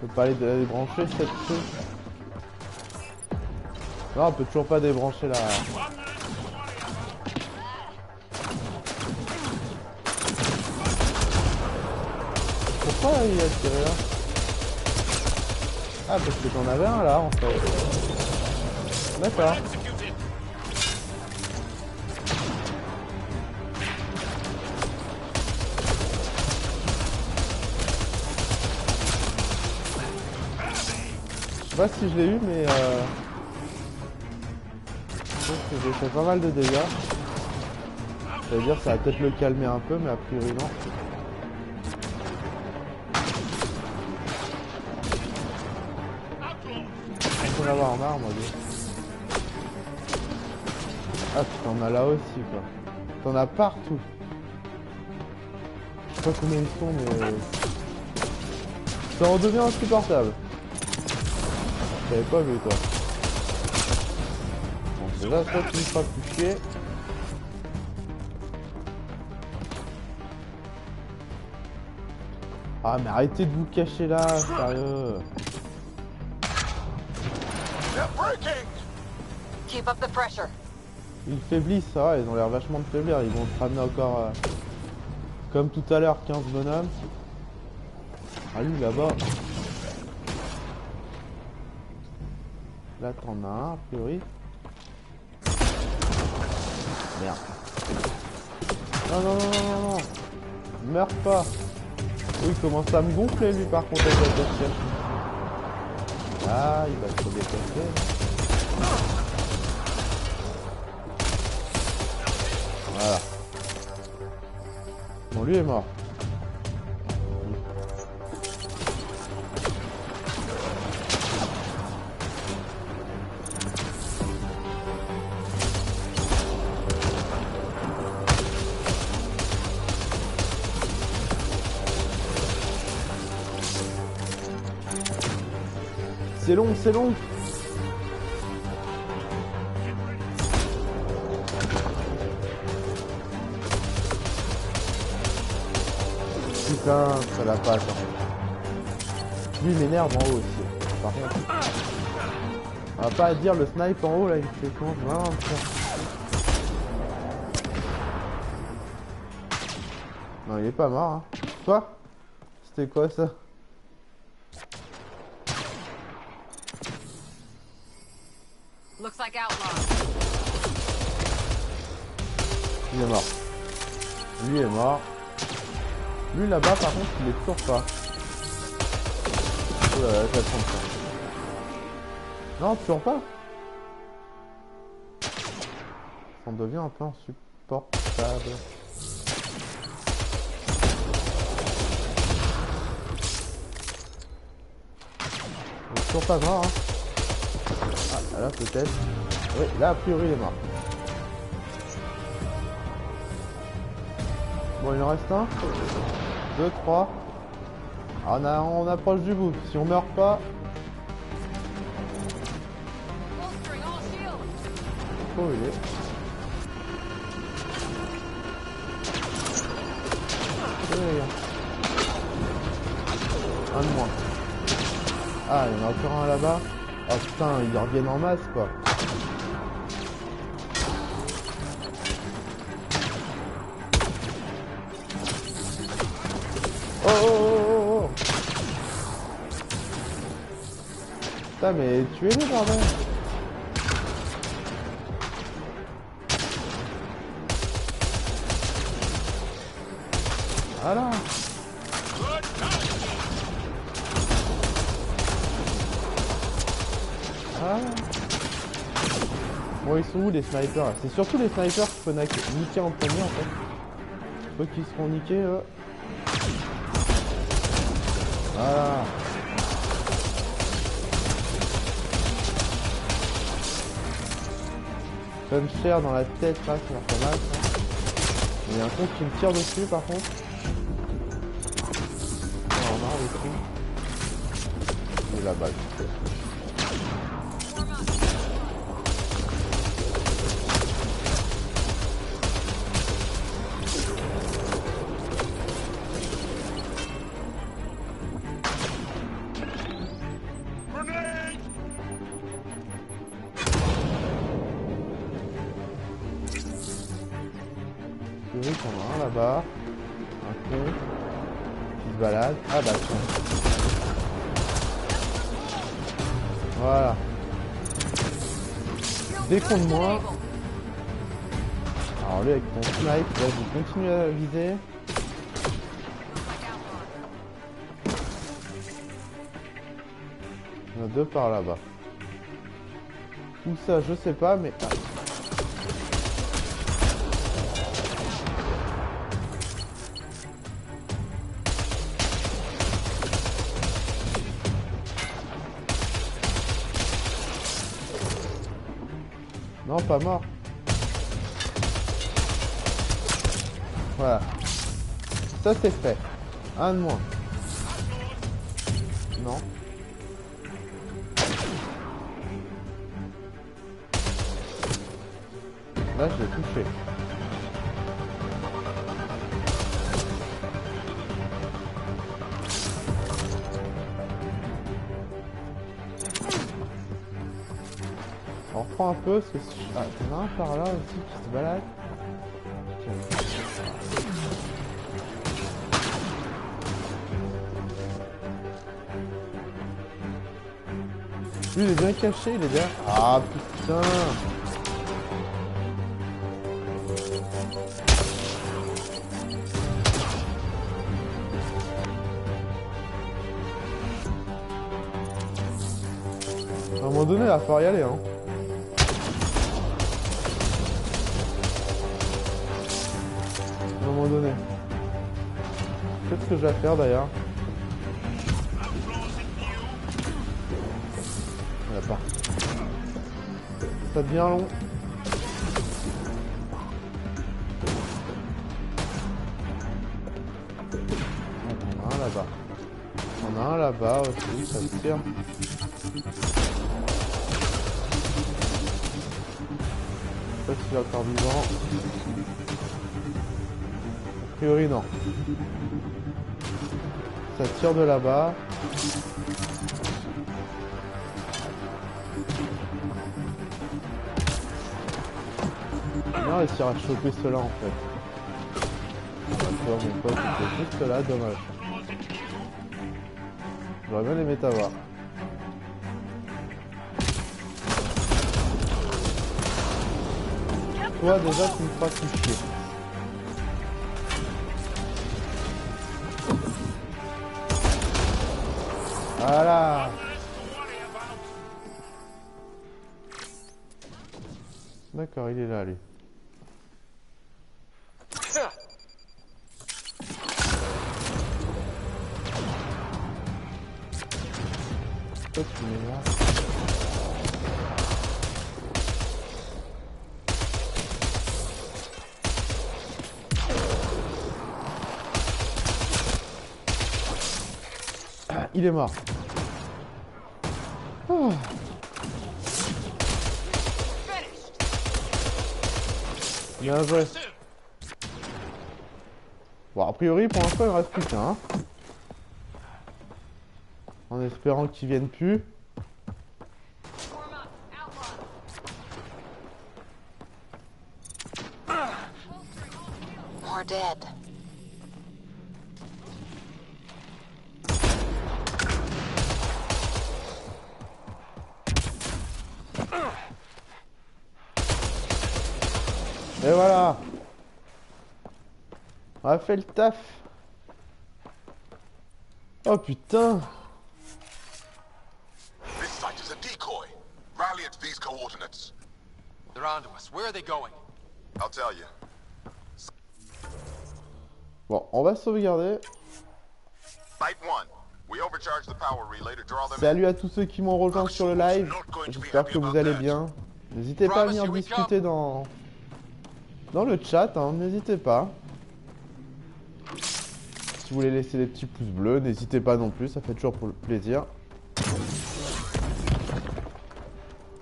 On peut pas aller débrancher cette truc. Non, on peut toujours pas débrancher la... Pourquoi il a tiré là? Ah, parce que t'en avais un là en fait. D'accord. Je sais pas si je l'ai eu, mais je pense que j'ai fait pas mal de dégâts. Ça veut dire que ça va peut-être le calmer un peu, mais a priori non. Je vais avoir marre, moi. Ah, tu t'en as là aussi, quoi. T'en as partout. Je sais pas combien ils sont, mais... Ça en devient insupportable. J'avais pas vu, toi. Bon, déjà, ça, tu me feras plus chier. Ah, mais arrêtez de vous cacher là, sérieux. Keep up the pressure. Ils faiblissent, ça va, ils ont l'air vachement de faiblir. Ils vont te ramener encore, comme tout à l'heure, 15 bonhommes. Ah, lui, là-bas. Là, t'en as un, a priori. Merde. Non, non, non, non, non, non. Meurs pas. Oui, il commence à me gonfler, lui, par contre, avec la question. Ah, il va se déplacer. Voilà. Bon, lui est mort. C'est long, c'est long. Putain, ça l'a pas, attends. Lui, il m'énerve en haut aussi. Par contre, on va pas dire le snipe en haut, là, il fait comment vraiment faire. Non, il est pas mort, hein. Quoi? C'était quoi, ça? Looks like outlaw. Il est mort. Lui est mort. Lui là-bas par contre il est toujours pas. Oh là là, je vais prendre ça. Non, toujours pas. Ça en devient un peu insupportable. Il est toujours pas mort, hein. Ah, là peut-être. Oui, là a priori il est mort. Bon, il en reste un. 2, 3. Ah, on approche du bout. Si on meurt pas... Oh, il est... Un de moins. Ah, il y en a encore un là-bas. Oh putain, ils reviennent en masse quoi. Oh oh oh oh oh. Putain mais tuez-les bordel. Voilà. Ah. Bon, ils sont où les snipers là? C'est surtout les snipers qu'il faut niquer en premier en fait. Faut qu'ils se font niquer. Voilà. Donne cher dans la tête là, ça leur fait mal ça. Il y a un con qui me tire dessus par contre. Oh, on a dessus. Et la balle. On a un là-bas, un con qui se balade. Ah bah tiens. Voilà. Décompte-moi. Alors lui avec ton snipe, là je vais continuer à viser. Il y en a deux par là-bas. Où ça je sais pas mais... Ah. Non, pas mort. Voilà. Ça c'est fait. Un de moins. Non. Là, je l'ai touché. On reprend un peu, parce que... Ah, t'en as un par là aussi qui se balade. Lui, il est bien caché, il est derrière. Ah, putain. À un moment donné, il va falloir y aller, hein. À un moment donné. Peut-être ce que je vais faire d'ailleurs. Voilà, pas. Ça devient long. On a un là-bas. On a un là-bas aussi, ça me tire. Je sais pas s'il est encore vivant. A priori non. Ça tire de là-bas. On va réussir à choper cela en fait. D'accord mon pote, c'était juste là, dommage. J'aurais bien aimé t'avoir. Toi déjà tu me feras tout chier. Voilà. D'accord, il est là lui. Toi tu mets là. Il est mort. Oh. Bien joué. Bon, a priori, pour l'instant, il ne reste plus qu'un. Hein. En espérant qu'ils viennent plus. More dead. Et voilà. On a fait le taf. Oh putain. This site is a decoy. Rally at these coordinates. They're onto us. Where are they going? I'll tell you. Bon, on va sauvegarder. Site 1. We overcharge the power relay to draw them in. Salut à tous ceux qui m'ont rejoint sur le live. J'espère que vous allez bien. N'hésitez pas à venir discuter dans le chat, hein, n'hésitez pas. Si vous voulez laisser des petits pouces bleus, n'hésitez pas non plus, ça fait toujours plaisir.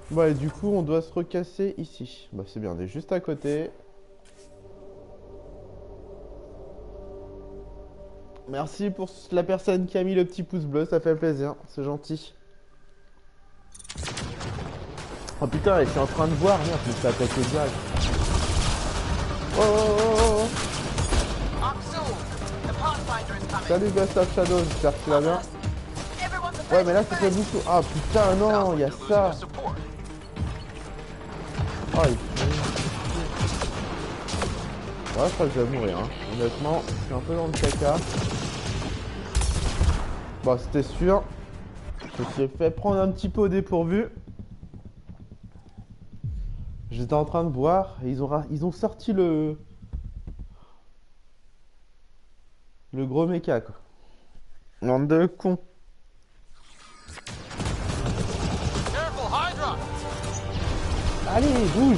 Bon et du coup on doit se recasser ici. Bah c'est bien, on est juste à côté. Merci pour la personne qui a mis le petit pouce bleu, ça fait plaisir, c'est gentil. Oh putain, je suis en train de voir, merde, je me suis attaqué direct. Oh oh oh oh. Salut Ghost of Shadow, j'espère que tu vas bien. Ouais mais là ça fait beaucoup. Ah putain non, il y a ça. Oh il fait... Ouais je crois que je vais mourir hein. Honnêtement, je suis un peu dans le caca. Bon c'était sûr. Je me suis fait prendre un petit peu au dépourvu. J'étais en train de boire et ils ont sorti le gros méca quoi. Bande de cons. Allez, bouge.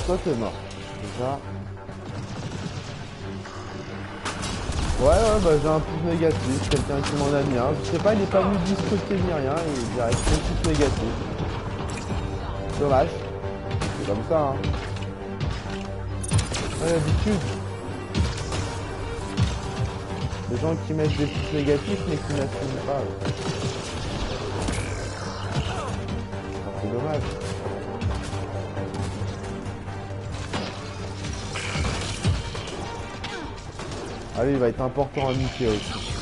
Toi t'es mort. Déjà. Ouais bah j'ai un pouce négatif, quelqu'un qui m'en a mis un. Je sais pas, il est pas venu discuter ni rien, il direct un pouce négatif. Dommage. C'est comme ça hein. Ouais, d'habitude. Les gens qui mettent des pouces négatifs mais qui n'assument pas. C'est dommage. Allez, il va être important à niquer aussi.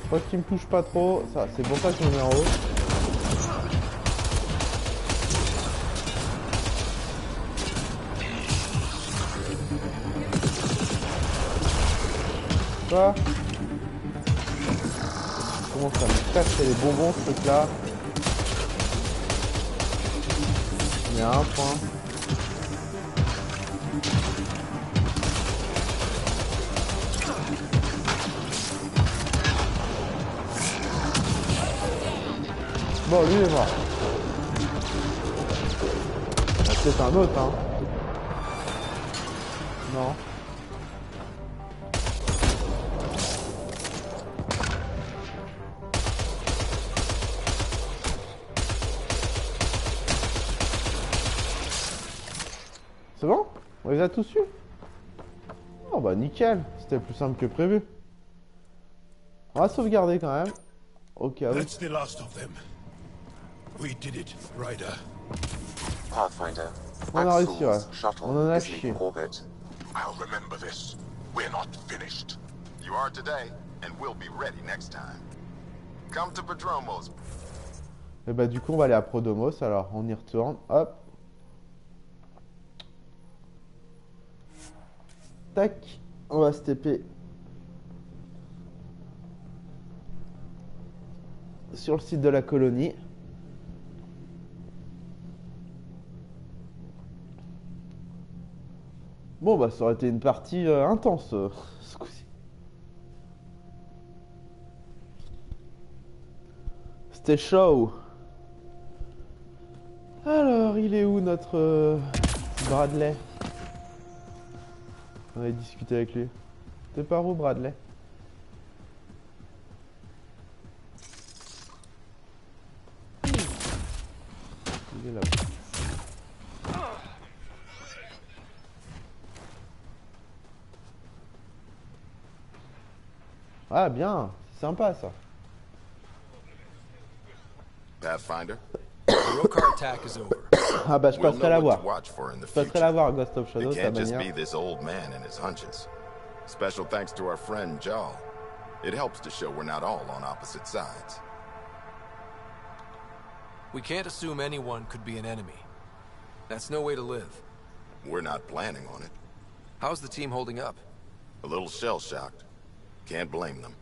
Je crois qu'il me touche pas trop. Ça, c'est pour ça qu'on est en haut. Quoi? Comment ça me casse les bonbons ce truc là? Il y a un point. Bon, lui il est mort. Il y a peut-être un autre, hein. Non. C'est bon? On les a tous eu? Oh bah nickel. C'était plus simple que prévu. On va sauvegarder quand même. Au cas où. That's the last of them. We did it, Ryder. Pathfinder. On a réussi, ouais. Shuttle On en a is chié. leaving orbit. I'll remember this. We're not finished. You are today, and we'll be ready next time. Come to Prodromos. Et bah du coup on va aller à Prodromos, alors on y retourne, hop. Tac, on va se TP sur le site de la colonie. Bon bah ça aurait été une partie intense ce coup-ci. C'était chaud. Alors il est où notre Bradley? On avait discuté avec lui. T'es par où Bradley? Il est là. Ah bien, c'est sympa ça. Pathfinder. The Rokar attack is over. Ah bah je passerai la voir. Je passerai la voir Ghost of Shadow, It sa can't just manière. be this old man and his hunches. Special thanks to our friend Jarl. It helps to show we're not all on opposite sides. We can't assume anyone could be an enemy. That's no way to live. We're not planning on it. How's the team holding up? A little shell-shocked. Can't blame them.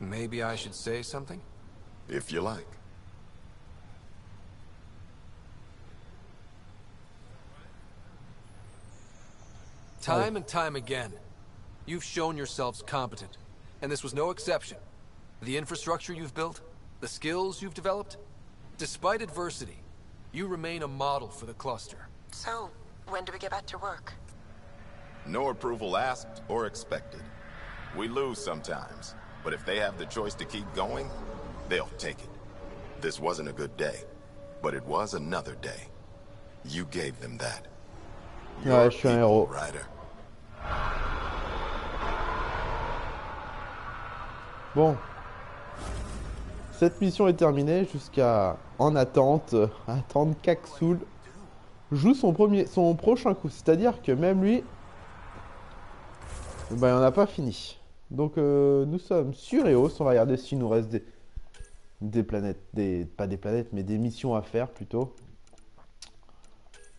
Maybe I should say something? If you like. Time and time again, you've shown yourselves competent, and this was no exception. The infrastructure you've built, the skills you've developed, despite adversity, you remain a model for the cluster. So, when do we get back to work? No approval asked or expected. We lose sometimes, but if they have the choice to keep going, they'll take it. This wasn't a good day, but it was another day. You gave them that. Ouais, je suis un héros. Ryder. Bon. Cette mission est terminée jusqu'à, en attente, attendre qu'Axul joue son prochain coup. C'est-à-dire que même lui, ben, il n'en a pas fini. Donc nous sommes sur Eos. On va regarder s'il nous reste des planètes, pas des planètes, mais des missions à faire plutôt.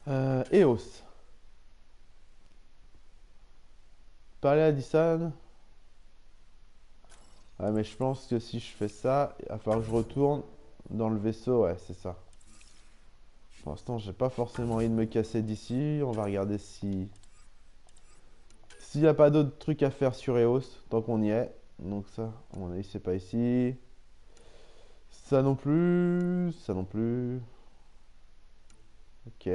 Eos. Parler à Dyson. Ouais, mais je pense que si je fais ça, il va falloir que je retourne dans le vaisseau. Ouais, c'est ça. Pour l'instant, j'ai pas forcément envie de me casser d'ici. On va regarder si... S'il n'y a pas d'autres trucs à faire sur Eos, tant qu'on y est. Donc ça, à mon avis, c'est pas ici. Ça non plus. Ça non plus. Ok.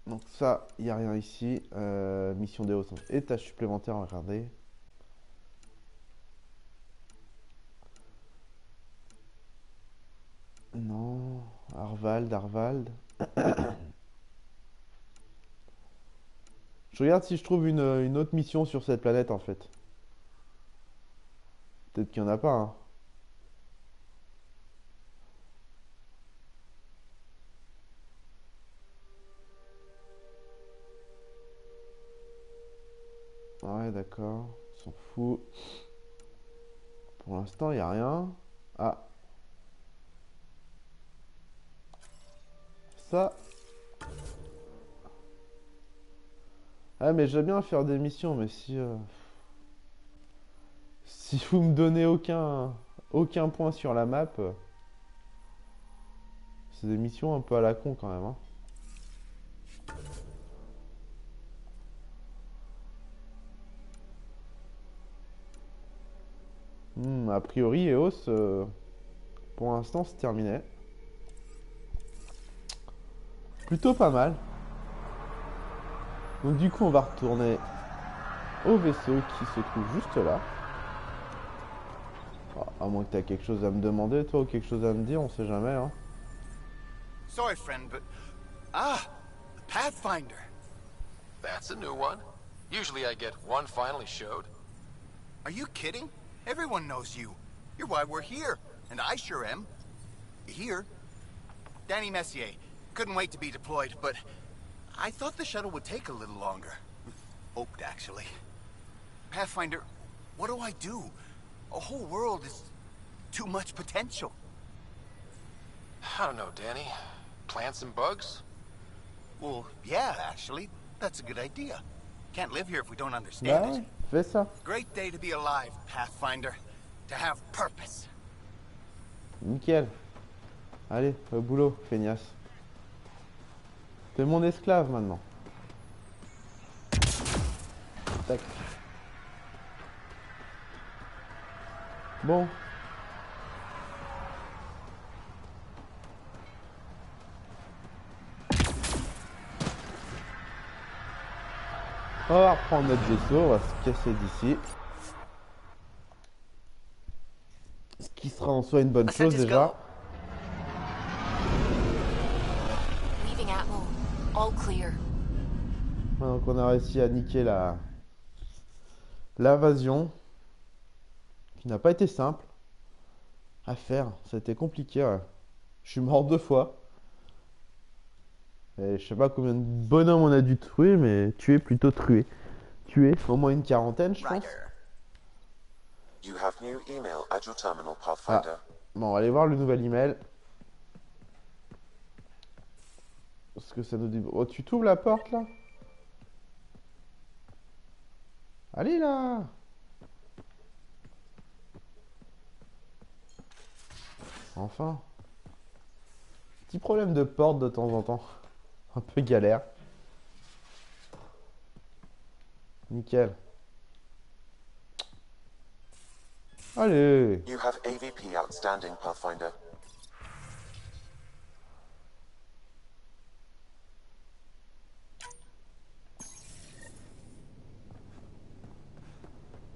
Donc ça, il n'y a rien ici. Mission d'Eos. Étage supplémentaire, on va regarder. Non. Arvald. Je regarde si je trouve une autre mission sur cette planète en fait. Peut-être qu'il n'y en a pas, hein. Ouais, d'accord. On s'en fout. Pour l'instant, il n'y a rien. Ah. Ça. Ah, mais j'aime bien faire des missions, mais si vous me donnez aucun point sur la map, c'est des missions un peu à la con quand même, hein. A priori, Eos, pour l'instant, c'est terminé. Plutôt pas mal. Donc du coup, on va retourner au vaisseau qui se trouve juste là. Oh, à moins que tu aies quelque chose à me demander, toi, ou quelque chose à me dire, on sait jamais, hein. Sorry, friend, but... Ah! The Pathfinder! That's a new one. Usually I get one finally showed. Are you kidding? Everyone knows you. You're why we're here. And I sure am. Here. Danny Messier. Couldn't wait to be deployed, but... I thought the shuttle would take a little longer. Hoped, actually. Pathfinder, what do I do? A whole world is... too much potential. I don't know, Danny. Plants and bugs? Well, yeah, actually. That's a good idea. Can't live here if we don't understand it. Fais ça. Great day to be alive, Pathfinder. To have purpose. Nickel. Allez, au boulot, feignasse. T'es mon esclave maintenant. Tac. Bon. On va reprendre notre vaisseau, on va se casser d'ici. Ce qui sera en soi une bonne chose déjà. Donc on a réussi à niquer l'invasion. Qui n'a pas été simple à faire. C'était compliqué, ouais. Je suis mort 2 fois. Et je sais pas combien de bonhommes on a dû tuer, mais tuer plutôt tuer. Tuer au moins une quarantaine, je pense. You have new email at your terminal, Pathfinder. Ah. Bon, on va aller voir le nouvel email. Parce que ça nous dit... Oh, tu t'ouvres la porte là? Allez là! Enfin. Petit problème de porte de temps en temps. Un peu galère. Nickel. Allez! You have AVP outstanding, Pathfinder.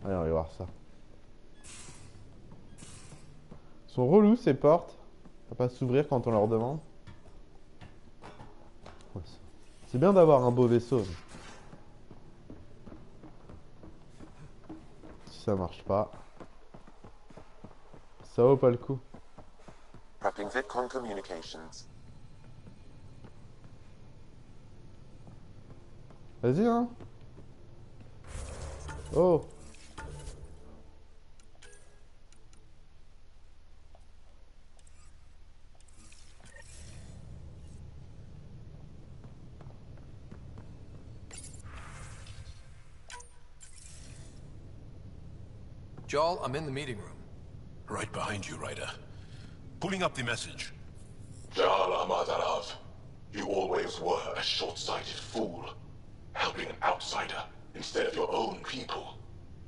Allez, on va voir ça. Ils sont relous ces portes. Ça va pas s'ouvrir quand on leur demande. C'est bien d'avoir un beau vaisseau. Mais... si ça marche pas, ça vaut pas le coup. Prepping VidCon communications. Vas-y, hein. Oh. Jarl, I'm in the meeting room. Right behind you, Ryder. Pulling up the message. Jarl Amadarav, you always were a short-sighted fool. Helping an outsider instead of your own people.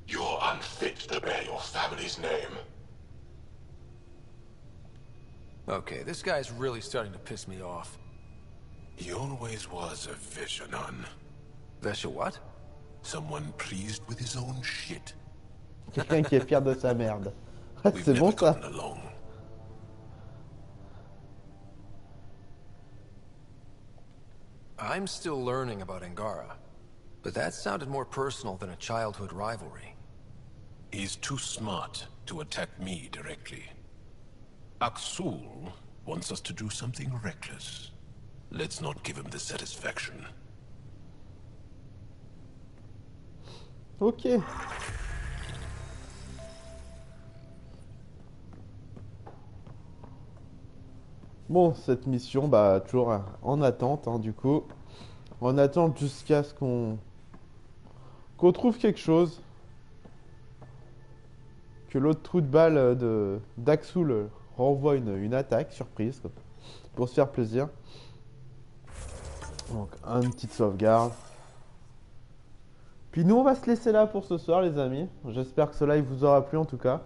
You're unfit to bear your family's name. Okay, this guy's really starting to piss me off. He always was a fisherman. Vesha what? Someone pleased with his own shit. Quelqu'un qui est fier de sa merde. C'est bon ça. I'm still learning about Angara, but that sounded more personal than a childhood rivalry. He's too smart to attack me directly. Aksul wants us to do something reckless. Let's not give him the satisfaction. Ok. Bon, cette mission, bah, toujours en attente, hein, du coup. On attend jusqu'à ce qu'on trouve quelque chose. Que l'autre trou de balle d'Aksul renvoie une attaque, surprise, quoi, pour se faire plaisir. Donc, une petite sauvegarde. Puis nous, on va se laisser là pour ce soir, les amis. J'espère que ce live vous aura plu, en tout cas.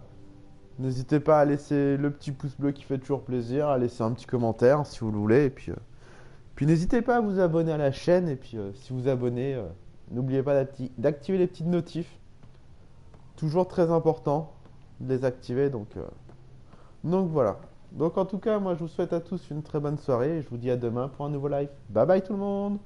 N'hésitez pas à laisser le petit pouce bleu qui fait toujours plaisir, à laisser un petit commentaire si vous le voulez. Et puis n'hésitez pas à vous abonner à la chaîne. Et puis si vous abonnez, n'oubliez pas d'activer les petites notifs. Toujours très important de les activer. Donc voilà. Donc en tout cas, moi je vous souhaite à tous une très bonne soirée. Et je vous dis à demain pour un nouveau live. Bye bye tout le monde!